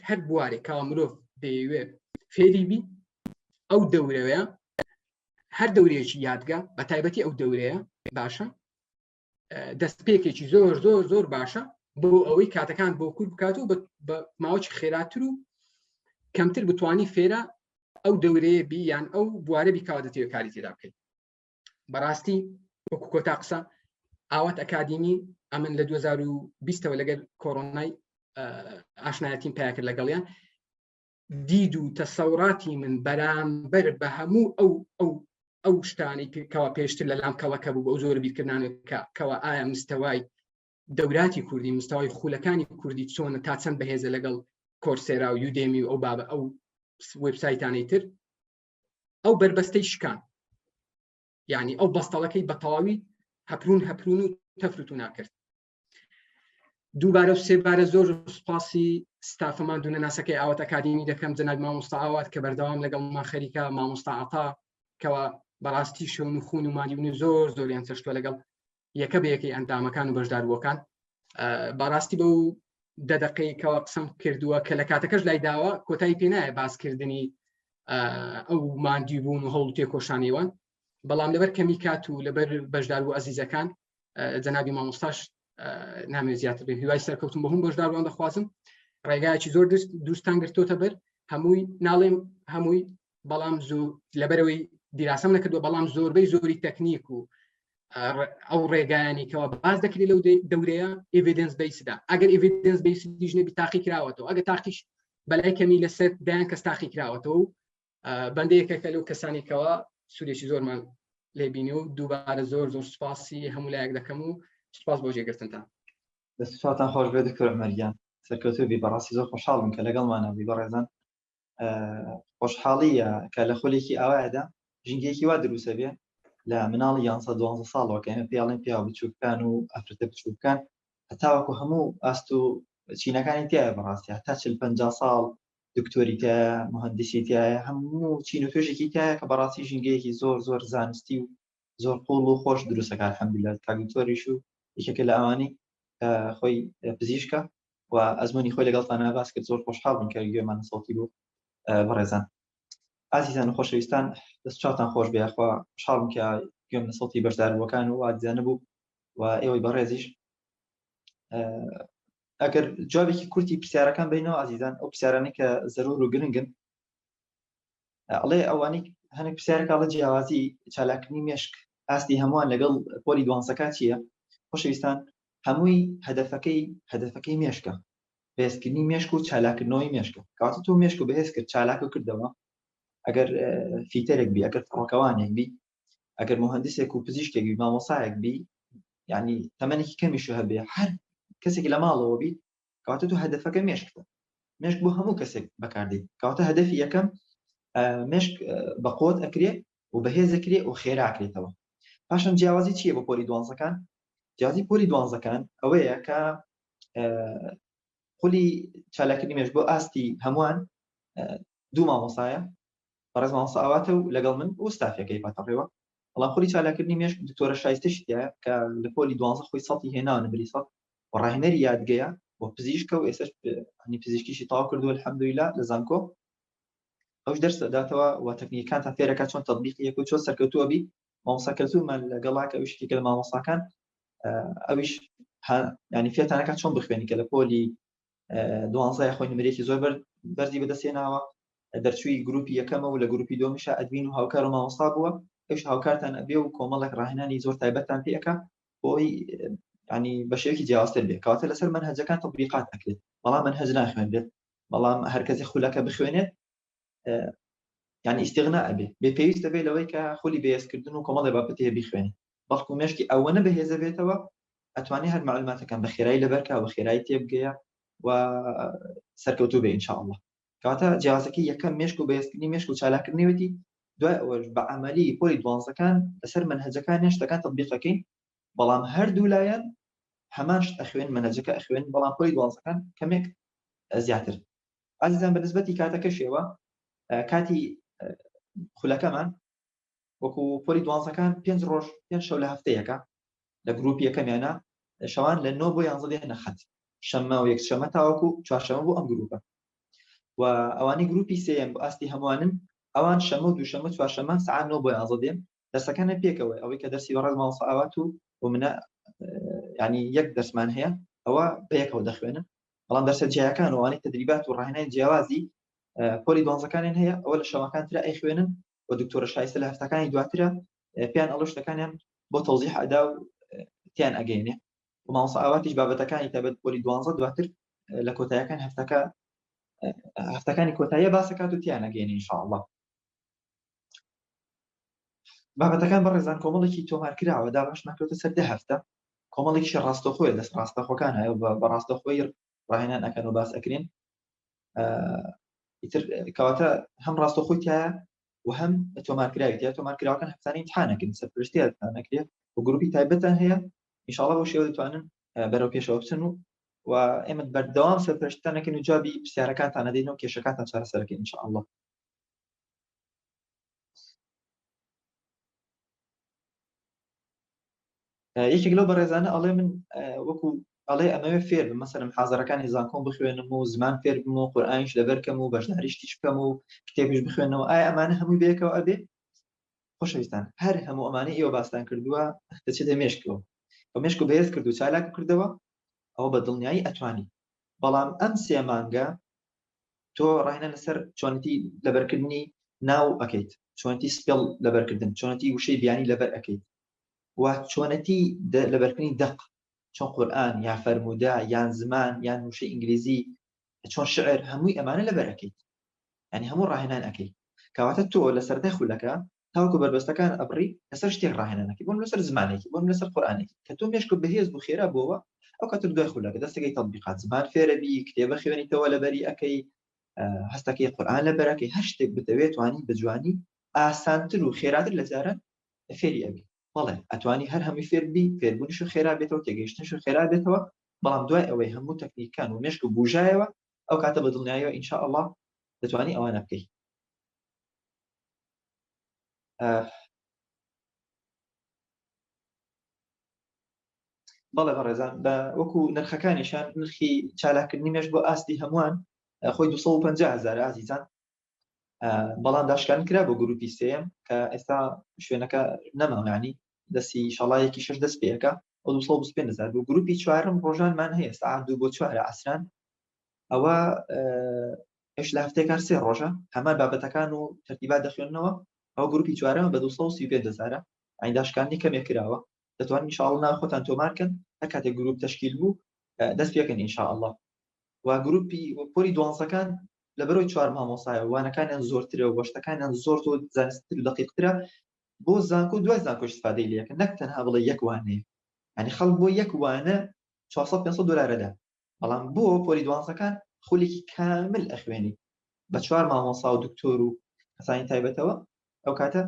Speaker 8: هەر بوارێکەوە مرۆڤ دەیەوێ فێری بی ئەو دەورەوەیە هەر دەورەیەکی یادگە بە تایبەتی ئەو دەورەیە باشە دەستپێکێکی زۆر زۆر زۆر باشە بۆ ئەوەی کاتەکان بۆ کورت بکات و بە ماوەی خێراتر و کەمتر بتوانی فێرە ئەو دەورەیە بی یان ئەو بوارە بیکاوە دەتەوێت کاری تێدا بکەیت. بەڕاستی وەکو کۆتا قسە ئاوات ئەکادیمی ئەمن لە 2020ەوە لەگەر کۆڕۆنای ئاشنایەتیم پیا کرد لەگەڵیان دید و تەسەوراتی من بەرامبەر بە هەموو ئەو شتانی کەوا پێشتر لە لام کەڵەکە بوو بە زۆر بیرکردانەوەکەوە ئایا مستەوای دەوراتی کوردی مستەوای خولەکانی کوردی چۆنە تا چەند بەهێزە لەگەڵ کۆرسێرا و یودێمی و ئەو بابە ئەو وێبسایتانەی تر ئەو بربەستەی شکان یعنی ئەو بەستەڵەکەی بە تەواوی هەپرون و تەفروت و ناکرد. دووبارە و سێبارە زۆر سوپاسی ستافەمان دوونە ناسەکەی ئاوات ئەکادیمی دەکەم جەناب مامۆستا ئاوات کە بەردەوام لەگەڵمان خەریکە مامۆستا عەتا کەوا بەڕاستی شەون و خوون و مالیون زۆر زۆریان چەشتووە لەگەڵ یەکە بەیەکەی ئەندامەکان و بەشداربووەکان. بەڕاستی بە و دەدەقەیەکەوە قسەم کردووە کە لە کاتەکەش لای داوە کۆتایی پێ نایە باسکردنی ئەو ماندوی بوون و هەوڵ و تێکۆشانیوان، بەڵام لەبەر کەمی کات و لەبەر بەشداربوو ئەزیزەکان جەنابی مامۆستاش نامێ زیاتر بێ هیوای سەرکەوتم بە هەموو بەشداربووان دەخوازم ڕێگایکی زۆر دووستان گرتوۆتە بەر هەمووی ناڵێم هەمووی بەڵام زوو لەبەرەوەی دیراسەم نەکردووە بەڵام زۆربەی زۆری تەکنیک و ئەو ڕێگایانی کەەوە باز دەکرێت لەو دەورەیە ئێڤیدنس بیسدا ئەگەر ئێڤیدنس بیس دیژنەبی تاقی کراوەتەوە ئەگە تاقیش بەلای کەمی لەسەر دایان کەس تاقی کراوەتەوە و بەندەیەکەکە لەو کەسانێکەوە سوورێکی زۆرمان لێبینی و دووبارە زۆر زۆر سوپاسی هەموو لایەک دەکەم و سوپاس بۆ جێگرتنتان.
Speaker 2: دەستفاتان خۆش بێ دکتۆر مەریان سەرکەوتووی بەڕاستی زۆر خۆشحاڵم کە لەگەڵمانە بی بەڕێزان خۆشحاڵیە کە لە خولێکی ئاوایدا ژینگەیەکی وا دروسە بێ لە مناڵی 11 ساڵەوە کە ئێمە پێڵێن پیا بچووکەکان و ئەفرەتە بچووکەن هەتاوەکو هەموو ئاست و چینەکانی تایە بەڕاستی هەتا 40-50 ساڵ دکتۆری تایە مهندسی تایە هەموو چین و توێژێکی تایە کە بەڕاستی ژینگەیەکی زۆر زۆر زانستی و زۆر قوڵ و خۆش دروستەکە الحەمدولله کاگتۆریش و یەکێکە لە ئەوانی خۆی پزیشکە و ئەزمموی خۆی لەگەڵتان باس کرد زۆر خۆشحاڵ بووین کە گوێمان سەڵتی بوو. بەڕێزان ئازیزان و خۆشەویستان دەست چاوتان خۆش بێ خوا خوشحاڵم کە گوێم لە سەڵتی بەشداربووەکان و ئازیزانە بوو و ئێوەی بەڕێزیش ئەگەر جوابێکی کورتی پرسیارەکان بینەوە ئازیزان ئەو پرسیارانەی کە زەرور و گرنگن ئەڵێ ئەوانەی هەنێک پرسیارێکە لە جیاوازی چالاکردنی مێشک ئاستی هەمووان لەگەڵ پۆلی دوانسەکە چییە؟ خۆشەویستان هەمووی هەدەفەکەی مێشکە بەهێزکردنی مێشک و چالاکردنەوەی مێشکە کاتە تۆ مێشک و بەهێز کرد چالاک کردەوە ئەگەر فیتەرێک بی ئەگەر فڕۆکەوانێک بی ئەگەر مهندسێک و پزیشکێک بی مامۆسایەک بی یعنی تەمەنێکی کەمیشو هەبێ هەر کەسێک لە ماڵەوە بی کاتە تۆ هەدەفەکە مێشکتە مێشک بۆ هەموو کەسێک بەکاردێت کاتە هەدەفی یەکەم مێشک بە قۆت ئەکرێ و بەهێز ئەکرێ و خێراکرێتەوە. پاشان جیاوازی چییە بۆ پۆلی دوانزەکان؟ جیاوازی پۆلی دوانزەکان ئەوەیە کە خولی چالاکردنی مێژ بۆ ئاستی هەمووان دوو مامۆسایە بەڕێز مامۆستا ئاواتە و لەگەڵ من و ستافەکەی پاتەڕێوە بەڵام خولی چالاکردنی مێژ دکتۆرە شایستەشتیە کە لە پۆلی 12 خۆی سەڵی هێناوە نەبری سەڵ و ڕاهێنەری یادگەیە بۆ پزیشکە و ئێستاش پزیشکیشی تەواو کردووە الحەمدولیلا لە زانکۆ ئەوش دەرس دەداتەوە و تەکنیکانتان فێرەکە چۆن تەطبیقی یەک و چۆن سەرکەوتووە بی مامۆستا کەلتومان لەگەڵاکە ئەوشتێکە لە مامۆستاکان ئەویش ینی فێتانەکە چۆن بخوێنی کە لە پۆلی 12 خۆی نمرێکی زۆر بەرزی بەدەستێناوە دەرچووی گروپی یەکەمە و لە گروپی دۆمیشە ئەدوین و هاوکار و مامۆستا بووە ئەوش هاوکارتان ئەبێ و کۆمەڵێک ڕاهێنانی زۆر تایبەتتان پێەکە بۆی ینی بە شێوەیەکی جیاوازتر بێت کەواتە لەسەر منهەجەکان تەطبیقات ئەکرێت بەڵام منهەج ناخوێنرێت بەڵام هەر کەسێک خولەکە بخوێنێت ینی ئیستیغنا ئەبێ بێپێویستە بێ لەوەی کە خولی بەهێزکردن و کۆمەڵی بابەتی هەیە بیخوێنێت بەڵکو مێشکی ئەوەنە بەهێزە بێتەوە ئەتوانێت هەر معلوماتەکان بە خێرایی لەبەرکە بە خێرایی تێبگەیە و سەرکەوتوو بێ ئینشاءالله کەواتە جیاوازەکەی یەکەم مێشک و بەهێزکردنی مێشک و چالاکردنیوەتی دوای ئەوەش بە عەمەلی پۆلی 12ەکان لەسەر منهەجەکان شتەکان تەطبیقەکەین بەڵام هەردوو لایەن هەمان شت ئەخوێن منهەجەکە ئەخوێن بەڵام پۆلی 12ەکان کەمێک زیاتر عزیزان بەنسبەتی کاتەکەشێوە کاتی خولەکەمان وەکو پۆلی 12ەکان 5 ڕۆژ 5 شەو لە هەفتەیەکە لە گروپی یەکەمیانە شەوان لە 9 بۆ 11 نەخەت شەممە و یەکشەمە تاوەکو چوارشەمە بۆ ئەم گروپە و ئەوانەی گروپی سێم بۆ ئاستی هەمووانن ئەوان شەمە و دووشەمە چوارشەمە سعات 9 بۆ 11 دەرسەکانە پێکەوە ئەوەی کە دەرسی بەڕێز مامۆستا ئاوات و منە ینی یەک دەرسمان هەیە ئەوە بەیەکەوە دەخوێنن بەڵام دەرسە جیاکان وانەی تدریبات و ڕاهێنانی جیاوازی پۆلی 12ەکانیان هەیە ئەوە لە شەوەکان ترە ئەی خوێنن و دکتۆرە شایستە لە هەفتەکانی دواترە پێیان ئەڵۆ شتەکانیان بۆ تەوزیح ئەدا و تیان ئەگەینێ و مامۆستا ئاواتیش بابەتەکانی تایبەت پۆلی 12 دواتر لە کۆتاییەکان هەفتەکانی کۆتاییە باسەکات و تیان ئەگەینێ ئینشاءالله بابەتەکان بەڕێزان کۆمەڵێکی تۆمارکراوە دابش ناکەوتە سەر 10 هەفتە کۆمەڵێکی ڕاستەخۆیە دەست ڕاستەخۆکان هەیە بە ڕاستەخۆی ڕاهێنان ئەکەن و باس ئەکرێن ئیتر کەواتە هەم ڕاستەخۆی تایە و هەم تۆمارکراوی تایە تۆمارکراوەکان هەفتانە ئیمتحانەکەن سەرپرستی هەفتانەکرێت و گروپی تایبەتان هەیە ئینشاءالله بۆ شێوە دەتوانن بەرەو پێشەوە بچن و ئێمە بەردەوام سەرپرشتانەکەن و جوابی پرسیارەکانتان ئەدەین و کێشەکانتان چارەسەرەکەین ئینشاءالله یەکێک لەو بەڕێزانە ئەڵێ من وەکو ئەڵێ ئەمەوێ فێر بم مەسەلەن حازەرەکانی زانکۆم بخوێنم و زمان فێر بم و قورئانیش لەبەرکەم و بەشداریشتیش بکەم و کتێبیش بخوێنەوە ئایا ئەمانە هەمووی بەیەکەوە ئەبێ خۆشەویستان هەر هەموو ئەمانەی ئێوە باستان کردووە دەچێتە مێشکەوە بە مێشک و بەهێز کرد و چالاک کردەوە ئەوە بە دڵنیایی ئەتوانی بەڵام ئەم سێ مانگە تۆ ڕاهێنە لەسەر چۆنەتی لەبەرکردنی ناو ئەکەیت چۆنەتی سپێڵ لەبەرکردن چۆنەتی وشەی بیانی لەبەر ئەکەیت و چۆنەتی لەبەرکردنی دەق چۆن قورئان یا فەرموودا یان زمان یان وشەی ئینگلیزی چۆن شعر هەمووی ئەمانە لەبەر ئەکەیت ینی هەموو ڕاهێنان ئەکەی کەواتە تۆ لەسەردای خولەکە تاوەکو بربەستەکان ئەبڕی لەسەر شتێک ڕاهێنانەکەی بۆم لەسەر زمانێکی بۆم لەسەر قورئانێکی کە تۆ مێشک و بەهێز بوو خێرا بووە ئەو کاتە دوای خولەکە دەستەکەی تەطبیقات زمان فێرەبی کتێبە خوێنیتەوە لەبەری ئەکەی هەستەکەی قورئان لەبەرەکەی هەر شتێک بتەوێت توانی بە جوانی ئاسانتر و خێراتر لە جاران فێری ئەبی بەڵێ ئەتوانی هەر هەمووی فێربی فێربوونیش و خێرا بێتەوە تێگەیشتنش و خێرا بێتەوە بەڵام دوای ئەوەی هەموو تەکنیکان و مێشک و بوژایەوە ئەو کاتە بە دڵنیاییەوە ئینشاءالله دەتوانی ئەوانە بکەی بەڵێ بەڕێزان بە وەکو نرخەکانیشان نرخی چالاکردنی مێش بۆ ئاستی هەمووان خۆی 250,000 ئازیزان بەڵام داشکان کرا بۆ گروپی سێم کە ئێستا شوێنەکە نەماوانی دەستی شەڵایەکی 6 دەست پێەکە 225,000 بۆ گروپی چوارم ڕۆژانمان هەیە ساعت 2 بۆ 4 عەسران ئەوە ئێش لە هەفتەیەکە 3 ڕۆژە هەمان بابەتەکان و تەرتیبات دەخوێننەوە ئەو گروپی چوارەمە بە 235,000 ئەین داشکانی کەمێک کراوە دەتوانن ئینشاءالله ناو خۆتان تۆمارکەن هەر کاتێک گروپ تەشکیل بوو دەست پێکەن ئینشاءالله و گروپی پۆلی 12ەکان لەبەرەوەی چوار مامۆسایە وانەکانیان زۆرترە و بەشتەکانیان زۆر تۆ زانستر و دقیقترە بۆ زانکۆ دوای زانکۆش استفادەی لێکن نەک تەنها بڵێ یەک وانەیە ینی خەڵک بۆ یەک وانە 400-500 دلارەدا بەڵام بۆ پۆلی 12ەکان خولێکی کامل ئەخوێنی بە چوار مامۆسا و دکتۆر و کەسانی تایبەتەوە ئەو کاتە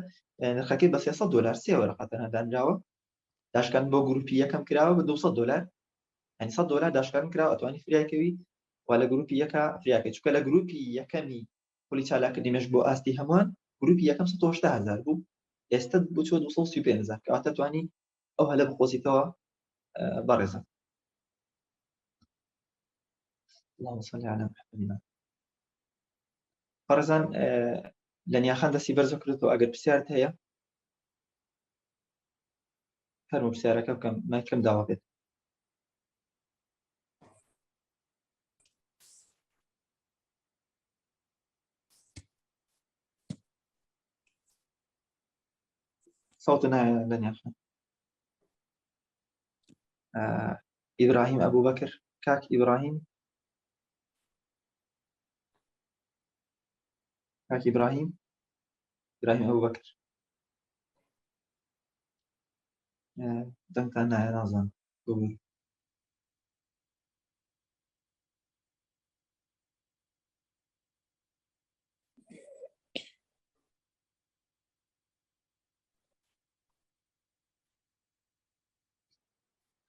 Speaker 2: نرخەکەی بە 300 دلار 3 وەرەقە تەنهادانراوە داشکان بۆ گروپی یەکەم کراوە بە 200 دلار ینی 100 دلار داشکان کراوە ئەتوانی فریایکەوی وا لە گروپی یەکە فریاکە چونکە لە گروپی یەکەمی پۆلی چالاکردنیمەش بۆ ئاستی هەمووان گروپی یەکەم 180,000 بوو ئێستا بۆ 235,000 کەواتە توانی ئەو هەلە بخۆزیتەوە بەڕێزە. اللهم صل على محمد. بەڕێزان لە نیاخان دەستی بەرزە کردێتەوە ئەگەر پرسیارت هەیە هەرموو پرسیارەکە بکەم مایکەم داوا بێت. صوت نایە لە نیاخان. ئیبراهیم ئەبوو بەکر کاک ئیبراهیم کاک ئیبراهیم ئەبوو بەکر دەنگتان نایە نازانم ببوو.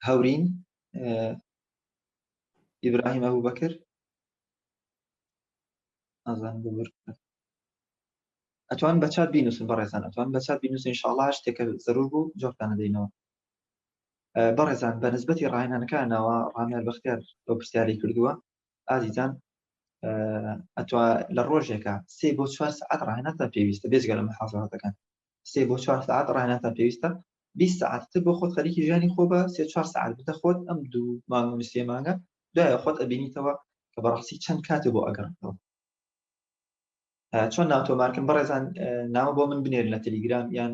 Speaker 2: هەورین ئیبراهیم ئەبوو بەکر نازانم ببوو ئەتوان بە چات بینوسن بەڕێزان ئەتوان بە چات بینوسن ئینشاءڵڵا شتێکە زەرور بوو جۆرتانە دەینەوە. بەڕێزان بە نسبەتی ڕاهێنانەکانەوە ڕامیار بەختیار بەو پرسیاری کردووە ئازیزان ئەتوا لە ڕۆژێکە 3 بۆ 4 سەعات ڕاهێنانتان پێویستە بێجگە لە محافەزەتەکان 3 بۆ 4 سەعات ڕاهێنانتان پێویستە 20 سەعاتتر بۆ خۆت خەریکی ژیانی خۆ بە 3-4 سەعات بدە خۆت ئەم 2 مانگ و 3 مانگە دوایە خۆت ئەبینیتەوە کە بەڕاستی چەند کاتێ بۆ ئەگەڕێتەوە. چۆن ناوتۆمارکردن بەڕێزان ناوە بۆ من بنێرن لە تەلیگرام یان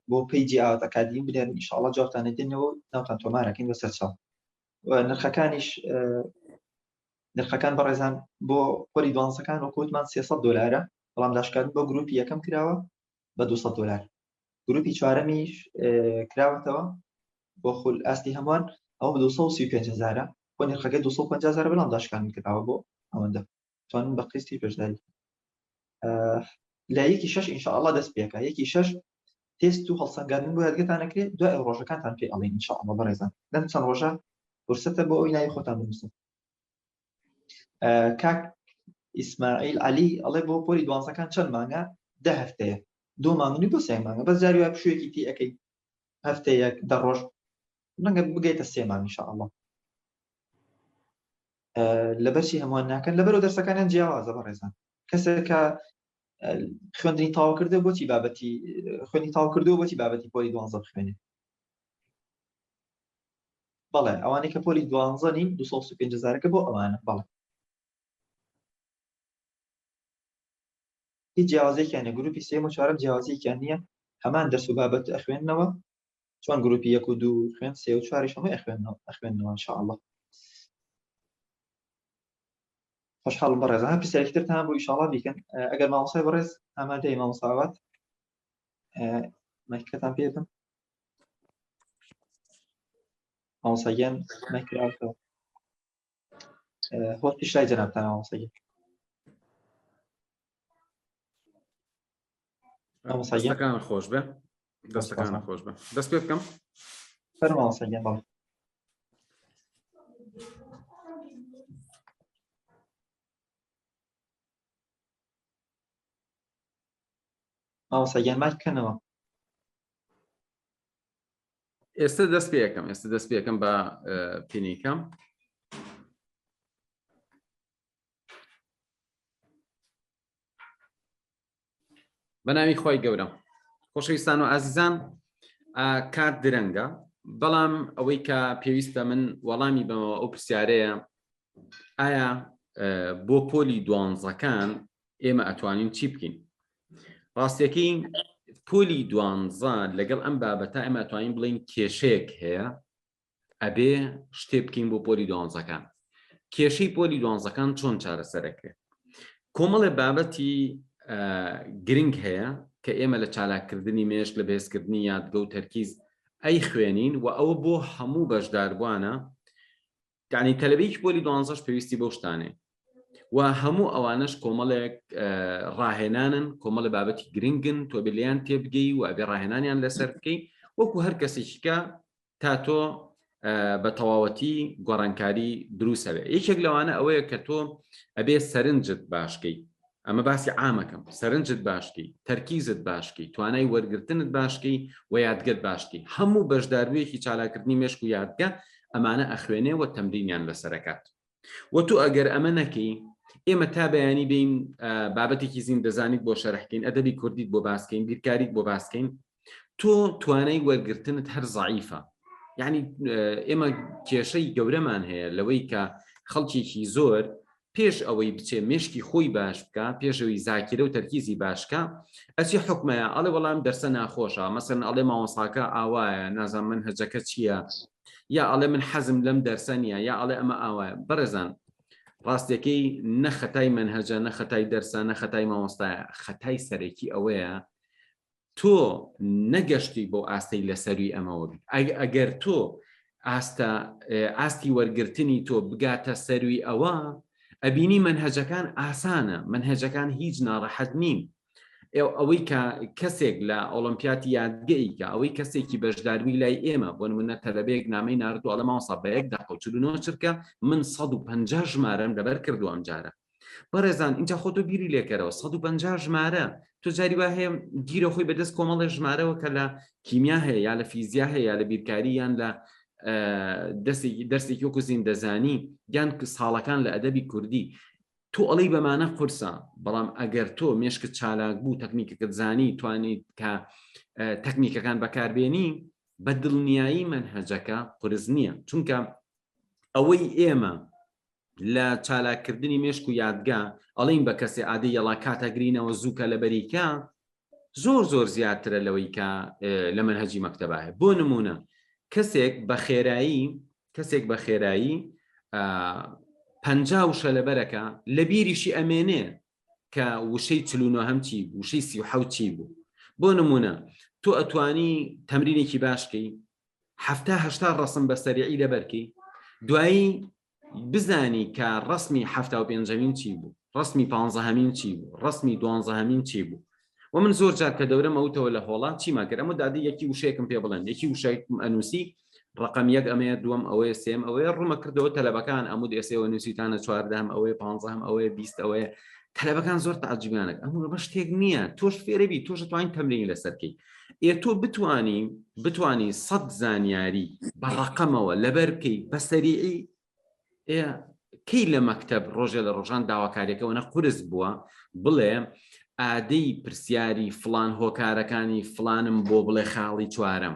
Speaker 2: بۆ پیجی ئاوات ئەکادمی بنێرن ئینشاءڵڵا جوابتانە دێنەوە ناوتان تۆمارەکەین بەسەر چاو. نرخەکانیش نرخەکان بەڕێزان بۆ پۆلی دوانزەکان وەکوتمان $300 بەڵام داشکردن بۆ گروپی یەکەم کراوە بە $200 گروپی چوارەمیش کراوەتەوە بۆ خول ئاستی هەمووان ئەو بە 235,000 بۆ نرخەکەی 250,000 بەڵام داشکردن کراوە بۆ ئەوەندە توانن بە قستی پێشداری لە 1/6 ئینشاءڵڵا دەست پێکە 1/6 تێست و هەڵسەنگاندن بۆ یادگەتانەکرێت دوای ڕۆژەکانتان پێ ئەڵێن ئینشاءڵڵا بەڕێزان لەم چەند ڕۆژە فرسەتە بۆ ئەوی ناوی خۆتان بنووسن. کاک ئیسماعیل علی ئەڵێ بۆ پۆلی دوانزەکان چەند مانگە 10 هەفتەیە 2 مانگنی بۆ 3 مانگە بەس جاری وای پشوویەکی تی ئەەکەی هەفتەیەک 10 ڕۆژ ڕەنگە بگەیتە 3 مانگ ئینشاءڵڵا. لەبەرچی هەمووان ناکەن لەبەرەوە دەرسەکانیان جیاوازە بەڕێزان کەسێکە خوێندنی تاوا کردو بۆچی بابەتی خوێنی تاوا کردو بۆچی بابەتی پۆلی دوانزە بخوێنێ بەڵێ ئەوانەی کە پۆلی دوانزە نین 235,000 بۆ ئەوانە بەڵێ هیچ جیاوازێکیان نیە گروپی 3 و 4 جیاوازێکیان نییە هەمان دەرس و بابەت ئەخوێننەوە چۆن گروپی 1 و 2 خوێن 3 و 4 هەمووی ئەخوێننەوە ئینشاءڵڵا. خوشحاڵم بەڕێزان هەر پرسیارێکترتان بۆ ئینشاءڵڵا بیکەن ئەگەر مامۆستای بەڕێز ئامادەی مامۆستاوات مایکەتان پێ بدەم مامۆستاگیان مایکراوەتەوە هۆت پیشلای جەنابتان مامۆستاگیان
Speaker 1: دەستەکان خۆش بێ دەستەکان خۆش بێ دەست پێ بکەم
Speaker 2: فەرموو مامۆستاگیان بەڵێ مامۆستاگیان مایکەنەوە
Speaker 1: ئێستا دەست پێ یەکەم بە پێنیکەم بە ناوی خۆی گەورە. خۆشەویستان و ئازیزان کات درەنگە بەڵام ئەوەی کە پێویستە من وەڵامی بەمەوە ئەو پرسیارەیە ئایا بۆ پۆلی دوانزەکان ئێمە ئەتوانین چی بکەین؟ ڕاستیەکەی پۆلی دوانزە لەگەڵ ئەم بابەتە ئێمە ئەتوانین بڵین کێشەیەک هەیە ئەبێ شتێ بکەین بۆ پۆلی دوانزەکان. کێشەی پۆلی دوانزەکان چۆن چارەسەرەکرێت؟ کۆمەڵێ بابەتی گرنگ هەیە کە ئێمە لە چالاکردنی مێشک لە بەهێزکردنی یادگە و تەرکیز ئەی خوێنین و ئەوە بۆ هەموو بەشداربووانە یعنی تەلەبەیەکی پۆلی دوانزەش پێویستی بۆ شتانێ و هەموو ئەوانش کۆمەڵێک ڕاهێنانن کۆمەڵی بابەتی گرنگن تۆ بلیان تێبگەی و ئەبێ ڕاهێنانیان لەسەر بکەی وەکو هەر کەسێکیکە تا تۆ بە تەواوەتی گۆڕانکاری دروستەوێ. یەکێک لەوانە ئەوەیە کە تۆ ئەبێ سەرنجت باشکەی، ئەمە باسی عامەکەم، سەرنجت باشکەی، تەرکیزت باشکەی، توانای وەرگرتنت باشکەی و یادگەت باشکەی. هەموو بەشدارویەکی چالاکردنی مێشک و یادگە ئەمانە ئەخوێنێەوە تەمرینیان لەسەرەکات. و تۆ ئەگەر ئەمە نەکەی، ئێمە تا بەیانی بین بابەتێکی زین دەزانیت بۆ شەرحکەین، ئەدەبی کوردیت بۆ باسکەین، بیرکاریت بۆ باسکەین، تۆ توانای وەرگرتنت هەر زەعیفە. یعنی ئێمە کێشەی گەورەمان هەیە لەوەی کە خەڵکێکی زۆر پێش ئەوەی بچێ مێشکی خۆی باش بکە، پێشەوەی زاکرە و تەرکیزی باشکە، ئەچی حکمەیە ئەڵێ وەڵام دەرسە ناخۆشە، مەسەن ئەڵێ مامۆستاکە ئاوایە، نازان منهەجەکە چییە، یا ئەڵێ من حەزم لەم دەرسە نییە، یا ئەڵێ ئەمە ئاوایە. بەڕێزان، ڕاستیەکەی نەخەتای منهەجە، نەخەتای دەرسە، نەخەتای مامۆستایە، خەتای سەرەکی ئەوەیە تۆ نەگەشتی بۆ ئاستەی لەسەروی ئەمەوە بیت. ئەگەر تۆ ئاستی وەرگرتنی تۆ بگاتە سەروی ئەوە، ئەبینی منهەجەکان ئاسانە، منهەجەکان هیچ ناڕەحەت نین. ئەوەی کە کەسێک لە ئۆلمپیاتی یادگەی کە ئەوەی کەسێکی بەشداروی لای ئێمە بۆ نمونە تەلەبەیەک نامەی ناردووە لە ماوەسا بە 1 دقیقە و 49 چرکە من 150 ژمارەم لەبەر کردو ئەم جارە. بەڕێزان، اینجا خۆتۆ بیری لێکەرەوە 150 ژمارە، تۆ جاری وا هەیە گیرە خۆی بەدەست کۆمەڵی ژمارەوە کە لە کیمیا هەیە، یا لە فیزیا هەیە، یا لە بیرکاری، یان لە دەرسێکی وەکو زیندەزانی، یان ساڵەکان لە ئەدەبی کوردی. تۆ ئەڵەی بەمانە قورسە، بەڵام ئەگەر تۆ مێشکت چالاک بوو، تەکنیکەکەت زانی، توانیت کە تەکنیکەکان بەکاربێنی، بە دڵنیایی منهەجەکە قورس نییە. چونکە ئەوەی ئێمە لە چالاکردنی مێشک و یادگا ئەڵین بە کەسێ عادی یەڵا کاتەگرینەوە زووکە لە بەریکە، زۆر زۆر زیاترە لەوەی کە لە منهەجی مەکتەبە هەیە. بۆ نمونە کەسێک بە خێرایی 50 وشە لەبەرەکە لە بیریشی ئەمێنێ کە وشەی 49 چی بوو، وشەی 37 چی بوو. بۆ نمونە تۆ ئەتوانی تەمرینێکی باشکەی 70-80 ڕسم بە سەریعی لەبەرکەی، دوایی بزانی کە ڕسمی 75 چی بوو، ڕسمی 15 چی بوو، ڕسمی 12 چی بوو. و من زۆر جار کە دەورەم ئەوتەوە لە هۆڵات چیما کرد، ئەمە دادی یەکی وشەیەکم پێ بڵێن، یەکی وشەیەکم ئەنووسی، ڕقم 1 ئەمەیە، دووەم ئەوەیە، سێم ئەوەیە، ڕوومە کردەوە تەلەبەکان ئەمود ئێسێەوە نووسیتانە 14 ئەوەیە، 15 ئەوەیە، 20 ئەوەیە. تەلەبەکان زۆر تەعجیبیانەکە، ئەمە بە شتێک نییە، تۆش فێرەبی، تۆش دەتوانین تەمرین لەسەرکەی. تۆ بتوانی 100 زانیاری بە ڕقەمەوە لەبەر بکەی بە سەریعی، کەی لە مەکتەب ڕۆژێ لە ڕۆژان داواکاریەکەەوە قورس بووە بڵێ ئادەی پرسیاری فلان هۆکارەکانی فلانم بۆ بڵێ خاڵی چوارەم،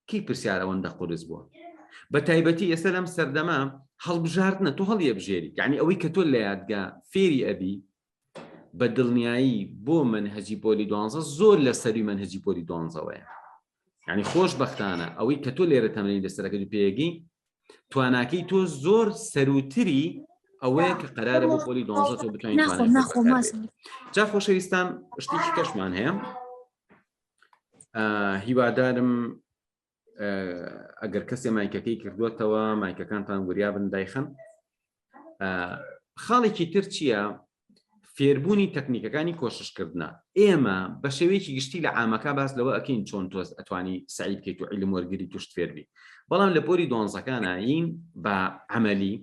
Speaker 1: کی پرسیار ئەوەندە قورس بووە. بە تایبەتی ئێستا لەم سەردەما هەڵبژاردنە، تۆ هەڵیە بژێری، یعنی ئەوەی کە تۆ لە یادگا فێری ئەبی بە دڵنیایی بۆ منهەجی پۆلی 12 زۆر لە سەروی منهەجی پۆلی 12ەیە. یعنی خۆشبەختانە ئەوەی کە تۆ لێرە تەمرین لەسەرەکە دوو پێیەگی، تواناکەی تۆ زۆر سەروتری ئەوەیە کە قەرارە بۆ پۆلی 12 تۆ بتوانیت جا خۆشەویستان. شتێکی کەشمان هەیە، هیوادارم ئەگەر کەسێ مایکەکەی کردوێتەوە مایکەکانتان وریابن دایخن. خاڵێکی تر چییە؟ فێربوونی تەکنیکەکانی کۆششکردنە. ئێمە بە شێوەیەکی گشتی لە عامەکە باس لەوە ئەکەین چۆن تۆ ئەتوانی سعی بکەیت و عیلم وەرگری توشت فێربی، بەڵام لە پۆلی 12کانین بە عەمەلی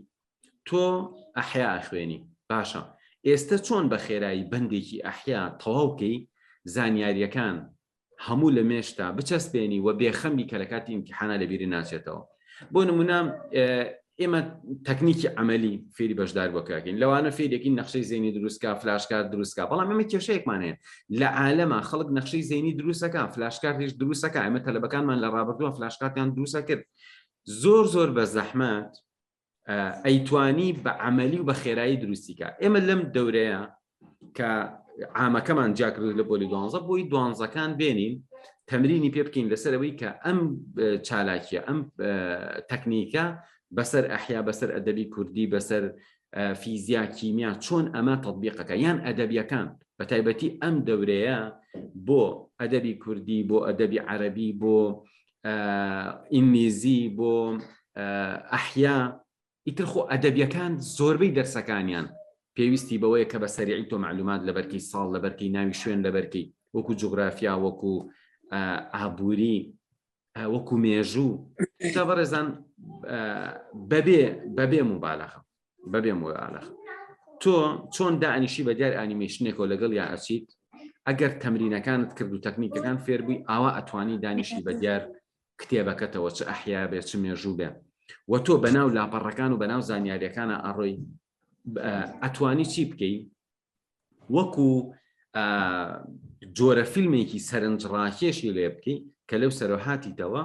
Speaker 1: تۆ ئەحیا ئەخوێنی. باشە، ئێستا چۆن بە خێرایی بەندێکی ئەحیا تەواوکەی زانیاریەکان هەموو لە مێشتا بچەسپێنی و بێخەمی کە لە کاتی ئیمتیحانە لەبیری ناچێتەوە. بۆ نمونە ئێمە تەکنیکی عەمەلی فێری بەشدار بۆکەکەین، لەوانە فێرێکی نەخشەی زەینی دروستکە، فلاشکار دروستکە، بەڵام ئێمە کێشەیەکمان هەیە لە عالەمە خەڵک نەخشەی زەینی دروستەکە، فلاشکارتیش دروستەکە. ئێمە تەلەبەکانمان لە ڕابردووە فلاشکارتیان دروستە کرد، زۆر بە زەحمەت ئەیتوانی بە عەمەلی و بە خێرایی دروستیکە. ئێمە لەم دەورەیە کە عامەکەمان جاکرد لە پۆلی 12 بۆی 12کان بێنین تەمرینی پێ بکەین لەسەرەوەی کە ئەم چالاکیە، ئەم تەکنیکە بەسەر ئەحیا، بەسەر ئەدەبی کوردی، بەسەر فیزیا، کیمیا چۆن ئەمە تەطبیقەکە، یان ئەدەبیەکان بە تایبەتی ئەم دەورەیە بۆ ئەدەبی کوردی، بۆ ئەدەبی عەرەبی، بۆ ئینگلیزی، بۆ ئەحیا، ئیتر خۆ ئەدەبیەکان زۆربەی دەرسەکانیان پێویستی بەوەیە کە بە سەریعی تۆ معلومات لەبەرکەی ساڵ، لەبەرکەی ناوی شوێن، لەبەرکەی وەکو جوگرافیا، وەکو ئابووری، وەکو مێژوو تا بەڕێزان بەبێ مبالغە تۆ چۆن دائنیشی بە دیار ئانیمێشنێکەوە لەگەڵ یا ئەچیت ئەگەر تەمرینەکانت کرد و تەکنیکەکان فێربووی ئاوا ئەتوانی دانیشی بە دیار کتێبەکەتەوە چ ئەحیا بێت چ مێژوو بێ و تۆ بەناو لاپەڕەکان و بەناو زانیاریەکانە ئەڕۆی ئەتوانی چی بکەی وەکو جۆرە فیلمێکی سەرنجڕاکێشی لێ بکەی کە لەو سەرۆهاتیتەوە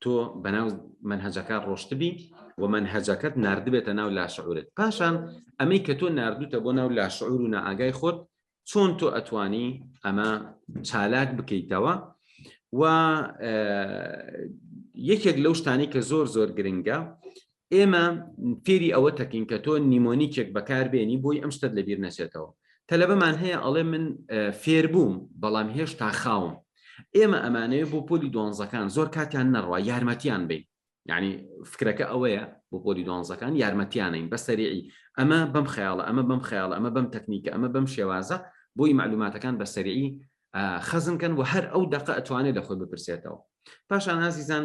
Speaker 1: تۆ بەناو منهەجەکان ڕۆشتبی و منهەجەکەت نردبێتە ناو لاشعورت پاشان ئەمەی کە تۆ نردوتە بۆ ناو لاشعور و نائاگای خۆت چۆن تۆ ئەتوانی ئەمە چالاک بکەیتەوە و یەکێک لەو شتانی کە زۆر گرنگە ئێمە فێری ئەوە تەکەین کە تۆ نیمۆنیکێک بەکاربێنی بۆی ئەم شتت لەبیر نەچێتەوە تەلەبەمان هەیە ئەڵێ من فێربووم بەڵام هێشتا خاوم ئێمە ئەمانەیە بۆ پۆلی دۆنزەکان زۆر کاتیان نەڕوا یارمەتیان بین یعنی فکرەکە ئەوەیە بۆ پۆلی دۆنزەکان یارمەتیانین بە سەریعی ئەمە بەم خەیاڵە ئەمە بەم خەیاڵە ئەمە بەم تەکنیکە ئەمە بەم شێوازە بۆی معلوماتەکان بە سەریعی خەزمکەن و هەر ئەو دەقە ئەتوانێت لە خۆی بپرسێتەوە پاشان ئازیزان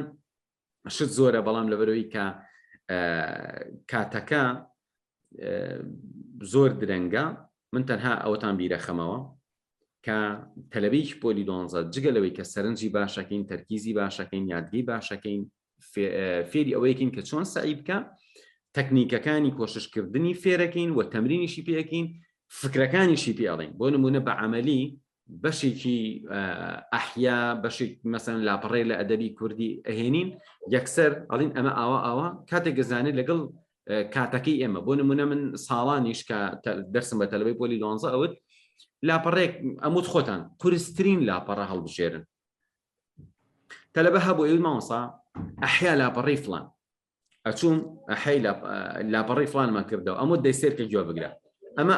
Speaker 1: شت زۆرە بەڵام لەبەرەوەی کە کاتەکە زۆر درەنگە من تەنها ئەوەتان بیرەخەمەوە کە تەلەبەیەکی پۆلی دۆنزە جگەلەوەی کە سەرنجی باشەکەین تەرکیزی باشەکەین یادگی باشەکەین فێری ئەوەیەکین کە چۆن سعی بکە تەکنیکەکانی کۆششکردنی فێرەکەین و تەمرینیشی پێەکەین فکرەکانیشی پێڵین بۆ نمونە بە عەمەلی بەشێکی ئەحیا بەشێک مەسەن لاپەڕێ لە ئەدەبی کوردی ئەهێنین یەکسەر ئەڵین ئەمە ئاوا کاتێک گەزانێت لەگەڵ کاتەکەی ئێمە بۆ نمونە من ساڵانیش کە دەرسم بە تەلەبەی پۆلی دۆنزە ئەوت لاپەڕێک ئەموت خۆتان قورسترین لاپەڕە هەڵبژێرن تەلەبە هەبوو ئێوە مامۆستا ئەحیا لاپەڕەی فڵان ئەچووم ئەحەی لاپەڕەی فڵانمان کردەوە ئەمە دەیسێرکە گوێ بگرە ئەمە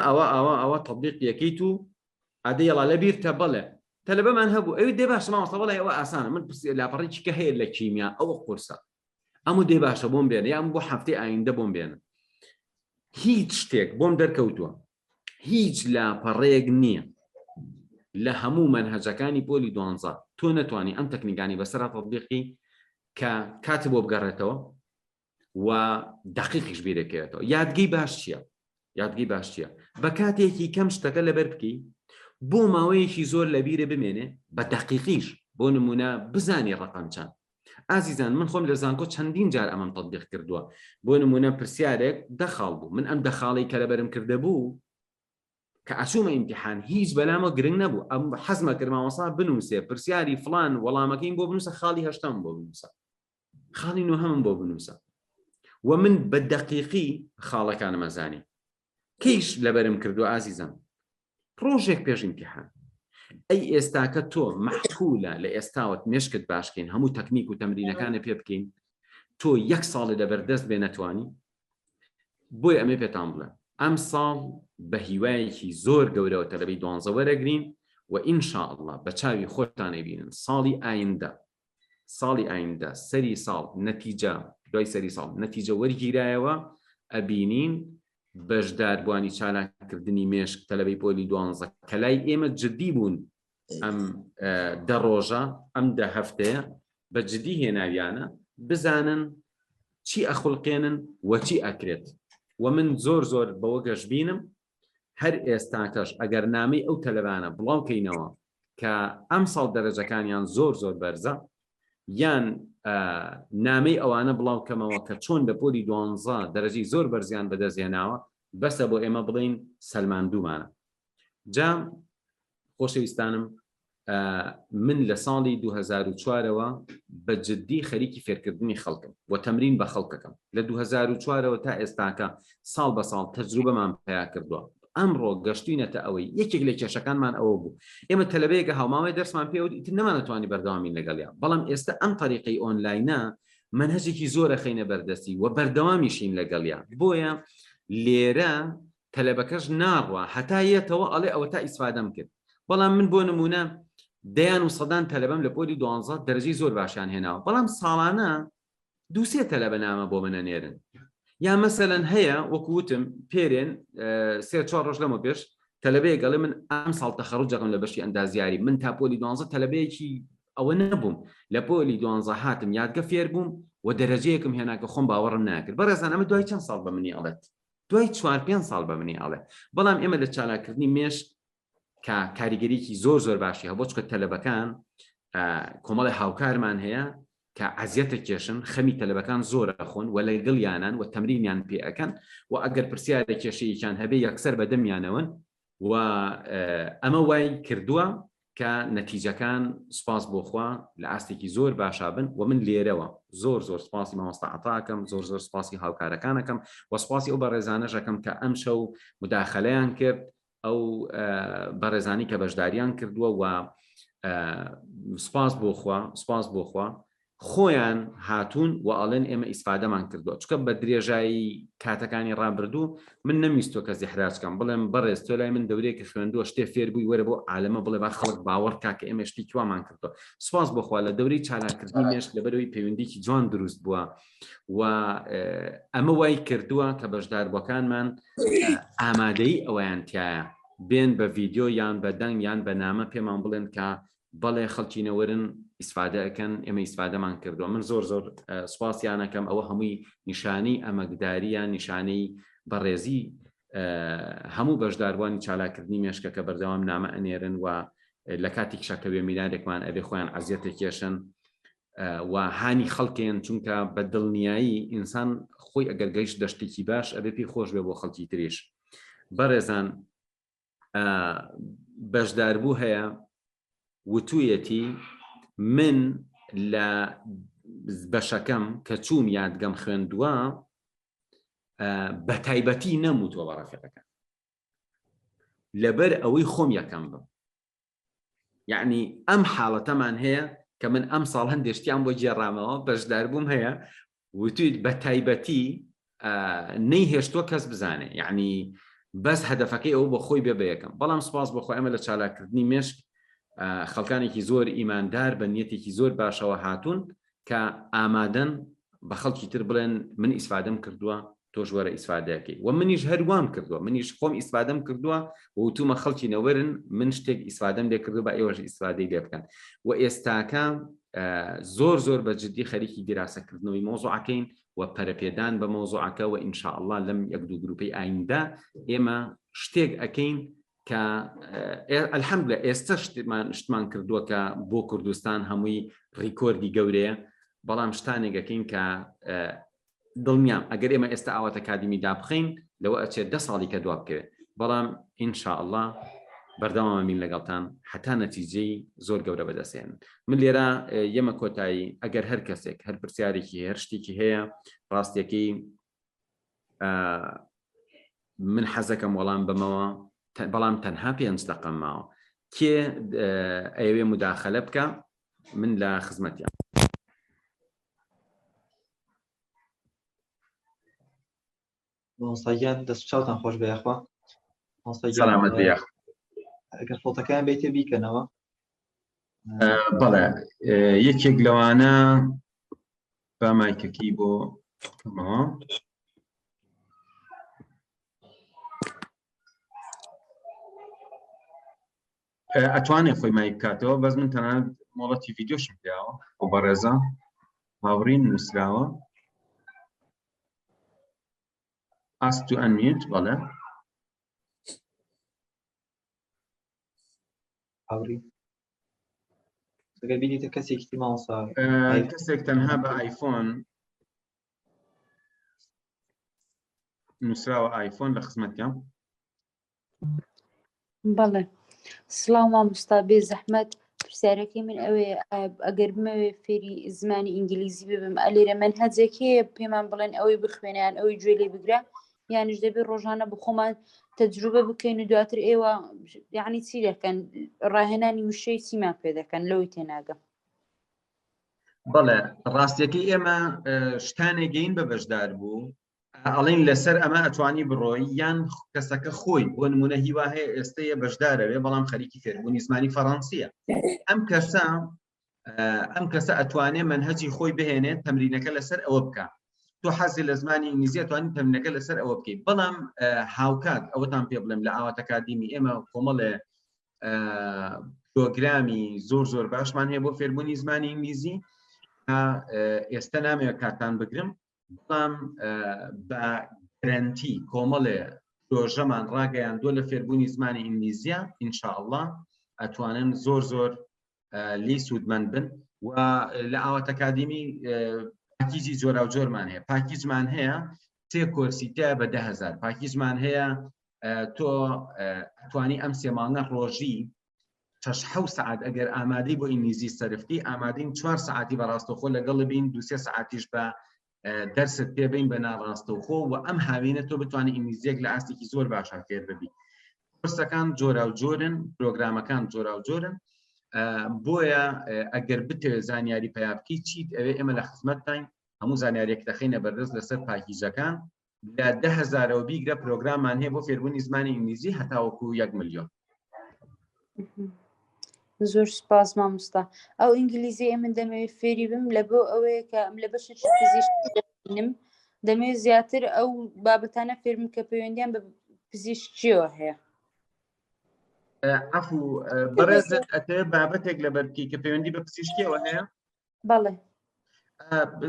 Speaker 1: ئەوە تەطبیق یەکەیت و ئادەیەڵا لەبیرتە بەڵێ تەلەبەمان هەبوو ئەوی دێ باشە مامۆستا بەڵێ ئەوە ئاسانە من لاپەڕێکی کە هەیە لە کیمیا ئەوە قورسە ئەمە دێ باشە بۆم بێنە یان بۆ هەفتەی ئایندە بۆم بێنە هیچ شتێک بۆم دەرکەوتووە هیچ لاپەڕەیەک نییە لە هەموو منهەجەکانی پۆلی دۆنزە تۆ نەتوانی ئەم تەکنیکانی بەسەرا تەطبیقی کە کاتێ بۆ بگەڕێتەوە و دقیقیش بیرەکەوێتەوە یادگی باش چییە بە کاتێکی کەم شتەکە لەبەر بکەی بۆ ماوەیەکی زۆر لەبیرە بمێنێ بە دقیقیش بۆ نمونە بزانی ڕقم چەند ئازیزان من خۆم لە زانکۆ چەندین جار ئەمەم تەطبیق کردووە بۆ نمونە پرسیارێک دەخاڵ بوو من ئەم دەخاڵی کە لەبەرم کردە بوو کە ئەچوومە ئیمتیحان هیچ بەلامە گرنگ نەبوو ئەم حەزمە کرد مامۆستا بنووسێ پرسیاری فڵان وەڵامەکەین بۆ بنووسە خاڵی هەشتم بۆ بنووسە خاڵی نۆهەمم بۆ بنووسە و من بە دقیقی خاڵەکانم ئەزانی کەیش لەبەرم کردو ئازیزم ڕۆژێک پێش ئیمتیحان ئەی ئێستاکە تۆ مەحکوولە لە ئێستاوت مێشکت باشکەین هەموو تەکنیک و تەمرینەکانە پێ بکەین تۆ یەک ساڵی لەبەردەست بێ نەتوانی بۆی ئەمێ پێتان بڵێ ئەم ساڵ بە هیوایەکی زۆر گەورەوە تەلەبەی دۆنزە وەرەگرین و ئینشاءالله بە چاوی خۆتانە بینن ساڵی ئایندە سەری ساڵ نەتیجە دوای سەری ساڵ نەتیجە وەرگیرایەوە ئەبینین بەشداربوانی چالاکردنی مێشک تەلەبەی پۆلی دۆنزە کە لای ئێمە جددی بوون ئەم دە ڕۆژە ئەم دە هەفتەیە بە جددی هێناویانە بزانن چی ئەخولقێنن و چی ئەکرێت و من زۆر بەوە گەش بینم هەر ئێستاکەش ئەگەر نامەی ئەو تەلەبانە بڵاوکەینەوە کە ئەم ساڵ دەرەجەکانیان زۆر بەرزە یان نامەی ئەوانە بڵاوکەمەوە کە چۆن لە پۆلی دۆنزە دەرەجی زۆر بەرزیان بەدەستێناوە بەسە بۆ ئێمە بڵین سەلمان دوومانە جام خۆشەویستانم من لە ساڵی 2004ەوە بە جددی خەریکی فێرکردنی خەڵکم و تەمرین بە خەڵکەکەم لە 2004ەوە تا ئێستاکە ساڵ بە ساڵ تەجروبەمان پیا کردووە ئەمڕۆ گەشتوینەتە ئەوەی یەکێک لە کێشەکانمان ئەوە بوو ئێمە تەلەبەیەکە هاوماوەی دەرسمان پێوت نەمانەتوانی بەردەوامین لەگەڵیا بەڵام ئێستا ئەم طریقەی ئۆنلاینە منهەجێکی زۆرە خەینە بەردەستی و بەردەوامیشین لەگەڵیا بۆیە لێرە تەلەبەکەش ناڕوە هەتایەتەوە ئەڵێ ئەوە تا ئیسفادەم کرد بەڵام من بۆ نمونە دەیان و سەدان تەلەبەم لە پۆلی دۆنزە دەرەجەی زۆر باشیان هێناوە بەڵام ساڵانە دووسێ تەلەبە نامە بۆ منە نێرن یا مەسەلەن هەیە وەکوتم پێرێن 3-4 ڕۆژ لەمە پێش تەلەبەیە گەڵێ من ئەم ساڵ تەخەڕوجەکەم لە بەشی ئەندازیاری من تا پۆلی دۆنزە تەلەبەیەکی ئەوە نەبووم لە پۆلی 12 هاتم یادگە فێر بووم و دەرەجەیەکم هێناکە خۆم باوەڕم ناکرد بەڕێزان ئەمە دوای چەند ساڵ بە منی ئەڵێت دوای 4-5 ساڵ بە منی ئەڵێ بەڵام ئێمە لە چالاکردنی مێشک کە کاریگەریکی زۆر باشی هەبوو چکە تەلەبەکان کۆمەڵی هاوکارمان هەیە کە عەزیەتە کێشن خەمی تەلەبەکان زۆرە خۆن و لەگەڵیانان و تەمرینیان پێ ئەەکەن و ئەگەر پرسیارە کێشەیەکیان هەبێ یەکسەر بەدەمیانەوەن و ئەمە وای کردووە کە نەتیجەکان سوپاس بۆخوا لە ئاستێکی زۆر باشابن و من لێرەوە زۆر سوپاسی مامۆستا عەتاکەم زۆر سوپاسی هاوکارەکانەکەم و سوپاسی ئەو بەڕێزانەشەکەم کە ئەم شەو مداخەلەیان کرد ئەو بەڕێزانی کە بەشداریان کردووە و سوپاس بۆخوا خۆیان هاتوون و ئەڵێن ئێمە ئیسفادەمان کردووە چکە بە درێژایی کاتەکانی ڕابردوو من نەمیستۆ کە زیحراجکەم بڵێم بەڕێز تۆ لای من دەورەیەکی خوێندووە شتێ فێر بووی وەرە بۆ عالەمە بڵێ با خەڵک باوەڕ کا کە ئێمە شتی کوامان کردووە سوپاس بۆخوا لە دەورەی چالاکردنی مێشک لەبەرەوەی پەیوەندیکی جوان دروست بووە و ئەمە وای کردووە کە بەشداربووەکانمان ئامادەی ئەوەیان تایە بێن بە ڤیدیۆ یان بە دەنگ یان بە نامە پێمان بڵێن کە بەڵێ خەڵکینەوەرن ئیسفادەکەن ئێمە ئیسفادەمان کردووە من زۆر سوپاسیانەکەم ئەوە هەمووی نیشانی ئەمەکداریان نیشانەی بەڕێزی هەموو بەشداروانی چالاکردنی مێشکە کە بەردەوام نامە ئەنێرن و لە کاتی کشەکەوێ میلادێکمان ئەبێ خۆیان عەزیەتە کێشن و هانی خەڵکێن چونکە بە دڵنیایی ئینسان خۆی ئەگەر گەیشت دەشتێکی باش ئەبێ پێی خۆش بێ بۆ خەڵکی تریش بەڕێزان بەشداربوو هەیە وتوویەتی من لە بەشەکەم کە چوون یادگەم خوێندووە بە تایبەتی نەموتوە بە ڕەفیقەکان لەبەر ئەوەی خۆم یەکەم بم یعنی ئەم حاڵەتەمان هەیە کە من ئەم ساڵ هەندێشتیان بۆ گێڕامەوە بەشداربووم هەیە وتویت بە تایبەتی نەیهێشتووە کەس بزانێ یعنی بەس هەدەفەکەی ئەو بۆ خۆی بێ بە یەکەم بەڵام سوپاس بۆ خۆی ئەمە لە چالاکردنی مێشک خەڵکانێکی زۆر ئیماندار بە نیەتێکی زۆر باشەوە هاتوون کە ئامادەن بە خەڵکی تر بڵێن من ئیسفادەم کردووە تۆش وەرە ئیسفادەکەی و منیش هەروام کردووە منیش خۆم ئیسفادەم کردووە و وتومە خەڵکی نەوەرن من شتێک ئیسفادەم لێ کردو بە ئێوەش ئیسفادەی لێ بکەن و ئێستاکە زۆر بە جددی خەریکی دیراسەکردنەوەی مۆزوعەکەین و پەرەپێدان بە مۆزوعەکە و ئینشاءالله لەم یەک دوو گروپەی ئایندا ئێمە شتێک ئەکەین کە ئەلحەمدولە ئێستا شتمان کردووە کە بۆ کوردستان هەمووی ڕیکۆردی گەورەیە بەڵام شتانێکەکەین کە دڵنیام ئەگەر ئێمە ئێستا ئاوات ئەکادیمی دابخەین لەوە ئەچێت 10 ساڵی کە دواب بکەوێت بەڵام ئینشاءالله بەردەوامین لەگەڵتان حتا نەتیجەی زۆر گەورە بەدەستێن من لێرە یەمە کۆتایی ئەگەر هەر کەسێک هەر پرسیارێکی هەر شتێکی هەیە ڕاستیەکەی من حەزەکەم وەڵام بمەوە بەڵام تەنها 5 دقەم ماوە کێ ئەوێ مداخەلە بکە من لە خزمەتیان
Speaker 2: مۆساییان دەستچاوتان خۆش بەیەخوا
Speaker 1: سەلامەت بێ
Speaker 2: ئەگەر فڵتەکان بێتێ بیکەنەوە
Speaker 1: بەڵێ یەکێک لەوانە با مایکەکەی بۆ کەمەوە ئەتوانێت خۆی مای بکاتەوە بەس من تەنانەت مۆڵەتی ڤیدیۆشم پیاوە بۆ بەڕێزە هاوڕین نووسراوە ask to unmute بەڵێ
Speaker 2: هاوڕی ئەگەر بینیتە کەسێکی ماوەسا
Speaker 1: کەسێک تەنها بە ئایفۆن نووسراوە ئایفۆن لە خزمەتیان
Speaker 9: بەڵێ سڵاو مامۆستا بێ زەحمەت پرسیارەکەی من ئەوێ ئەگەر بمەوێ فێری زمانی ئینگلیزی ببم ئەلێرە مەنهەجێکەیە پێمان بڵێن ئەوەی بخوێنیان ئەوەی گوێ لێ بگرە یانیش دەبێت ڕۆژانە بخۆمان تەجروبە بکەین و دواتر ئێوە یعنی چی دەکەن ڕاهێنانی وشەی چیمان پێ دەکەن لەوەی تێناگەم
Speaker 1: بەڵێ ڕاستیەکەی ئێمە شتانێگەین بە بەشدار بوو ئەڵین لەسەر ئەمە ئەتوانی بڕۆی یان کەسەکە خۆی بۆ نمونە هیوا هەیە ئێستەیە بەشدارەوێ بەڵام خەریکی فێربوونی زمانی فەڕەنسیە ئەم کەسە ئەتوانێت مەنهەجی خۆی بهێنێت تەمرینەکە لەسەر ئەوە بکە تۆ حەزی لە زمانی ئینگلیزی ئەتوانی تەمرینەکە لەسەر ئەوە بکەیت بەڵام هاوکات ئەوەتان پێ بڵێم لە ئاوات ئەکادیمی ئێمە کۆمەڵێ پرۆگرامی زۆر باشمان هەیە بۆ فێربوونی زمانی ئینگلیزی. ئێستا نامەوێت کاتان بگرم، بەڵام بە گەرەنتی کۆمەڵێ پرۆژەمان ڕاگەیاندووە لە فێربوونی زمانی ئینگلیزیە. ئینشاءڵڵا ئەتوانن زۆر لی سوودمەند بن. و لە ئاوات ئەکادمی پاکیجی جۆرا و جۆرمان هەیە. پاکیجمان هەیە 3 کۆرسی تایە بە 10,000. پاکیجمان هەیە تۆ ئەتوانی ئەم 3 مانگە ڕۆژی 6 سعات ئەگەر ئامادەی بۆ ئینگلیزی سەرفتی، ئامادەین 4 سعاتی بەڕاستەوخۆ لەگەڵ بین، 2-3 سعاتیش بە دەرست پێبین بە ناڕاستەوخۆ، و ئەم هاوینە تۆ بتوانانی ئینگلیزیەک لە ئاستێکی زۆر باشە فێر ببی. کورسەکان جۆرا و جۆرن، پرۆگرامەکان جۆرا و جۆرن. بۆیە ئەگەر بتەوێت زانیاری پیا بکەیت چیت ئەوێ ئێمە لە خزمەتتین، هەموو زانیاریەک دەخینە بەردەست لەسەر پاکیجەکان. لە 10,000ەوە بیگرە پرۆگراممان هەیە بۆ فێربوونی زمانی ئینگلیزی هەتاوەکو 1 ملیۆن.
Speaker 9: زۆر سپاس مامۆستا. ئەو ئینگلیزی ئێمە دەمەوێت فێری بم لە بۆ ئەوەیە کە ئەم لە بەشێکی پزیشکی دەبینم، دەمەوێت زیاتر ئەو بابەتانە فێرم کە پەیوەندیان بە پزیشکیەوە هەیە.
Speaker 1: عفو بەڕێزت ئەتەوێت بابەتێک لەبەر بکەی کە پەیوەندی بە پزیشکیەوە هەیە؟
Speaker 9: بەڵێ.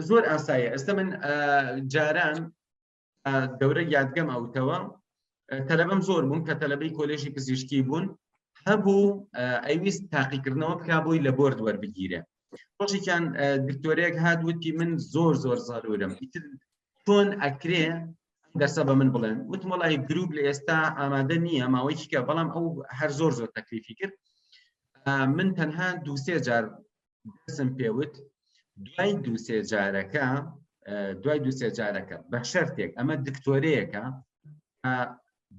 Speaker 1: زۆر ئاساییە. ئێستا من جاران دەورە یادگەم ئەوتەوە تەلەبەم زۆر بوون کە تەلەبەی کۆلێژی پزیشکی بوون، هەبوو ئەویست تاقیکردنەوە بکا بۆی لە بۆرد وەربگیرێ. ڕۆژێکیان دکتۆرێک هاتووتی من زۆر زارورم، چۆن ئەکرێ دەرسە بە من بڵێن. وتم وەڵی گروپ لە ئێستا ئامادە نییە ماوەیەکی کە، بەڵام ئەو هەر زۆر تەکلیفی کرد. من تەنها 2-3 جار دەرسم پێوت، دوای 2-3 جارەکە بە شەرتێک ئەمە دکتۆرەیەکە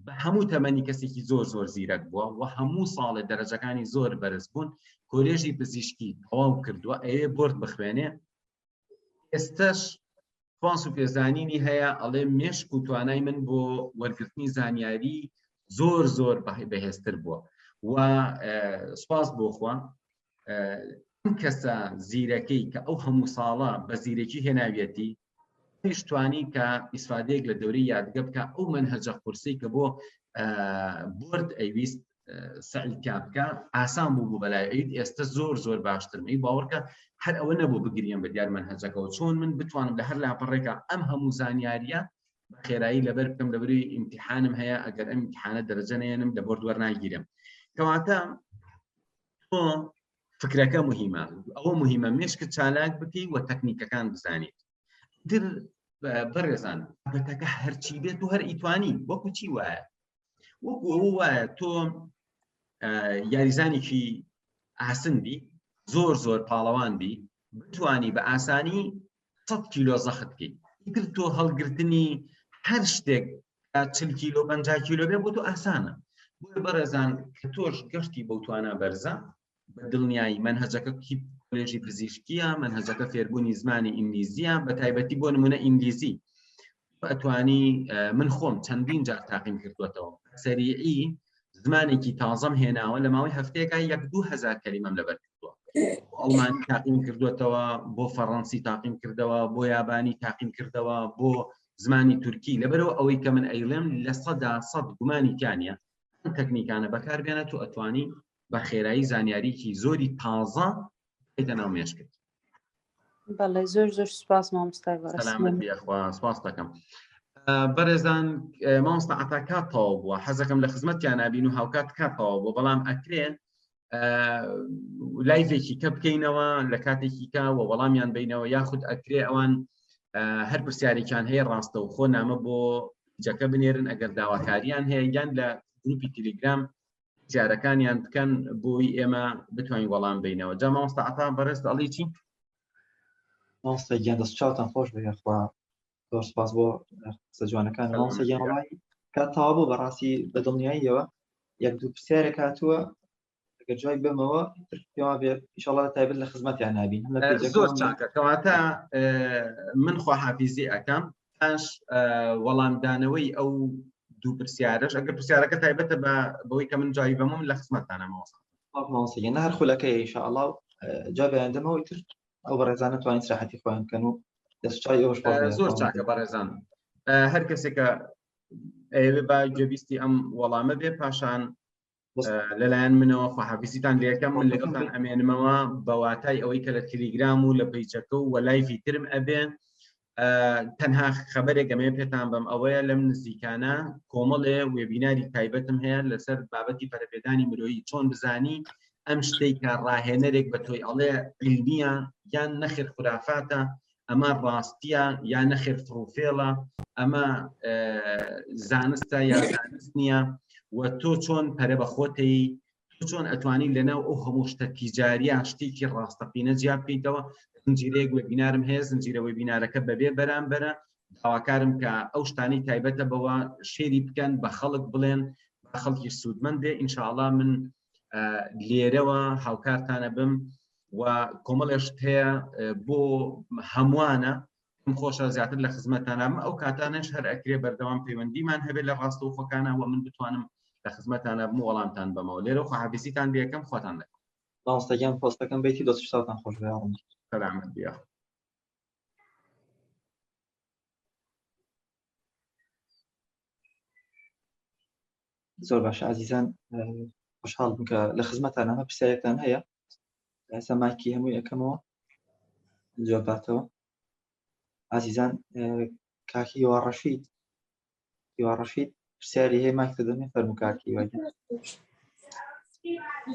Speaker 1: بە هەموو تەمەنی کەسێکی زۆر زیرەک بووە و هەموو ساڵە دەرەجەکانی زۆر بەرز بوون، کۆلێژی پزیشکی تەواو کردووە ئەوێ بۆرد بخوێنێ. ئێستش خواس و پێزانینی هەیە ئەڵێ مێشک و توانای من بۆ وەرگرتنی زانیاری زۆر بەهێزتر بووە. و سپاس بۆخوا ئەم کەسە زیرەکەی کە ئەو هەموو ساڵە بە زیرەکی هێناویەتی توانی کە ئیسفادەیەک لە دەورەی یادگە بکە ئەو منهەجە قورسی کە بۆ بۆرد ئەویست سەعیدکا بکە ئاسان بوو بەلای ئەید. ئێستا زۆر باشترمی باوەڕکە هەر ئەوە نەبوو بگریم بە دیار منهەجەکەەوە، چۆن من بتوانم لە هەر لاپەڕێکە ئەم هەموو زانیاریە بە خێرایی لەبەر بکەم لەبەری ئیمتیحانم هەیە، ئەگەر ئەم ئیمتیحانە دەرەجە نێنم لە بۆرد وەرناگیرم. کەواتە تۆ فکرەکە مهمە، ئەوە مهمە مێشکت چالاک بکەی و تەکنیکەکان بزانیت. در بەڕێزان بەتەکە هەرچی بێت و هەر ئیتوانی وەکو چی وایە، وەکو ئەو وایە تۆ یاریزانێکی ئاسن بی، زۆر پاڵەوان بی، بتوانی بە ئاسانی 100 کیلۆ زەخت بکەیت. ئیتر تۆ هەڵگرتنی هەر شتێک 40 کیلۆ 50 کیلۆ بێ بۆ تۆ ئاسانە. بۆیە بەڕێزان کە تۆش گەشتی بەو توانە بەرزە بە دڵنیایی منهەجەکە کۆلێژی پزیشکیە، منهەجەکە فێربوونی زمانی ئینگلیزیە، بە تایبەتی بۆ نمونە ئینگلیزی ئەتوانی من خۆم چەندین جار تاقیم کردوێتەوە، سەریعی زمانێکی تازەم هێناوە لە ماوەی هەفتەیەکە 1-2 کەلیمەم لەبەر کردووە. ئەڵمانی تاقیم کردوێتەوە، بۆ فەڕەنسی تاقیم کردەوە، بۆ یابانی تاقیم کردەوە، بۆ زمانی تورکی. لەبەرەوە ئەوەی کە من ئەیڵێم لە 100% گومانی تیانە ئەم تەکنیکانە بەکاربێنێت و ئەتوانی بە خێرایی زانیاریکی زۆری تازە ناو مێشکت.
Speaker 9: بەڵێ زۆر سپاس مامۆستای بەڕێز.
Speaker 1: سەلامت بێخوا، سپاس دەکەم. بەڕێزان مامۆستا ئەتا کاتەوە بووە، حەزەکەم لە خزمەتیان نابین و هاوکات کاتەوە بووە، بەڵام ئەکرێن لایڤێکی کە بکەینەوە لە کاتێکی کا و وەڵامیان بینەوە، یاخود ئەکرێ ئەوان هەر پرسیارێکیان هەیە ڕاستە و خۆ نامە بۆ جەکە بنێرن ئەگەر داواکاریان هەیە، یان لە گروپی تیلیگرام جارەکانیان بکەن بۆی ئێمە بتوانین وەڵام بینەوە. جا مامۆستا ئەتا بەڕێز دەڵی چی؟
Speaker 2: مامۆستا گیان دەستچاوتان خۆش بێ، خوا زۆر سپاس بۆ قسە جوانەکان. مامۆستا گیان وڵی کاتەوا بوو بەڕاستی بەدڵنیاییەوە 1-2 پرسیارێک هاتووە، ئەگەر جوای بمەوە پێوا بێ ئینشاڵڵا تایبەت لە خزمەتیان نابین.
Speaker 1: زۆر چاکە، کەواتە من خواحافیزی ئەەکەم پاش وەڵامدانەوەی ئەو 2 پرسیارش، ئەگەر پرسیارەکە تایبەتە بەوەی کە من جوای بەمەم لە خزمەتتانە
Speaker 2: مامۆستا گیان هەر خولەکەی ئینشاءڵڵا جوای بەیاندەمەوەی تر ئەو بەڕێزانە توانین سراحەتی خۆیان بکەن و دەستچای ئەوش
Speaker 1: زۆر چاکە. بەڕێزان هەر کەسێکە ئەوێ با گوێبیستی ئەم وەڵامە بێ، پاشان لەلایەن منەوە خواحافیزیتان لێکەم من لەگەڵتان ئەمێنمەوە بەواتای ئەوەی کە لە تەلیگرام و لە پەیچەکە و وەلایڤی ترم ئەبێن تەنها خەبەرێک ئەمێ پێتان بەم ئەوەیە لەم نزیکانە کۆمەڵێ وێبیناری تایبەتم هەیە لەسەر بابەتی پەرەپێدانی مرۆیی چۆن بزانی ئەم شتەی کە ڕاهێنەرێک بە تۆی ئەڵێ علمیە یان نەخێر خورافاتە ئەمە ڕاستیە یان نەخێر فڕوفێڵە ئەمە زانستە یا زانست نییە و تۆ چۆن پەرە بەخۆتەی چۆن ئەتوانی لەناو ئەو هەموو شتە تیجاریە شتێکی ڕاستەقینە جیا بکەیتەوە. زنجیرەیەک وێبینارم هەیە زنجیرە وێبینارەکە بەبێ بەرامبەرە داواکارم کە ئەو شتانەی تایبەتە بەوە شێری بکەن بە خەڵک بڵێن بە خەڵکی سوودمەند بێ ئینشاءڵڵا من لێرەوە هاوکارتانە بم و کۆمەڵێشت هەیە بۆ هەمووانە خۆشە زیاتر لە خزمەتانە ئەو کاتانش هەر ئەکرێ بەردەوام پەیوەندیمان هەبێت لە ڕاستەوخۆکانە و من بتوانم لە خزمەتانە بم وەڵامتان بەمەوە لێرە خواحافیزیتان بێکەم خۆتان دەکەم.
Speaker 2: مامۆستاگیان پۆستەکەم بیتی دۆستشتاتان خۆش بێڵم.
Speaker 1: سەلامەت بیا.
Speaker 2: زۆر باشە عزیزان خوشحاڵ بم کە لە خزمەتان ئەمە پرسیارێکتان هەیە ئێستا مایکی هەمووی ئەەکەمەوە جواباتەوە. عزیزان کاکی ڕەشید پرسیاری هەیە مایک دەدەمێ فەرموو کاکی واگەن.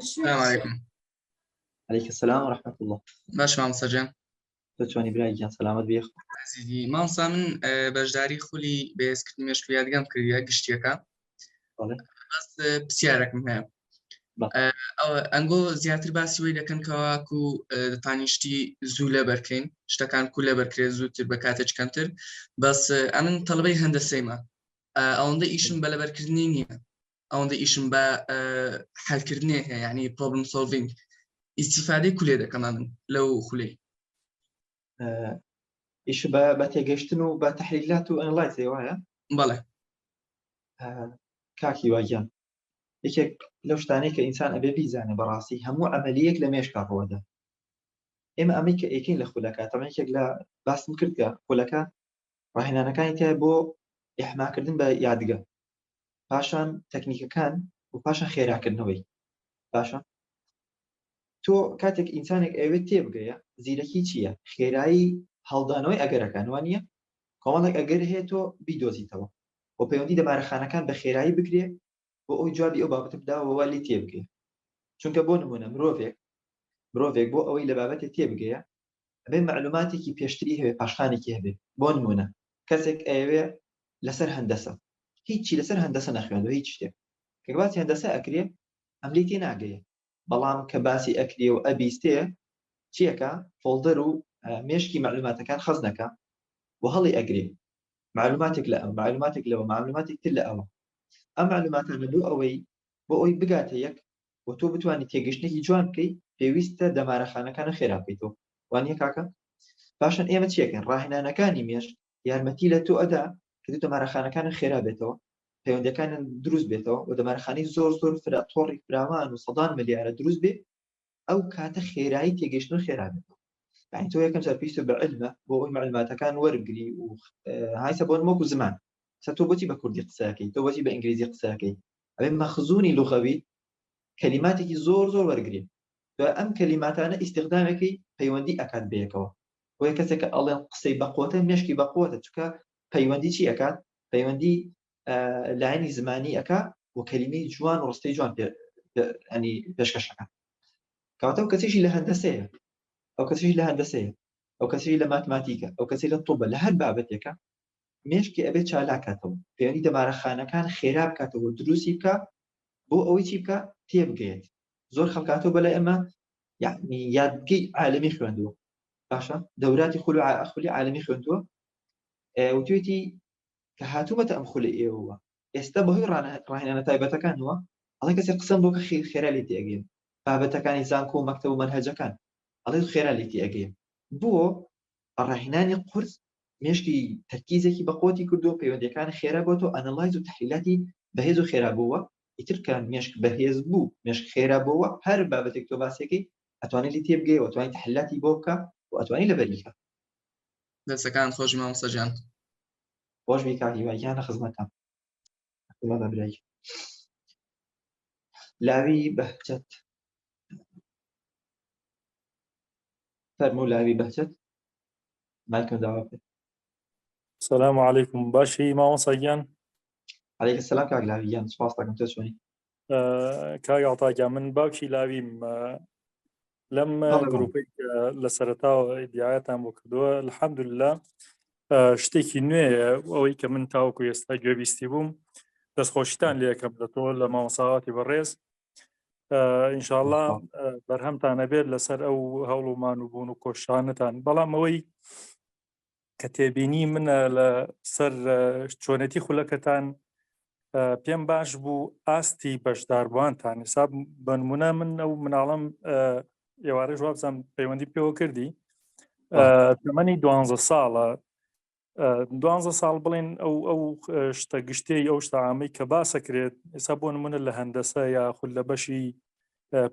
Speaker 10: السلام عليكم.
Speaker 2: عليك السلام ورحمة الله.
Speaker 10: باش مامۆستا گیان
Speaker 2: دەتوانی برای گیان سەلامەت بێ.
Speaker 10: عزیزی مامۆستا من بەشداری خولی بەهێزکردنی مێشکی یادگام کردیە گشتیەکە بەس پرسیارێکم هەیە ئەنگۆ زیاتر باسی وەی دەکەن کەواکو دەتانیشتی زوو لەبەرکەین شتەکان کو لەبەرکرێت زووتر بە کاتێک کەمتر بەس ئەمن تەڵبەی هەندەسەیمە ئەوەندە ئیشم بە لەبەرکردنی نییە ئەوەندە ئیشم بە حەلکردنێ هەیە یعنی پرۆبلم سۆڵڤینگ ئیستیفادەی کولێ دەکەم من لەو خولەی
Speaker 2: ئیش بە تێگەشتن و بە تەحلیلات و ئەنڵایزێ وایە؟
Speaker 10: بەڵێ
Speaker 2: کاکی واگیان یەکێک لەو شتانەی کە ئینسان ئەبێ بیزانێ بەڕاستی هەموو ئەمەلیەک لە مێشکا ڕۆدە. ئێمە ئەمەی کە ئەیکەین لە خولەکە تەمەیەکێک لە باسم کرد کە خولەکە ڕاهێنانەکانی تیا بۆ ئیحماکردن بە یادگە پاشان تەکنیکەکان و پاشان خێراکردنەوەی باشە تۆ کاتێک ئینسانێک ئەوێت تێبگەیە زیرەکی چییە؟ خێرایی هەڵدانەوەی ئەگەرەکان وانە کۆمەڵێک ئەگەر هەیە تۆ بیدۆزیتەوە بۆ پەیوەندی دەمارەخانەکان بە خێرایی بکرێ بۆ ئەوی جوابی ئەو بابەتە بداوەوە لی تێبگەیە. چونکە بۆ نمونە مرۆڤێک بۆ ئەوەی لە بابەتێ تێبگەیە ئەبێ معلوماتێکی پێشتری هەبێ پاشخانێکی هەبێ. بۆ نمونە کەسێک ئەوێ لەسەر هەندەسە هیچی لەسەر هەندەسە نەخوێندوە هیچ شتێک کە باسی هەندەسە ئەکرێ ئەم لی تێ ناگەیە بەڵام کە باسی ئەکرێ و ئەبیستەیە چیەکە فۆڵدەر و مێشکی معلوماتەکان خەزنەکە و هەڵی ئەگرێ معلوماتێک لە ئەم معلوماتێک لەوە معلوماتێک تر لە ئەوە ئەم معلوماتانە بۆ ئەوەی بگاتە یەک و تۆ بتوانانی تێگەشتێکی جوان بکەی پێویستە دەمارەخانەکانە خێرا بکەیتەوە وانە کاکە. پاشان ئێمە چیەکەن ڕاهێنانەکانی مێشک یارمەتی لە تۆ ئەدا کە دوو دەمارەخانەکانە خێرا بێتەوە پەیوەندەکانیان دروست بێتەوە و دەمارەخانەی زۆر تۆڕی فراوان و سەدان ملیارە دروست بێ ئەو کاتە خێرایی تێگەشتن خێرا بێتەوە. یعنی تۆ یەکەم جار پێویستە بە علمە بۆ ئەوی معلوماتەکان وەربگری و هایسە بۆ نمۆک و زمان تۆ بۆچی بە کوردی قسەکەی تۆ بۆچی بە ئینگلیزی قسەکەی ئەبێ مەخزوونی لوغەوی کەلیماتێکی زۆر وەرگرین ئەم کەلیماتانە ئیستیخدامێکی پەیوەندی ئەکات بەیەکەوە بۆ کەسێکە ئەڵێن قسەی بەقوتە مێشکی بەقوتە چونکە پەیوەندی چی ئەکات پەیوەندی لایەنی زمانی ئەکا و کەلیمەی جوان و ڕستەی جوان ئەنی پێشکەشەکە کەواتە ئەو کەسێکی لە هەندەسەیە ئەو کەسێکی لە ماتماتیکە ئەو کەسی لە طوبە لە هەر بابەتێکە مێشکی ئەبێت چالاکاتەوە پەیوەندی دەمارەخانەکان خێرا بکاتەوە دروستی بکە بۆ ئەوەی چی بکە تێبگەیت. زۆر خەڵکاتەوە بەلای ئەمە یعنی یادگەی عالەمی خوێندووە باشە دەوراتی خولی عالەمی خوێندووە وتوێتی کە هاتوومەتە ئەم خولە ئێوە ئێستا بەهۆی ڕاهێنانە تایبەتەکانەوە ئەڵێ کەسێک قسەم بۆ کە خێرا لێ تێگەین بابەتەکانی زانکۆ و مەکتەب و مەنهەجەکان ئەڵێ خێرا لێ تێگەین بۆ ڕاهێنانی قورس مێشکی تەرکیزێکی بەقوتی کردو پەیوەندیەکان خێرا بۆ تۆ ئەنەڵایز و تەحلیلاتی بەهێز و خێرا بووە ئیترکان مێشک بەهێز بوو مێشک خێرا بووە هەر بابەتێک تۆ باسێکی ئەتوانێت لی تێبگەی و ئەتوانێت تەحلیلاتی بۆ بکە و ئەتوانی لەبەریکە.
Speaker 10: دەستەکان خۆش مامۆستا گیان
Speaker 2: خۆش بی کاکی واگیانە خزمەتە لاوی بەهجەت فەرموو لاوی بەهجەت مایکم داوا بێت.
Speaker 11: السلام عليكم باشي مامۆستا
Speaker 2: عليك السلام کاک لاویان سپاس دەکەم تۆ چۆنی؟
Speaker 11: کاک عەڵتاگیان من باوکی لاویم لەم گروپەی لە سەرەتاوە دیایەتان بۆ کردووە الحەمدولله شتێکی نوێیە ئەوەی کە من تاوەکو ئێستا گوێبیستی بووم دەستخۆشیتان لێ یەکەم لە تۆ لە مامۆساواتی بەڕێز ئینشاءڵڵا بەرهەمتانە بێت لەسەر ئەو هەوڵ و مانوبوون و کۆشانتان بەڵام ئەوەی کە تێبینی منە لە سەر چۆنەتی خولەکەتان پێم باش بوو ئاستی بەشداربووانتان حساب بنمونە من ئەو مناڵم ئێوارەش وابزانم پەیوەندی پێوە کردی تەمەنی 12 ساڵە 12 ساڵ بڵێن ئەو شتە گشتەی ئەو شتە عامەی کە باسەکرێت ئێستا بۆ نمونە لە هەندەسە یاخود لە بەشی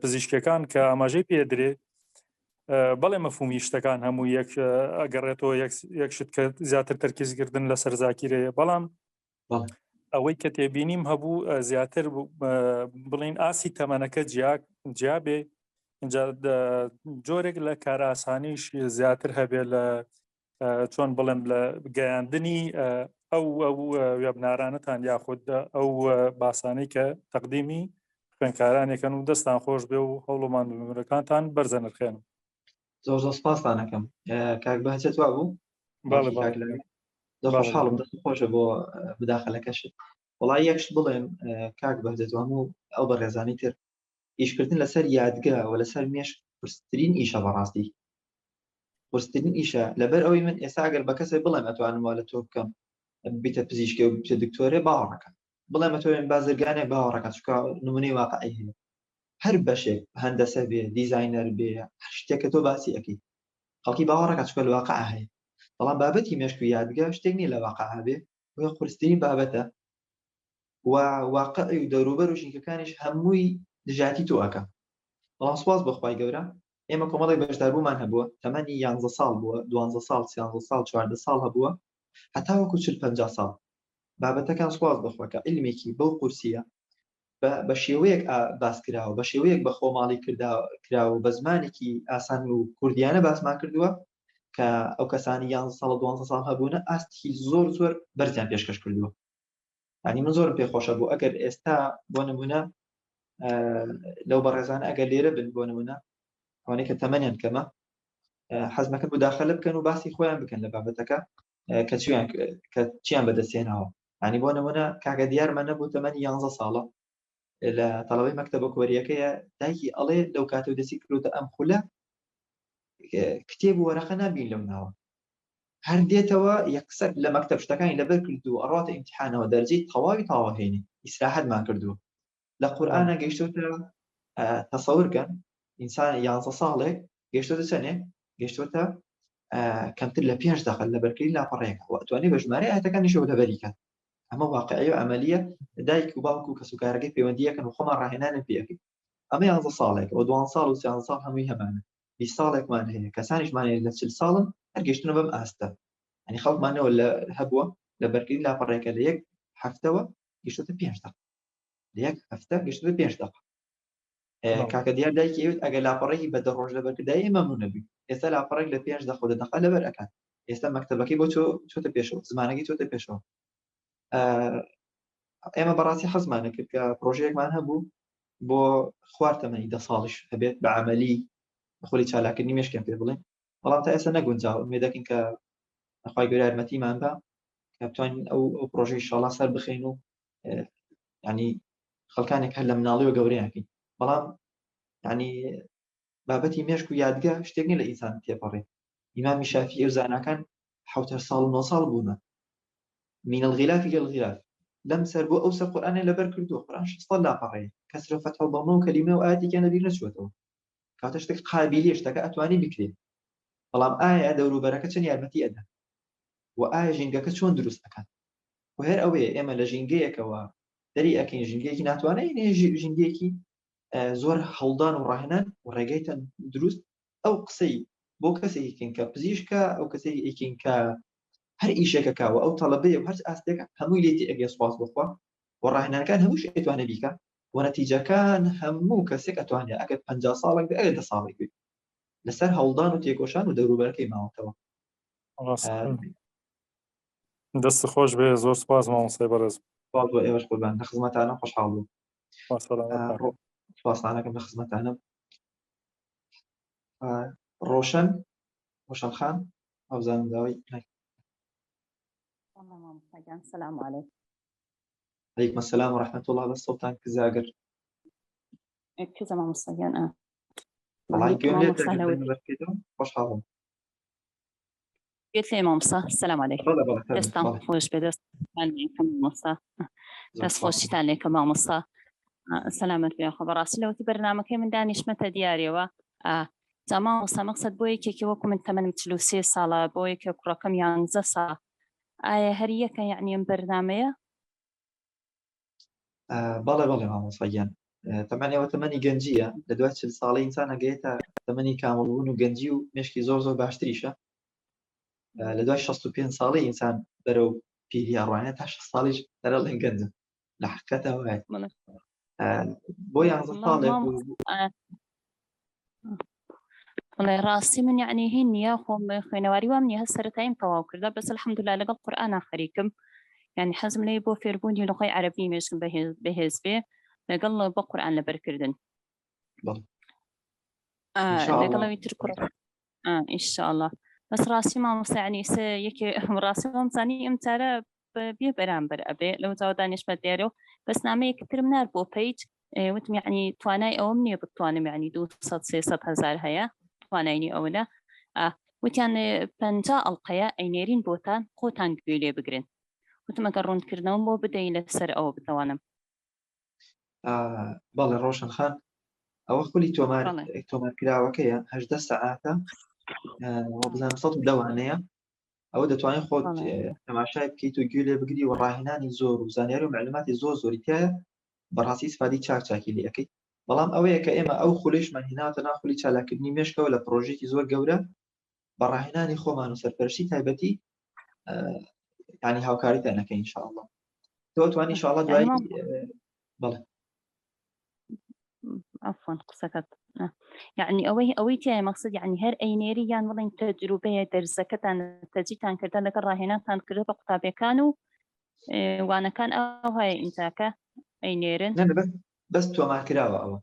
Speaker 11: پزیشکەکان کە ئاماژەی پێدرێ بەڵێ مەفهومی شتەکان هەموو یەک ئەگەڕێتەوە یەک شت کە زیاتر تەرکیزکردن لەسەر زاکیرەیە بەڵام ئەوەی کە تێبینیم هەبوو زیاتر بڵین ئاسی تەمەنەکە جیابێ اینجا جۆرێک لە کار ئاسانیش زیاتر هەبێ لە چۆن بڵێم لە گەیاندنی ئەو وێبنارانەتان یاخود ئەو باسانەی کە تەقدیمی خوێندکارانێکن و دەستان خۆش بێ و هەوڵ و مانوبوونەکانتان بەرزە نرخێنم.
Speaker 2: زۆر زۆر سپاستانەکەم کاک بەهجەت وا بوو خۆشحاڵم دەست خۆشە بۆ بداخەلەکەشت. وڵای یەکشت بڵێم کاک بەهجەت هەموو ئەو بە ڕێزانی تر ئیشکردن لەسەر یادگا و لەسەر مێش قورسترین ئیشە بەڕاستی قورسترین ئیشە لەبەر ئەوەی من ئێستا ئەگەر بە کەسێک بڵێم ئەتوانم وا لە تۆ بکەم بیتە پزیشکی و بچێ دکتۆرێ باوەڕەکە بڵێم ئەتوانێن بازرگانێک باوەڕەکە چونکە نمونەی واقعی هەیە هەر بەشێک هەندەسە بێ دیزاینەر بێ هەر شتێکە تۆ باسی ئەەکەی خەڵکی باوەڕەکە چونکە لە واقع هەیە بەڵام بابەتی مێشک و یادگا شتێک نیە لە واقع بێ وە قورسترین بابەتە و واقعی و دەوروبەر و ژینگەکانیش هەمووی دژاتی تۆ ئەەکە. بەڵام سوپاس بەخوای گەورە ئێمە کۆمەڵی بەشداربوومان هەبووە تەمەنی 11 ساڵ بووە 12 ساڵ 13 ساڵ 14 ساڵ هەبووە هەتا وەکو 40-50 ساڵ بابەتەکان سوپاس بەخواکە علمێکی بەو قورسیە بە شێوەیەک باسکراوە بە شێوەیەک بە خۆماڵی کراوە بە زمانێکی ئاسان و کوردیانە باسمان کردووە کە ئەو کەسانی 11 ساڵ 12 ساڵ هەبوونە ئاستی زۆر بەرزیان پێشکەش کردووە. ینی من زۆرم پێخۆشە بوو ئەگەر ئێستا بۆ نمونە لەو بەڕێزانە ئەگەر لێرە بن بۆ نمونە ئەوانەی کە تەمەنیان کەمە حەزمەکە مداخەلە بکەن و باسی خۆیان بکەن لە بابەتەکە کە چیان بەدەستێناوە. ینی بۆ نمونە کاگە دیارمە نەبوو تەمەنی 11 ساڵە لە تەڵەبەی مەکتەبە کۆریەکەیە دایکی ئەڵێ لەو کاتە دەستی کردوتە ئەم خولە کتێب و وەرەقە نابین لەو ناوە هەر دێتەوە یەکسەر لە مەکتەب شتەکانی لەبەر کردو ئەڕاتە ئیمتیحانەوە دەرجەی تەواوی تاوەهێنی ئیسراحەتمان کردووە لە قورئانە گەیشتوتە تەسەورکەن ئینسان 11 ساڵێک گەیشتوتە چەندێ گەیشتوتە کەمتر لە 5 دقە لەبەرکردی لاپەڕەیەکە و ئەتوانێت بە ژمارەی ئاەتەکانیشەوە لەبەریکات ئەمە واقعی و ئەمەلیە دایک و باوک و کەسوکارەکەی پەیوەندیەکەن و خۆمان ڕاهێنانە پێەکەی ئەمە 11 ساڵێک و 12 ساڵ و 13 ساڵ هەمووی هەمانە 20 ساڵێکمان هەیە کەسانیشمانێت لە 40 ساڵن هەر گەیشتنە بەم ئاستە ینی خەڵکمانەوە هەبووە لەبەرکردی لاپەڕەیەکە لە 1 هەفتەوە گەیشتوتە 5 دقە لە 1 هەفتە گەیشتوتە 5 دقە کاکە دیار دایکی ئەوێت ئەگەر لاپەڕەیەکی بە 10 ڕۆژ لەبەرکردایی مەمنوع نەبی ئێستا لاپەڕێک لە 5 دقە و 10 دقە لەبەر ئەکات ئێستا مەکتەبەکەی بۆ چۆتە پێشەوە زمانەکەی چۆتە پێشەوە. ئێمە بەڕاستی حەزمانە کرد کە پرۆژەیەکمان هەبوو بۆ خواردەمەنی 10 ساڵیش هەبێت بە عەمەلی خۆلی چالاکردنی مێشکێن پێ بڵێن بەڵام تا ئێستا نەگونجاوە ئومێد دەکەین کە خی گەورە یارمەتیمان بە کە بتوانین ئەو پرۆژەی ئینشاڵڵا سەر بخەین و ینی خەڵکانێک هەر لە مناڵی و گەورەیەکەین بەڵام ینی بابەتی مێشک و یادگا شتێک نیە لە ئینسان تێپەڕێت. ئیمامی شافعی و زاناکان 70 ساڵ و 9 ساڵ بوونە من الغلاف إلى الغلاف لم سر بو أوسر قرآن لبر كردو قرآن شصل لا قرية كسر فتح الضمة وكلمة وآياتي كان بير نشوته كاتشتك قابلية اشتك أتواني بكري بلام آية دورو بركة يارمتي أدا وآية جنجك شون دروس أكاد وهر أوي إما لجنجيك و دري أكين جنجيك ناتواني يعني جنجيكي زور حلدان وراهنان ورقيتا دروس أو قصي بو كسي كين كبزيشكا أو كسي كين ك هەر ئیشێکەکە و ئەو تەڵەبەیە و هەر ئاستێک هەمووی لێتی ئەگە سوپاس بخوا و ڕاهێنانەکان هەموو شتێک توانە بیکە وەنەتیجەکان هەموو کەسێک ئەتوانێت ئەگەر 50 ساڵێک بێ ئەگەر 10 ساڵێک بێت لەسەر هەوڵدان و تێکۆشان و دەوروبەرەکەی ماوەتەوە.
Speaker 11: دەست خۆش بێ. زۆر سپاس مامۆستای بەڕێز.
Speaker 2: سپاس بۆ ئێوەش قوربان، لە خزمەتانە خۆشحاڵ بووم. سپاسانەکەم لە خزمەتانە. ڕۆشن خان ئەوزانم داوای
Speaker 12: السلام عليكم.
Speaker 2: عليكم السلام ورحمة الله. بس صوتان كزاقر
Speaker 12: كذا ما مصيان
Speaker 2: والله كيوم ليه تاجبين بركيتهم خوش حالهم.
Speaker 12: قلت لي مامصة السلام عليكم. دستان خوش بدست عليكم مامصة. دست خوشت عليكم مامصة. سلامت بيا خبر راسي لو برنامج من دانش متى دياري و تمام وصا مقصد بوي كي وكم من 83 سالة بوي كي رقم يانزا سا هريه كان يعني برنامجه
Speaker 2: بەڵێ مامۆستایان تەمەنیەوە تەمەنی گەنجیە لە دوای 40 ساڵی ئینسان ئەگەیتە تەمەنی کامەڵبوون و گەنجی و مێشکی زۆر باشتریشە. لە دوای 65 ساڵی ئینسان بەرەو پیری ڕوانێت تا 60 ساڵیش دەرەڵێن گەنجە لە حقیقەتەوە بۆ 11 ساڵێک
Speaker 12: والله راسي من يعني هني أخو خوينواري وامني هالسرتين تواو كذا بس الحمد لله لقى القرآن خريكم يعني حزم لي بو فيربوني لغاية عربي مش بهزبي لقى بقرآن لبركردن لقى يتركوا إن شاء الله بس راسي ما يعني يكي راسي ما مصاني امتارة بيبرامبر أبي لو زودانيش بديرو بس نامي كتير من بو بيج وتم يعني تواناي أو مني بتوانم يعني 200,000 هيا توانايني أولا وتيان بنجا القيا أينيرين بوتان قوتان قبيلي بقرن وتم قرون كردناهم بو بدأي لسر أو بتوانم.
Speaker 2: بالي روشن خان أو خلي تومار كراوكيا 18 ساعة وبزان صوت دوانية أو دەتوانین خۆت تەماشای بکەیت و گوێ لێ بگری و ڕاهێنانی زۆر و زانیاری و معلوماتی زۆری تایە بەڕاستی سفادی چاکی لێ ئەەکەیت. بەڵام ئەوەیە کە ئێمە ئەو خولیشمان هێناوەتە ناو خولی چالاکردنی مێشکەوە لە پرۆژێکی زۆر گەورە بە ڕاهێنانی خۆمان و سەرپەرشتی تایبەتی ینی هاوکاریتان نەکەین ئینشاءالله. تۆ توانی ئینشاءالله دوای بەڵێ
Speaker 12: عفوا قصكت يعني أويتي مقصد يعني هر أينيري يعني والله تجربة درسكتان تجيتان كردان لك الراهنات كان كربة قطابة كانوا وأنا كان هاي إنتاكا أينيرن.
Speaker 2: لا بس تومار كراوة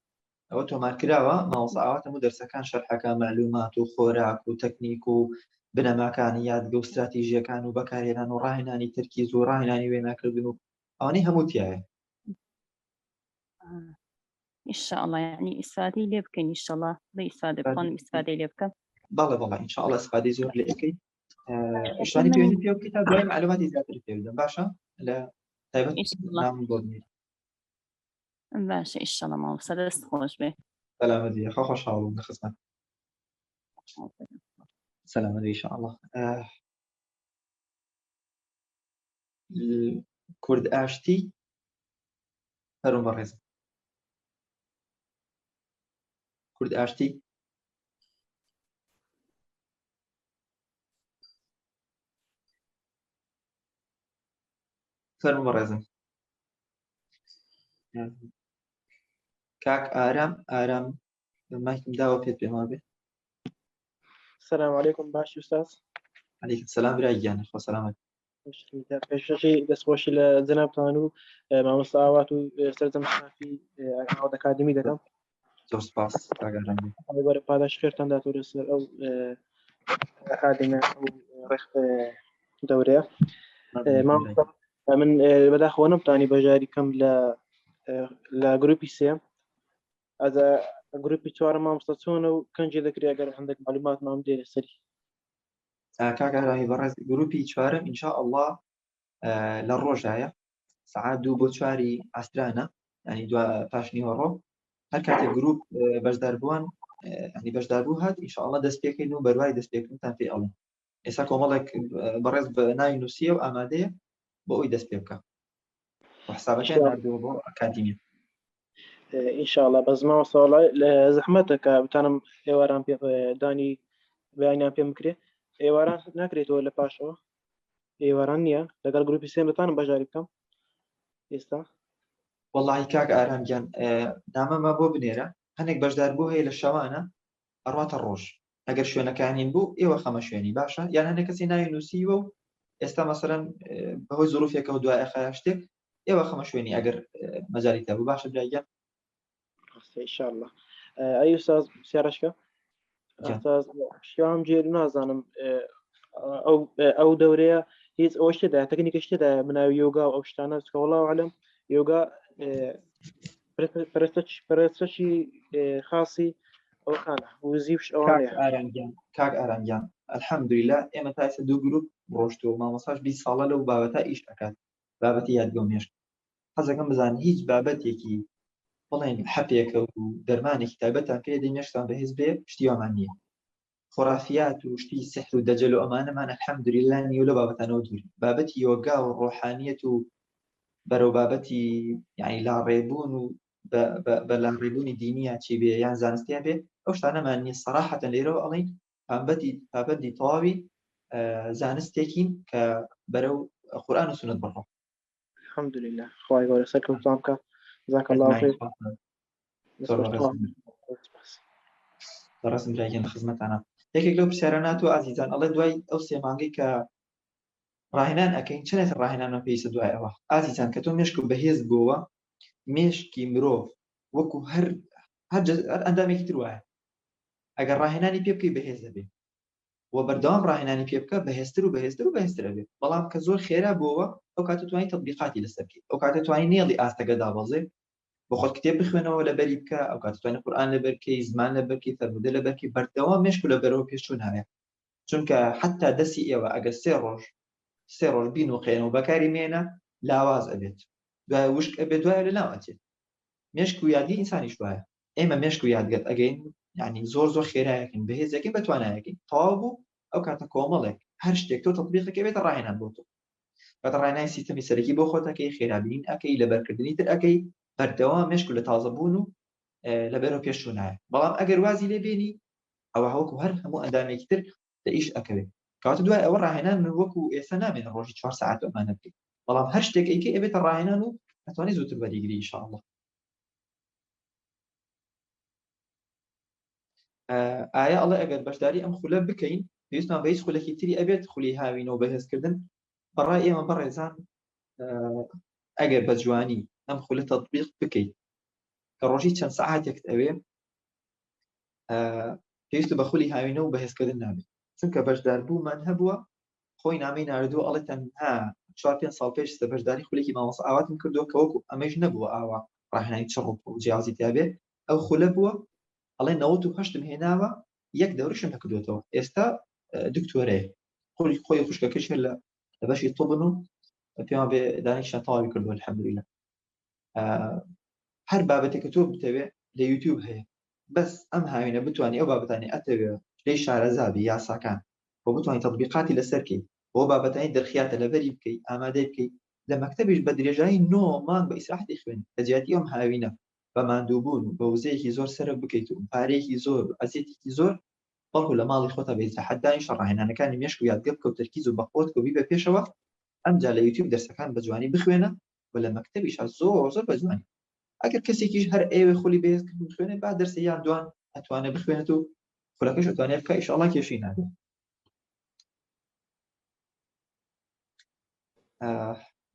Speaker 2: أو تومار كراوة ما وصعات مدرسة كان شرحك معلومات وخوراك وتكنيك وبنما كان ياد جو استراتيجية كانوا بكاريران وراهناني تركيز وراهناني وين أكلوا أوني هموتيا
Speaker 12: إن شاء الله يعني استفادة ليبكن إن شاء الله بإستفادة بكون استفادة ليبكن.
Speaker 2: بالله إن شاء الله استفادة زور ليبكن. إشتاني بيوني فيه كتاب دواي معلومات زيادة فيه باشا لا طيب نعم بودني.
Speaker 12: باشا إن شاء الله ما وصل استخوش به.
Speaker 2: سلام دي خوش حاول نخدمة. سلام دي إن شاء الله. كرد أشتي هرم برز. كرد أشتي هرم برزم كاك آرام ما يمداوا في بمابه.
Speaker 13: السلام عليكم باش أستاذ.
Speaker 2: عليكم السلام بريان أخو سلامك.
Speaker 13: شيء دەستخۆشی لە جەنابتان و مامۆستاوات و سەرجەم شافی ئاود ئەکادمی دەکەم.
Speaker 2: زۆر سپاس
Speaker 13: پاداش خێرتان داتۆرە سەر ئەو ئەکادمیە دەورەیە. من بەداخەوە نەمتوانی بەژاری کەم لە گروپی سێ گروپی چوارە مامۆستا چۆنە و کەنجی دەکرێت ئەگەر هەندێک معلومات مام دێ لەسەری.
Speaker 2: کاکەڕاهی بەڕێز گروپی چوارم ئینشاءالله لە ڕۆژایە سعات 2 بۆ 4 ئاسترانە ینی دو پاشنیوە ڕۆ هەر کاتێک گروپ بەشدار بووان ینی بەشدار بوو هات ئینشاءالله دەست پێکەین و بەروای دەست پێکردنتان پێ ئەڵێن. ئێستا کۆمەڵێک بەڕێز بە ناوی نووسیە و ئامادەیە بۆ ئەوی دەست پێ بکە و حسابەکەیان ناردووە بۆ ئەکادیمیە.
Speaker 13: ئینشاءالله بە زمان ساڵای لە زەحمەتە کە بتانم ئێواران پێ دانی بەیانیان پێم بکرێت. ئێواران ناکرێتەوە لە پاشەوە ئێواران نییە لەگەڵ گروپی سێم دەتانم بەژاری بکەم ئێستا
Speaker 2: وەڵی کاک ئارامگیان نامەمە بۆ بنێرە هەندێک بەشدار بوو هەیە لە شەوانە ئەڕاتە ڕۆژ ئەگەر شوێنەکانین بوو ئێوە خەمە شوێنی باشە یان هەندێک کەسی ناوی نووسیوە و ئێستا مەسەرەن بەهۆی زۆروفێکە و دوای ئەخە شتێک ئێوە خەمە شوێنی ئەگەر مەجاری تا بوو باشە برایگەن
Speaker 13: ئینشاءالله ئەی ئوستاز سیارەشکە شیام جێر نازانم ئەو دەورەیە هیچ ئەوە شتێدا تەکنیکە شتێدا مناوی یۆگا و ئەو شتانە وەڵاو عەلەم یۆگا پەرستەشی خاصی ئەوخانە وزیفش ئەوانەیە
Speaker 2: کاک ئارامگیان ئەلحەمدولیلا ئێمە تا ئێستا دوو گروپ ڕۆشتەوە مامۆستاش 20 ساڵە لەو بابەتە ئیش ئەکات بابەتی یادگە و مێشک حەزەکەم بزانین هیچ بابەتێکی بڵێن حەپێکە و دەرمانێکی تایبەتان پێ دەی مێشتان بەهێز بێ شتیوامان نییە خۆرافیات و شتی سحر و دەجەل و ئەمانەمان ئەلحەمدولیلا نیە و لە بابەتانەوە دووری بابەتی یۆگا و ڕۆحانیەت و بەرەو بابەتی یعنی لاڕێبوون و بە لاڕێبوونی دینیە چی بێ یان زانستیان بێ ئەو شتانەمان نیە سەراحەتەن لێرەوە ئەڵێن بابەتی تەواوی زانستێکین کە بەرەو قورئان و سونەت بڕۆ
Speaker 13: الحمدلله خوای گەورە سەرکەوتان بکە جزاک الله خير
Speaker 2: ڕاستم برایگەن لە خزمەتانە یەکێک لەو پرسیارانات و ئازیزان ئەڵێ دوای ئەو سێ مانگەی کە ڕاهێنان ئەکەین چەندێک ڕاهێنانەوە پێویستە دوای ئەوە ئازیزان کە تۆ مێشک و بەهێز بووە مێشکی مرۆڤ وەکو هەر ئەندامێکی تر وایە ئەگەر ڕاهێنانی پێ بکەی بەهێز دەبێ و بەردەوام ڕاهێنانی پێ بکە بەهێزتر و بەهێزتر و بەهێزترە بێت بەڵام کە زۆر خێرا بووە ئەو کاتە توانی تەطبیقاتی لەسەر بکەیت ئەو کاتە توانی نێڵی ئاستەگە دابەزێ بۆ خۆت کتێب بخوێنەوە لەبەری بکە ئەو کاتە توانی قورئان لەبەر بکەی زمان لەبەر بکەی فەرموودە لەبەر بکەی بەردەوام مێشک و لەبەرەوە پێشچوون هەیە چونکە حتا دەستی ئێوە ئەگەر سێ ڕۆژ بین و قێنەوە بەکاری مێنە لاواز ئەبێت دوای وشک ئەبێت دوای لەناو ئەچێت مێشک و یادی ئینسانیش وایە ئێمە مێشک و یادگەت ئەگەین یعنی زۆر خێرایەکەین بەهێزەکەین بەتوانایەکەین تەواو بوو ئەو کاتە کۆمەڵێک هەر شتێک تۆ تەطبیقەکەی بێتە ڕاهێنان بۆ تۆ کاتە ڕاهێنانی سیستەمی سەرەکی بۆ خۆتەکەی خێرابینین ئەکەی لەبەرکردنی تر ئەکەی بەردەوام مێشک و لە تازەبوون و لەبەرەوە پێشچوونایە بەڵام ئەگەر وازی لێ بێنی ئەوە هەوەکو هەر هەموو ئەندامێکی تر لە ئیش ئەکەوێت کاتە دوای ئەوە ڕاهێنان وەکو ئێستا نامێنە ڕۆژی 4 ساعت ئەمانە بکەیت بەڵام هەر شتێک ئەیکەی ئەبێتە ڕاهێنان و ئەتوانی زووتر بەریگری ئینشاءالله ئایا ئەڵێ ئەگەر بەشداری ئەم خولە بکەین پێویستمان بە هیچ خولەکی تری ئەبێت خولی هاوینەوە بەهێزکردن بەڕای ئێمە بەڕێزان ئەگەر بە جوانی ئەم خولە تەطبیق بکەیت کە ڕۆژی چەند سەعاتێک ئەوێ پێویست بە خولی هاوینەوە بەهێزکردن نابێت چونکە بەشداربوومان هەبووە خۆی نامەی ناردووە ئەڵێ تەنها 4-5 ساڵ پێش بەشداری خولێکی مامۆستا ئاواتم کردووە کە وەکو ئەمەش نەبووە ئاوا ڕاهێنانی چڕ و جیازی تیابێ ئەو خولە بووە ئەڵێ 98 هێناوە یەک دەورشم نەکردوێتەوە ئێستا دکتۆرەیە خۆی خوشکەکەش لە بەشی طبن و پێیان بێ دانیشتیان تەواوی کردووە الحەمدولillah هەر بابەتێکە تۆ بتەوێ لە یوتیوب هەیە بەس ئەم هاوینە بتوانانی ئەو بابەتانی ئەتەوێ لەی شارەزابی یاساکان بۆ بتوانانی تەطبیقاتی لەسەرکەی بۆ بابەتانی دەرخیاتە لەبەری بکەیت ئامادەی بکەیت لە مەکتەبیش بە درێژایی 9 مانگ بە ئیسراحەتی خوێن لە جیاتی ئەم هاوینە بە ماندووبوون و بە وزەیەکی زۆر سەرە بکەیت و پارەیەکی زۆر ئەزیەتێکی زۆر بەڵکو لە ماڵی خۆتە بە ئیسراحەتدانی ڕاهێنانەکانی مێشک و یادگە بکە و تەرکیز و بەخۆت و بیبە پێشەوە ئەمجا لە یوتیوب دەرسەکان بە جوانی بخوێنە و لە مەکتەبیش زۆر بە جوانی ئەگەر کەسێکیش هەر ئێوە خولی بەهێزکردن بخوێنێ با دەرسە یان دوان ئەتوانێت بخوێنێت و خولەکەش ئەتوانێت بکە ئینشاءالله کێشەی نابێت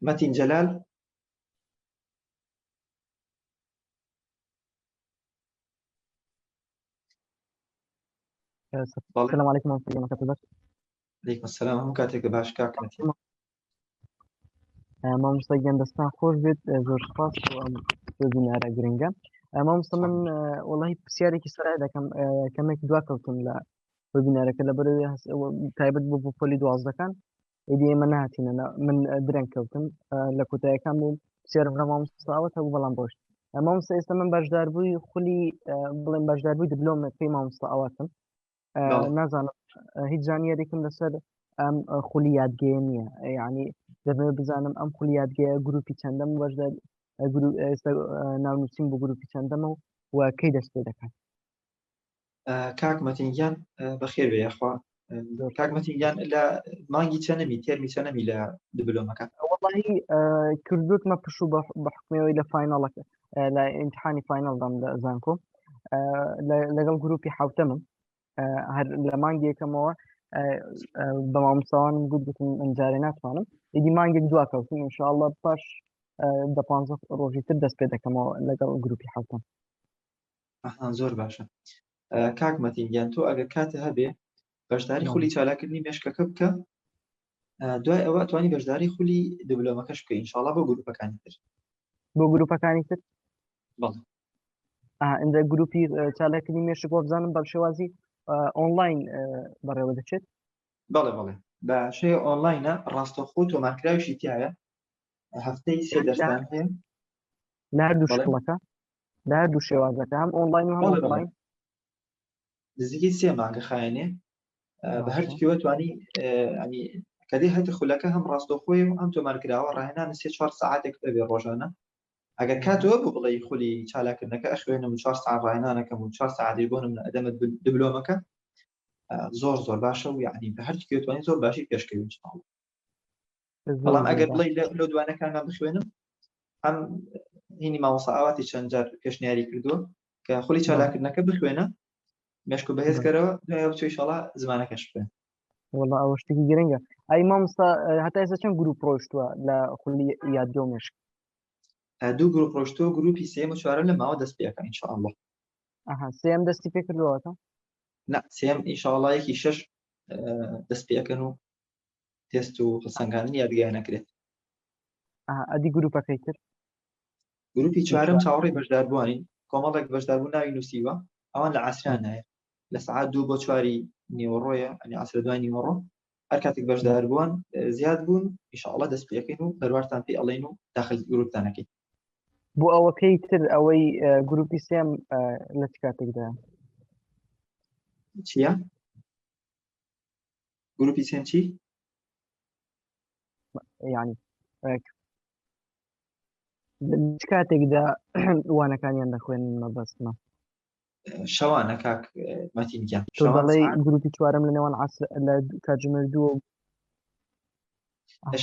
Speaker 2: متین جلال
Speaker 14: السلام عليكم ورحمة الله وبركاته.
Speaker 2: عليكم السلام هم كاتك باش كاك متين
Speaker 14: ما مستجن دستان خوش بيت زور خاص وزين على جرينجا ما مستمن والله بسياري كسرعة ده كم دواكوتن لا وزين على كلا بري تايبت بو فولي دواز كان إدي مناتين أنا من درينكوتن لكوتا كامل بسيار ما مستعوت أبو بلانبوش ما مستمن بجدار بوي خلي بلين بجدار بوي دبلوم في ما مستعوتن نازانم هیچ زانیارێکم لەسەر ئەم خولیاتگەیە نییە یعنی دەبێت بزانم ئەم خولیاتگەیە گروپی چەندەم بەشدە ئێستا ناونووسین بۆ گروپی چەندەمە و کەی دەست پێ دەکەن
Speaker 2: کاک مەتینگیان بەخێر بێ یاخوا کاک مەتینگیان لە مانگی چەندەمی تێرمی چەندەمی لە دبلۆمەکە
Speaker 14: ئەوە والله کردوتمە پش و بە حکمەوەی لە فایناڵەکە لە ئیمتحانی فایناڵدام لە زانکۆم لەگەڵ گروپی حوتەمم هەر لە مانگێکەکەمەوە بە مامۆستاوانم گوتم ئەمجارێ ناتوانم ئیدی مانگێک دوا کەوتم ئینشاءالله پاش 15 ڕۆژی تر دەست پێ دەکەمەوە لەگەڵ گروپی حوتەم.
Speaker 2: زۆر باشە. کاک مەتینگیان تۆ ئەگەر کاتە هەبێ بەشداری خولی چالاکردنی مێشکەکە بکە، دوای ئەوە توانی بەشداری خولی دیبلۆمەکەش بکە ئینشاءالله بۆ گروپەکانی تر.
Speaker 14: بۆ گروپەکانی تر؟
Speaker 2: بەڵێ.
Speaker 14: ئەنجا گروپی چالاکردنی مێشک بۆ بزانم بە شێوازی ئۆنلاین بەڕێوە دەچێت؟
Speaker 2: بەڵێ بەڵێ بە شێوە ئۆنلاینە، ڕاستەوخۆ تۆمارکراویشی تایە، هەفتەی 3 دەستان هەیە
Speaker 14: لە هەردوو شکڵەکە، لە هەردوو شێوازەکە، هەم ئۆنلاین و هەم ئۆفلاین.
Speaker 2: نزیکی 3 مانگە خایەنێ بە هەردووکیوە توانی ینی کە دێ هەتە خولەکە هەم ڕاستەوخۆی و ئەم تۆمارکراوە ڕاهێنانە 3-4 ساعاتێک بێ ڕۆژانە. ئەگەر کاتەوە بۆ بڵێ خولی چالاکردنەکە ئەخوێنم 4 ساعت ڕاهێنانەکەم و 4 ساعتی بۆنم لە ئەدەمە دیبلۆمەکە زۆر باشە و یعنی بە هەردووکیوە توانی زۆر باشی پێشکەوی ئینشاءالله. بەڵام ئەگەر بڵێ لە دوانەکانمان بخوێنم، ئەم هینی مامۆستا ئاواتی چەند جار پێشنیاری کردووە کە خولی چالاکردنەکە بخوێنە مێشک و بەهێزکەرەوە دوای ئەو ئینشاءالله زمانەکەش بێن.
Speaker 14: والله ئەوە شتێکی گرنگە. ئەی مامۆستا هەتا ئێستا چەند گروپ ڕۆیشتووە لە خولی یادگە و مێشک؟
Speaker 2: 2 گروپ ڕۆیشتووە، گروپی 3 و 4 لە ماوە دەست پێەکە ئینشاءالله.
Speaker 14: سێم دەستی پێ کردووەتە؟
Speaker 2: نا سێم ئینشاءالله یەکی 6 دەست پێەکەن و تێست و هەڵسەنگاندنی یادگایە نەکرێت.
Speaker 14: ئەدی گروپەکەی تر؟
Speaker 2: گروپی 4 چاوەڕێی بەشداربووانین، کۆمەڵێک بەشداربوو ناوی نووسیوە، ئەوان لە عاسران هەیە لە سەعات 2 بۆ 4 نیوەڕۆیە، ئەنی عاسرە دوای نیوەڕۆ. هەر کاتێک بەشدار بووان زیاد بوون ئینشاءالله دەست پێەکەین و بەروارتان پێ ئەڵێن و داخل گروپتان ئەکەین.
Speaker 14: بۆ ئەوەکەی تر ئەوەی گروپی سێم لە چ کاتێکدا؟
Speaker 2: چییە؟ گروپی سێم چی؟
Speaker 14: یعنی چ کاتێکدا وانەکانیان دەخوێنن مەبەستمە؟
Speaker 2: شەوانە کاک مەتینگیان.
Speaker 14: تۆ دەڵێ گروپی 4 لە نێوان لە کاتژمێر 2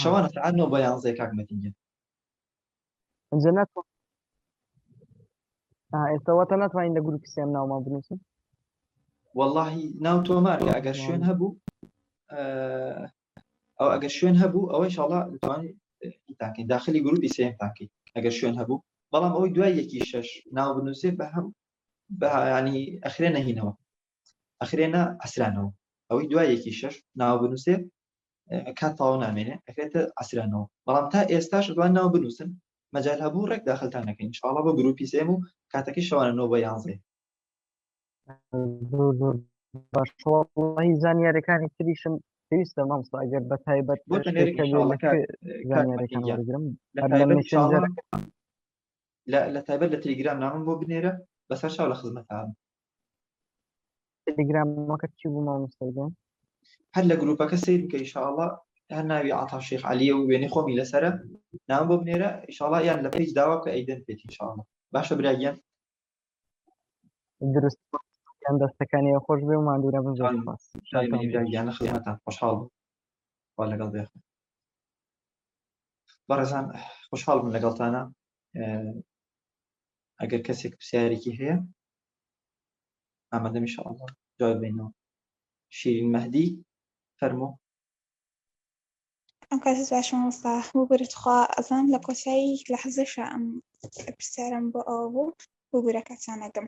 Speaker 2: شەوانە سەعات 9 بە 11 کاک مەتینگیان.
Speaker 14: ئەنجە ناتوانین ئێستاواتە ناتوانین لە گروپی سێم ناومان بنووسین؟
Speaker 2: واللهی ناو تۆمارکە ئەگەر شوێن هەبوو ئەو ئەگەر شوێن هەبوو ئەوە ئینشاءالله دەتوانین تاکەین داخلی گروپی سێم تاکەین ئەگەر شوێن هەبوو. بەڵام ئەوەی دوای یەکی 6 ناو بنووسێت بە هەم بە ینی ئەخرێنە هینەوە، ئەخرێنە ئەسرانەوە. ئەوەی دوای یەکی 6 ناو بنووسێت کات تاوا نامێنێ ئەخرێتە ئەسرانەوە. بەڵام تا ئێستاش دوان ناو بنووسن مەجال هەبوو ڕێک داخلتان نەکەین ئینشاءالله بۆ گروپی سێم و کاتەکەی شەوانە 9 بە 11.
Speaker 14: زۆر باش. وڵڵی زانیاریەکانی تریشم پێویستە مامۆستا ئەگەر بە تایبەت
Speaker 2: لە تایبەت لە تەلەگرام نامم بۆ بنێرە بەسەر چاو لە خزمەتان.
Speaker 14: تەلەگرامەکە چی بوو مامۆستا؟
Speaker 2: هەر لە گروپەکە سیر بکە ئینشاءالله، هەر ناوی عەتا شێخ عەلیە و وێنەی خۆمی لەسەرە نام بۆ بنێرە ئینشاءالله، یان لە پیج داوا بکە ئەیدەن پێێت ئینشاءالله. باشە براگیان؟
Speaker 14: درست دەستەکانی خۆش بێ و ماندوورە بن. زۆر
Speaker 2: براگیان لە خزمەتان خۆشحاڵ بوو. وا لەگەڵ بێ بەڕێزان خۆشحاڵ بووم لەگەڵتانە. ئەگەر کەسێک پرسیارێکی هەیە ئامادەم ئینشاءالله جواب بینەوە. شیرین مەهدی فەرموو.
Speaker 15: ئەم کاس باش مامۆستا بۆ بەرتخوا ئەزان لە کۆسایی لە حەزەشە ئەم پرسیارم بۆ ئەوە بوو بۆ گورەکەتانەگەم.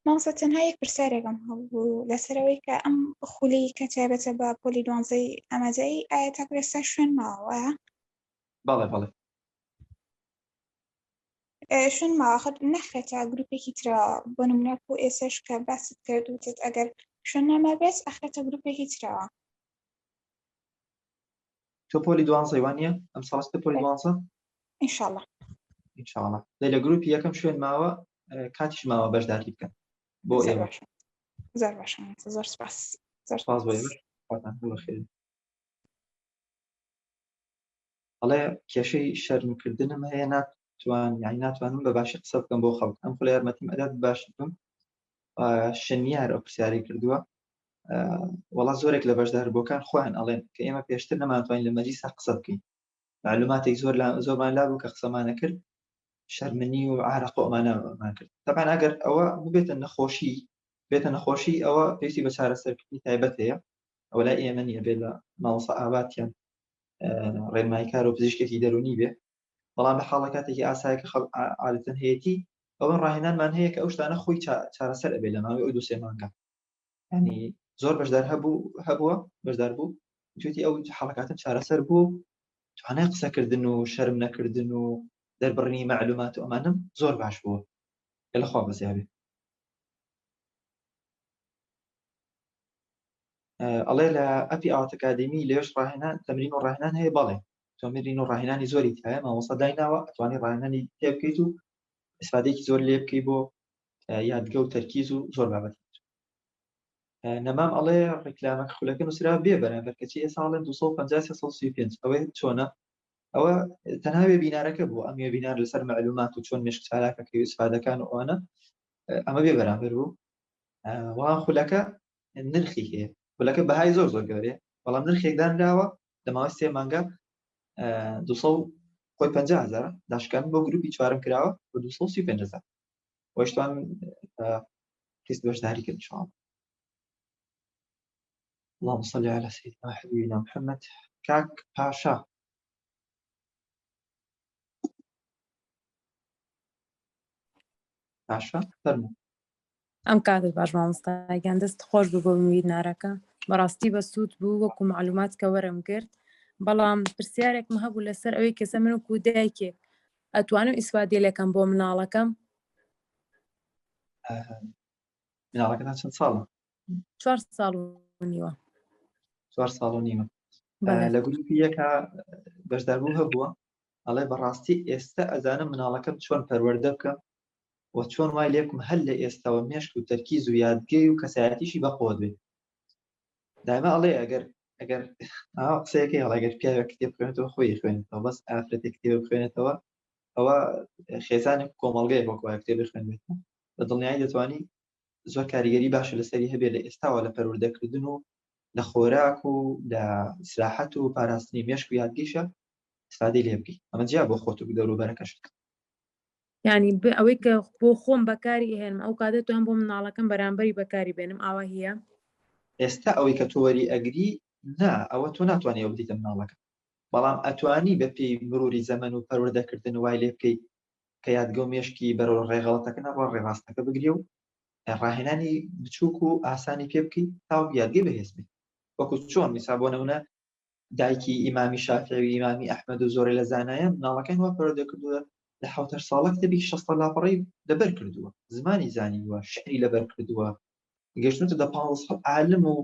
Speaker 15: مامۆستا تەنها یەک پرسیارێکم هەبوو لەسەرەوەی کە ئەم خولی کە تایبەتە بە پۆلی 12 ئامادەی ئایا تا ئێستا شوێن ماوەیە؟
Speaker 2: بەڵێ بەڵێ
Speaker 15: شوێن ماوە نەخرێتە گروپێکی ترەوە بۆ نمونە بۆ ئێسش کە باست کردوتت ئەگەر شوێن نەمابێت ئەخرێتە گروپێکی ترەوە.
Speaker 2: تۆ پۆلی 12 وانە ئەم ساڵستە پۆلی 12
Speaker 15: ئینشاءالله
Speaker 2: ئینشاءالله لە گروپی یەکەم شوێن ماوە کاتیش ماوە بەشداری بکەن بۆ ئێوە.
Speaker 15: زۆر باشە زۆر سپاس.
Speaker 2: سپاس بۆ ئێوە خواتان بەخێر. ئەڵێ کێشەی شەرمکردنم هەیە ناتوانم بە باشی قسە بکەم بۆ خەڵک. ئەم خۆ یارمەتیم ئەدات باش بم. شەنیار ئەو پرسیاری کردووە. وەڵا زۆرێک لە بەشداربووەکان خۆیان ئەڵێن کە ئێمە پێشتر نەمانتوانین لە مەجلیسا قسە بکەین معلوماتێک زۆرمان لابوو کە قسەمانە کرد شەرمنی و عارەق و ئەمانەمان کرد طبعا ئەگەر ئەوە ببێتە نەخۆشی ئەوە پێویستی بە چارەسەرکردنی تایبەت هەیە ئەوە لای ئێمە نییە بێت لە ماوەسە ئاواتیان ڕێنماییکار و پزیشکێکی دەرونی بێ بەڵام لە حاڵە کاتێکی ئاسایی کە خەڵک عادەتەن هەیەی ئەوە ڕاهێنانمان هەیە کە ئەو شتانە خۆی چارەسەر ئەبێ لە ماوەی ئەو 2-3 مانگە ینی زۆر بەشدار هەبووە بەشدار بوو توێتی ئەو حاڵەکاتن چارەسەر بوو توانای قسەکردن و شەرم نەکردن و دەربڕنی معلومات و ئەمانم زۆر باش بووە لەخوا بەزیابێ ئەڵێ لە ئەپی ئاوات ئەکادمی لێش ڕاهێنان تەمرین و ڕاهێنان هەیە بەڵێ تۆمرین و ڕاهێنانی زۆری هەیە مامۆستا دایناوە ئەتوانی ڕاهێنانی تێ بکەیت و ئیسفادەیەکی زۆر لێ بکەیت بۆ یادگە و تەرکیز و زۆر بابەت نەمام ئەڵێ ڕیکلامەکە خولەکە نووسرا بێ بەرامبەر کەچی ئێساڵێن 250-335 ئەوەی چۆنە ئەوە تەنها وێبینارەکە بوو ئەم وێبینار لەسەر معلومات و چۆن مێشک چالاکەکە و ئیسفادەکان و ئەوانە ئەمە بێ بەرامبەر بوو وان خولەکە نرخی هەیە خولەکە بەهای زۆر گەورەیە بەڵام نرخێک دانراوە لە ماوەی 3 مانگە 250,000 داشکان بۆ گروپی چوارم کراوە بە 235,000 وەشتوان کەس بەشداری کرد شڵ اللهم صل على سيدنا حبيبنا محمد كاك باشا فەرموو
Speaker 16: ئەم کاتت باش مامۆستاگیان دەست خۆش بوو بۆ وینارەکە بەڕاستی بە سوود بوو وەکو معلومات کە وەرم کرد بەڵام پرسیارێکم هەبوو لەسەر ئەوەی کەسە من وەکو دایکێک ئەتوانم ئیسفادێ لەکەم بۆ مناڵەکەم
Speaker 2: مناڵەکەتان چەند ساڵە
Speaker 16: 4 ساڵ و نیوە
Speaker 2: 4 ساڵ و نیمە لە گروپی یەکە بەشداربوو هەبووە ئەڵێ بەڕاستی ئێستا ئەزانم مناڵەکەم چۆن پەروەردە بکەم و چۆن وای لێکم هەر لە ئێستاوە مێشک و تەرکیز و یادگەی و کەسایەتیشی بەخۆ بێ دایما ئەڵێ ئەگەر قسەیەکی هەڵەگەر پیاوە کتێب بخوێنێتەوە خۆی خوێنێتەوە بەس ئافرەتێک کتێب بخوێنێتەوە ئەوە خێزانێک کۆمەڵگەیە بۆ وایە کتێب بخوێنێتەوە بە دڵنیایی دەتوانی زۆر کاریگەری باشە لەسەری هەبێ لە ئێستاوە لە پەروەردەکردن و لە خۆراک و لە سراحەت و پاراستنی مێشک و یادگیشە استفادەی لێ بکەیت ئەمە جیا بۆ خۆت و دەوروبەرەکەشت
Speaker 16: یعنی ئەوەی کە بۆ خۆم بەکاری هێنم ئەو کاتێت توان بۆ مناڵەکەم بەرامبەری بەکاری بێنم ئاوا هەیە
Speaker 2: ئێستا ئەوەی کە تۆ وەری ئەگری نا ئەوە تۆ ناتوانێت ئەو بدیتە مناڵەکە بەڵام ئەتوانی بە پێی مروری زەمن و پەروەردەکردن وای لێ بکەیت کە یادگە و مێشکی بەرەو ڕێغەڵەتەکە نەڕۆ ڕێڕاستەکە بگری و ڕاهێنانی بچووک و ئاسانی پێ بکەیت تا یادگەی بەهێز بێت وەکو چۆن میسا بۆ نمونە دایکی ئیمامی شافعی و ئیمامی ئەحمەد و زۆرێ لە زانایان مناڵەکەی وا پەروەردەکردووە لە 7 ساڵە کتێبی 6 لاپەڕەی لەبەر کردووە زمانی زانیوە شعری لەبەر کردووە گەشتونتە دە 15 عالم و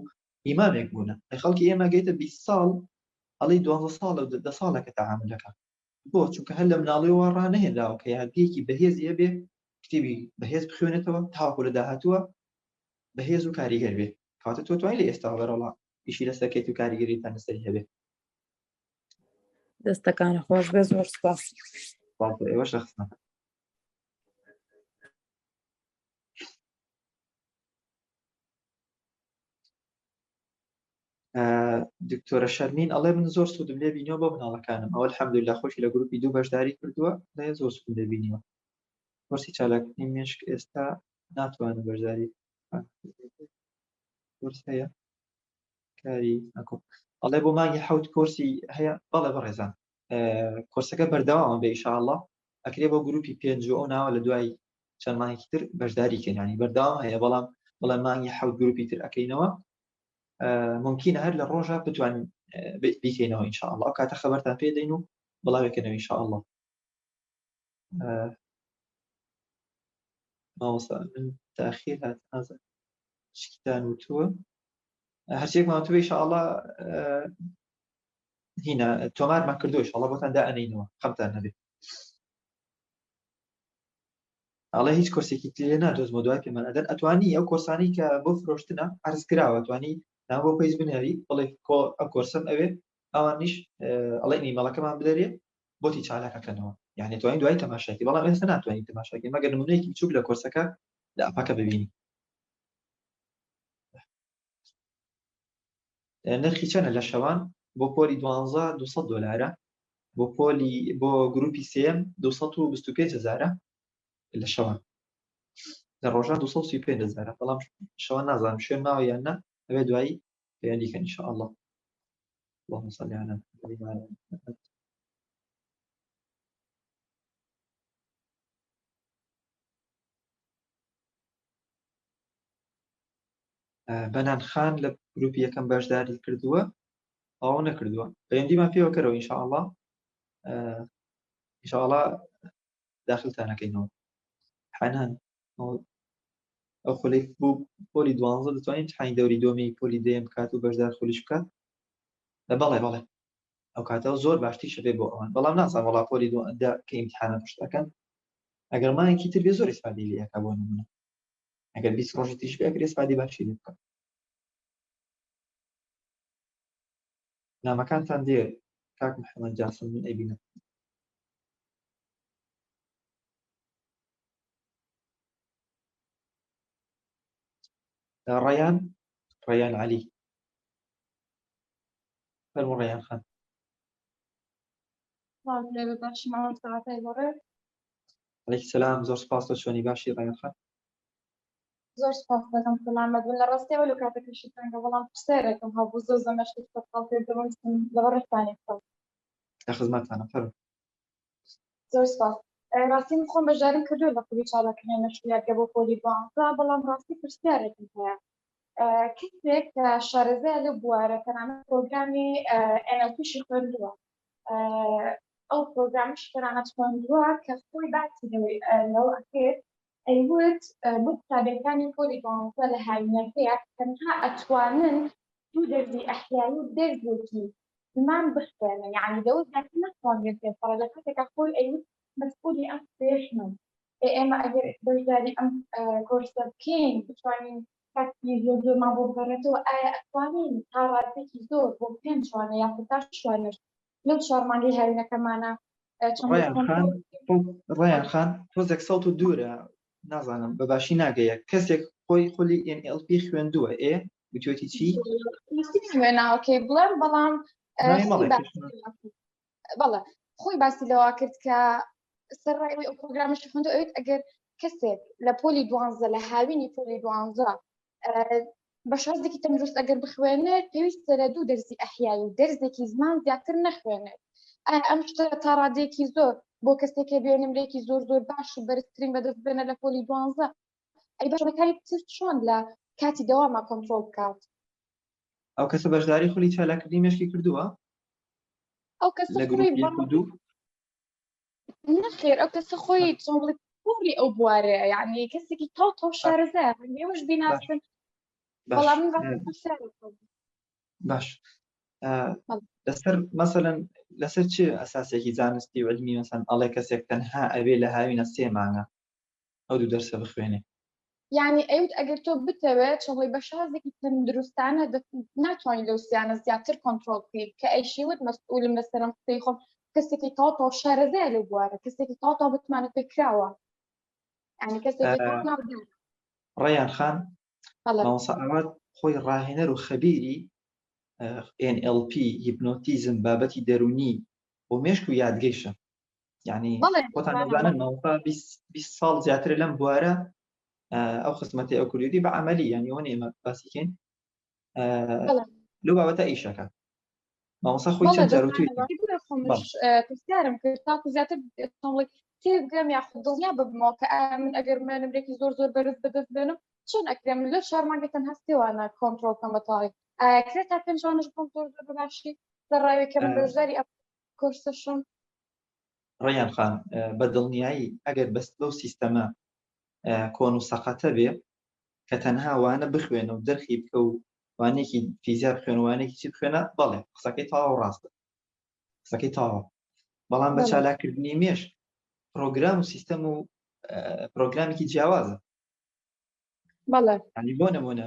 Speaker 2: ئیمامێک بوونە خەڵکی ئێمە گەیتە 20 ساڵ ئەڵی 12 ساڵە و 10 ساڵەکە تەعاملەکە بۆ چونکە هەر لە مناڵیەوە ڕانەهێنراوە کە یادگەیەکی بەهێزیە بێ کتێبی بەهێز بخوێنێتەوە تاوەکو لە داهاتووە بەهێز و کاریگەر بێ کاتە تۆ توانای لە ئێستا بەرەڵا ئیشی لەسەرکەیت و کاریگەریتان لەسەری هەبێ
Speaker 16: دەستەکانە خۆش بێ زۆر سپاس
Speaker 2: ئێوە شەخصنە دکتۆرە شەرمین ئەڵێ من زۆر سوودم لێ بینیەوە بۆ مناڵەکانم ئەوە الحەمدوللا خۆشی لە گروپی 2 بەشداری کردووە لە زۆر سوود لێ بینیوە کورسی چالاکردنی مێشک ئێستا ناتوانم بەشداری کورس هەیە کاری نەکۆم ئەڵێ بۆ مانگی 7 کورسی هەیە بەڵێ بەڕێزان کورسەکە بەردەوامە بێ ئینشاءالله ئەکرێ بۆ گروپی 5 ئەو ناوە لە دوای چەند مانگێکی تر بەشداری کەین ینی بەردەوام هەیە بەڵام مانگی 7 گروپی تر ئەکەینەوە ممکنە هەر لە ڕۆژە بتوانین بیکەینەوە ئینشاءالله ئەو کاتە خەبەرتان پێدەین و بڵاوێکەنەوە ئینشاءالله ماوەستا من تاخیر هات نازانم شتان وتووە هەرچێک ماوەتوە ئینشاءالله هینە تۆمارمان کردووە ئینشاءالله بۆتان دائەنینەوە خەمتان نەبێت ئەڵێ هیچ کورسێکی لێ نادۆزمەوە دوای پێمان ئەدەن ئەتوانی ئەو کۆرسانی کە بۆ فرۆشتنە عەرز کراوە ئەتوانی نام بۆ پێیز بنێری بڵێ ئەو کۆرسم ئەوێ ئەوانیش ئەڵێ ئیمەیلەکەمان بدەرێ بۆتی چالاکەکەنەوە یعنی توانین دوای تەماشاکی بەڵام ئێستا ناتوانین تەماشاکی مەگەر نمونەیەکی بچووک لە کۆرسەکە لە ئەپەکە ببینی نرخی چەنە لە شەوان بۆ پۆلی 12 $200 بۆ گروپی سێم 225,000 لە شەوە لە ڕۆژان 235,000 بەڵام شەوە نازانم شوێن ماوە یان نا ئەوێ دوایی پەیوەندیکەن ئینشاءالله. اللهم صل على محمد وعلى آل محمد. بەنان خان لە گروپی یەکەم بەشداری کردووە ئەوە نەکردووە پەیوەندیمان پێوە کەرەوە ئینشاءالله ئینشاءالله داخلتانەکەینەوە. حەنان ئەو خولەی بوو پۆلی 12 دەتوانین امتحانی دەوری دۆمی پۆلی دێم بکات و بەشدار خولیش بکات؟ بەڵێ بەڵێ ئەو کاتەوە زۆر باشتیشە بێ بۆ ئەوان بەڵام نازانم وەڵا پۆلی دا کە ئیمتحانە پشتەکەن ئەگەر مانگێکی تر بێ زۆر ئیسفادەی لێ ئەکا بۆ نمونە ئەگەر 20 ڕۆژی تریش بێ ئەگەر ئیسفادەی باشی لێ بکات. نامەکانتان دێ کاک محەممەد جاسم من ئەبینە. ڕەیان عەلی فەرموو ڕەیان خان. عەلەیکم سەلام زۆر سوپاس تۆ چۆنی باشی ڕەیان خان؟
Speaker 17: زۆر سپاس دەکەم سەلامەت بن لە ڕاستیەوە لە کاتێکیشی تەنگە بەڵام پرسیارێکم هەبوو زۆر زەمەشتی پرسیار کردەوەم لەبەڕێکتانی بکەم.
Speaker 2: لە خزمەتتانە فەرموو.
Speaker 17: زۆر سپاس. ڕاستی من خۆم بەشداریم کردووە لە خولی چالاکردنی مەشغولیاتگە بۆ پۆلی 12 بەڵام ڕاستی پرسیارێکم هەیە. کەسێک کە شارەزای لە بوارە تەنانەت پرۆگرامی NLP-شی خوێندووە ئەو پرۆگرامیش تەنانەت خوێندووە کە خۆی باسی لەو ئەکرد ئەیوت بۆ قوتابیەکانی پۆلی 12 لە هاوینەکەیە تەنها ئەتوانن دوو دەرزی ئەحیایی و دەرزێکی زمان بخوێنن یعنی دەوت زیاتر ناتوانێت پێفەڕە لە کاتێکە خۆی ئەیوت مەسئولی ئەم پێشمن ئێمە ئەگەر بەشداری ئەم کۆرسە بکەین بتوانین کاتی زۆر زۆرمان بۆ بگەڕێتەوە ئایا ئەتوانین تا ڕاستێکی زۆر بۆ 5 شوانە یاخود تا 6 شوانەش لەو 4 مانگەی هاوینەکەمانە
Speaker 2: ڕەیان خان تۆزێک سەڵت و دوورە نازانم بەباشی ناگەیە کەسێک خۆی خولی NLP خوێندووە گوتوێتی چی؟
Speaker 17: خوێناوەکەی بڵێم بەڵام بەڵێ خۆی باسی لەوە کرد کە سەرڕای ئەو پرۆگرامش خوێندووە ئەوێت ئەگەر کەسێک لە پۆلی 12 لە هاوینی پۆلی 12 بە شازێکی تەندروست ئەگەر بخوێنێت پێویستە لە دوو دەرزی ئەحیایی و دەرزێکی زمان زیاتر نەخوێنێت ئەم شتە تا ڕادێکی زۆر بۆ کەسێکە بێنمرێکی زۆر زۆر باش و بەرزترین بەدەست بێنە لە پۆلی 12 ئەی بەشەکانی تر چۆن لە کاتی دەواما کۆنترۆل بکات.
Speaker 2: ئەو کەسە بەشداری خولی چالاکردنی مێشکی کردووە
Speaker 17: ئەو کەسە نەخێر ئەو کەسە خۆی چۆڵی پۆری ئەو بوارەیە یعنی کەسێکی تاو شارەزایە ئێوەش بیناسن بەڵام
Speaker 2: باش لەسەر مەسەلەن لەسەر چ ئەساسێکی زانستی و علمی مەسەن ئەڵێ کەسێک تەنها ئەوێ لە هاوینە 3 مانگە ئەو دوو دەرسە بخوێنێ
Speaker 17: یعنی ئەوت ئەگەر تۆ بتەوێت چۆڵی بە شازێکی تەندروستانە ناتوانین لەو سیانە زیاتر کۆنترۆل بکەیت کە ئەیشیوت مەسئولم لەسەرم قسەی خۆم کەسێکی تاو شارەزای لێ بوارە کەسێکی تاو بتمانێت پێکراوە یعنی کەسێکی
Speaker 2: ڕەیان خان مامۆستا خۆی ڕاهێنەر و خەبیری NLP هیپنۆتیزم بابەتی دەرونی بۆ مێشک و یادگەیشە یعنی خۆتان دەزانن مامۆستا 20 ساڵ زیاتر لەم بوارە ئەو خزمەتی ئەو کوردی بە عەمەلی یعنی ئەوە ئێمە باسیکەین لەو بابەتە ئیشەکە مامۆستا خۆی چەند جار
Speaker 17: پرسیارم کرد تاکو زیاتر تێبگەم یاخود دڵنیا ببمەوە کە من ئەگەر نمرێکی زۆر زۆر بەرز بەدەست بێنم چۆن ئەکرێم لە 4 مانگە تەنها سێوانە کۆنترۆل بکەم بەتەواوی ئەکرێت تا 5 شوانەش بکەم زۆر زۆر بەباشی سەرڕاوێکە من بەشداری ئەم کۆرسەشم.
Speaker 2: ڕەیان خان بە دڵنیایی ئەگەر بەست لەو سیستەمە کۆن و سەقەتە بێ کە تەنها وانە بخوێنە و دەرخی بکە و وانێکی فیزیا بخوێن وانێکی چی بخوێنە بەڵێ قسەکەی تاوا ڕاستە قسەکەی تاوا بەڵام بە چالاکردنی مێش پرۆگرام و سیستەم و پرۆگرامێکی جیاوازە ینی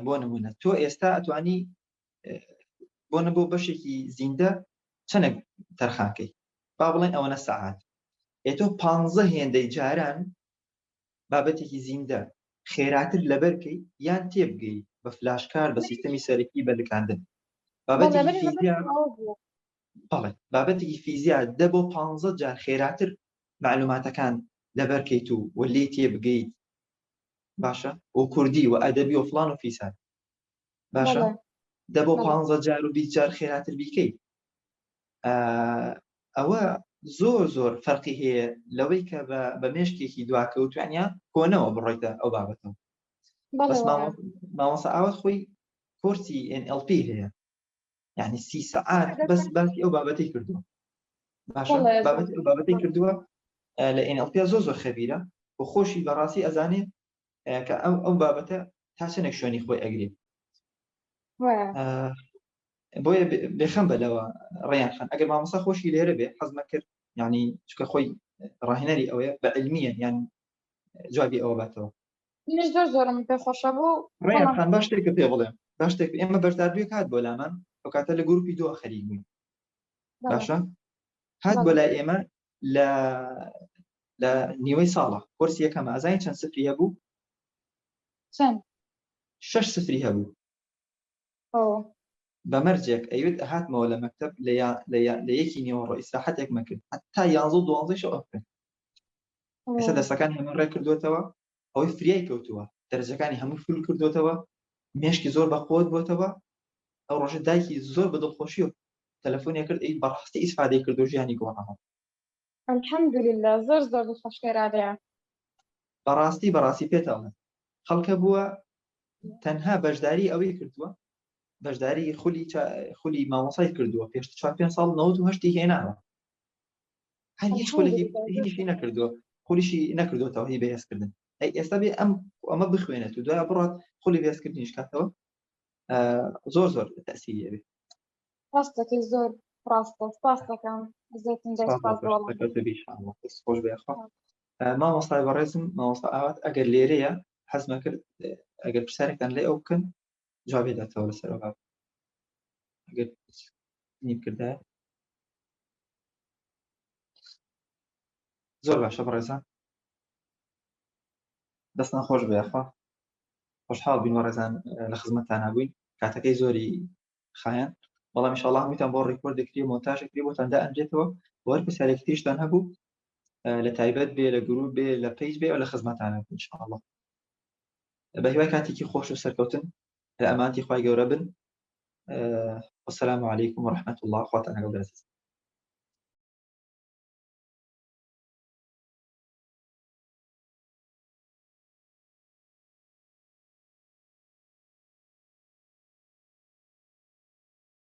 Speaker 2: بۆ نمونە تۆ ئێستا ئەتوانی بۆ بەشێکی زیندە چەندێک تەرخانکەی با بڵێن ئەوەنە سەعات تۆ 15 هێندەی جاران بابەتێکی زیندە خێراتر لەبەرکەی یان تێبگەی بە فلاشکار بە سیستەمی سەرەکی بەلکاندن بابەتێکی فیزیا بەڵێ بابەتێکی فیزیا 10 بۆ 15 جار خێراتر معلوماتەکان لەبەرکەیت و وەلی تێ بگەیت باشە و کوردی و ئەدەبی و فڵان و فیسان باشە 10 بۆ 15 جار و 20 جار خێراتر بیکەیت ئەوە زۆر فەرقی هەیە لەوەی کە بە مێشکێکی دواکەوتوانیا کۆنەوە بڕۆیتە ئەو بابەتەوە بەس مامۆستا ئاوات خۆی کۆرسی NLP هەیە یعنی 30 ساعات بەس باسی ئەو بابەتەی کردووە باشە بابەتی ئەو بابەتەی کردووە لە NLP زۆر خەبیرە و خۆشی بەڕاستی ئەزانێت کە ئەو بابەتە تا چەندێک شوێنی خۆی ئەگرێت بۆیە بێخەم بەلەوە ڕێیان خان ئەگەر مامۆستا خۆشی لێرە بێ حەزمە کرد یعنی چکە خۆی ڕاهێنەری ئەوەیە بە علمیە یان جوابی ئەوە باتەوە
Speaker 17: زۆرم پێ خۆشە بوو
Speaker 2: ڕێیان خان باش شتێکە پێ بڵێم باش شتێک ئێمە بەشداربووی هات بۆ لامان ئەو کاتە لە گروپی دو خەریک بووین باشە هات بۆ لای ئێمە لە نیوەی ساڵە کۆرسی یەکەمە ئازانی چەند سفری هەبوو؟
Speaker 17: چەند؟
Speaker 2: 6 سفری هەبوو بەمەرجێک ئەیوێت هاتمەوە لە مەکتەب لە یەکی نیوەڕۆ ئیسراحەتێک مەکرد حتا 11 شەو ئەفرن ئێستا دەستەکانی هەموو ڕێ کردوێتەوە ئەوەی فریای کەوتووە دەرەجەکانی هەموو فول کردوێتەوە مێشکی زۆر بەقوت بووتەوە ئەو ڕۆژە دایکی زۆر بە دڵخۆشی و تەلەفۆنی کرد ئەی بەڕاستی ئیسفادەی کردو ژیانی گۆڕەوە
Speaker 17: الحەمدولillah زۆر دڵخۆشکێرادەیە
Speaker 2: بەڕاستی پێتەوە خەڵکە بووە تەنها بەشداری ئەوەی کردووە بەشداری خولی مامۆسای کردووە پێش 4-5 ساڵ 98 هێناوە هەر هیچ خولێکی نەکردووە خولیشی نەکردوێتەوە هی بەهێزکردن ئەی ئێستا بێ ئەمە بخوێنێت و دوای بڕات خولی بەهێزکردنیش کاتەوە زۆر تەسیری ئەوێ
Speaker 17: ڕاستەکەی زۆر ڕاستە سپاس دەکەم
Speaker 2: خۆش بێخوا مامۆستای بەڕێزم مامۆستا ئاوات ئەگەر لێرەیە حەزمە کرد ئەگەر پرسیارێکتان لێ ئەو بکەن جوابێ داتەوە لەسەر ئەو ئەگەر نیم کردایە زۆر باشە بەڕێزان دەست نەخۆش بێخوا خۆشحاڵ بین وەڕێزان لە خزمەتتان هەبووین کاتەکەی زۆری خایەن بەڵام ئینشاءالله هەمووتان بۆ ڕێکۆرد دەکرێت مۆنتاژێکری بۆتان دائەنجێتەوە بۆ هەر پرسیارێکی تریشتان هەبوو لە تایبەت بێ لە گروپ بێ لە پیج بێ لە خزمەتتان هەبوو ئینشاءالله بە هیوای کاتێکی خۆش و سەرکەوتن لە ئەمانتی خوای گەورە بن والسلام عليكم ورحمة الله خواتان هەگەڵ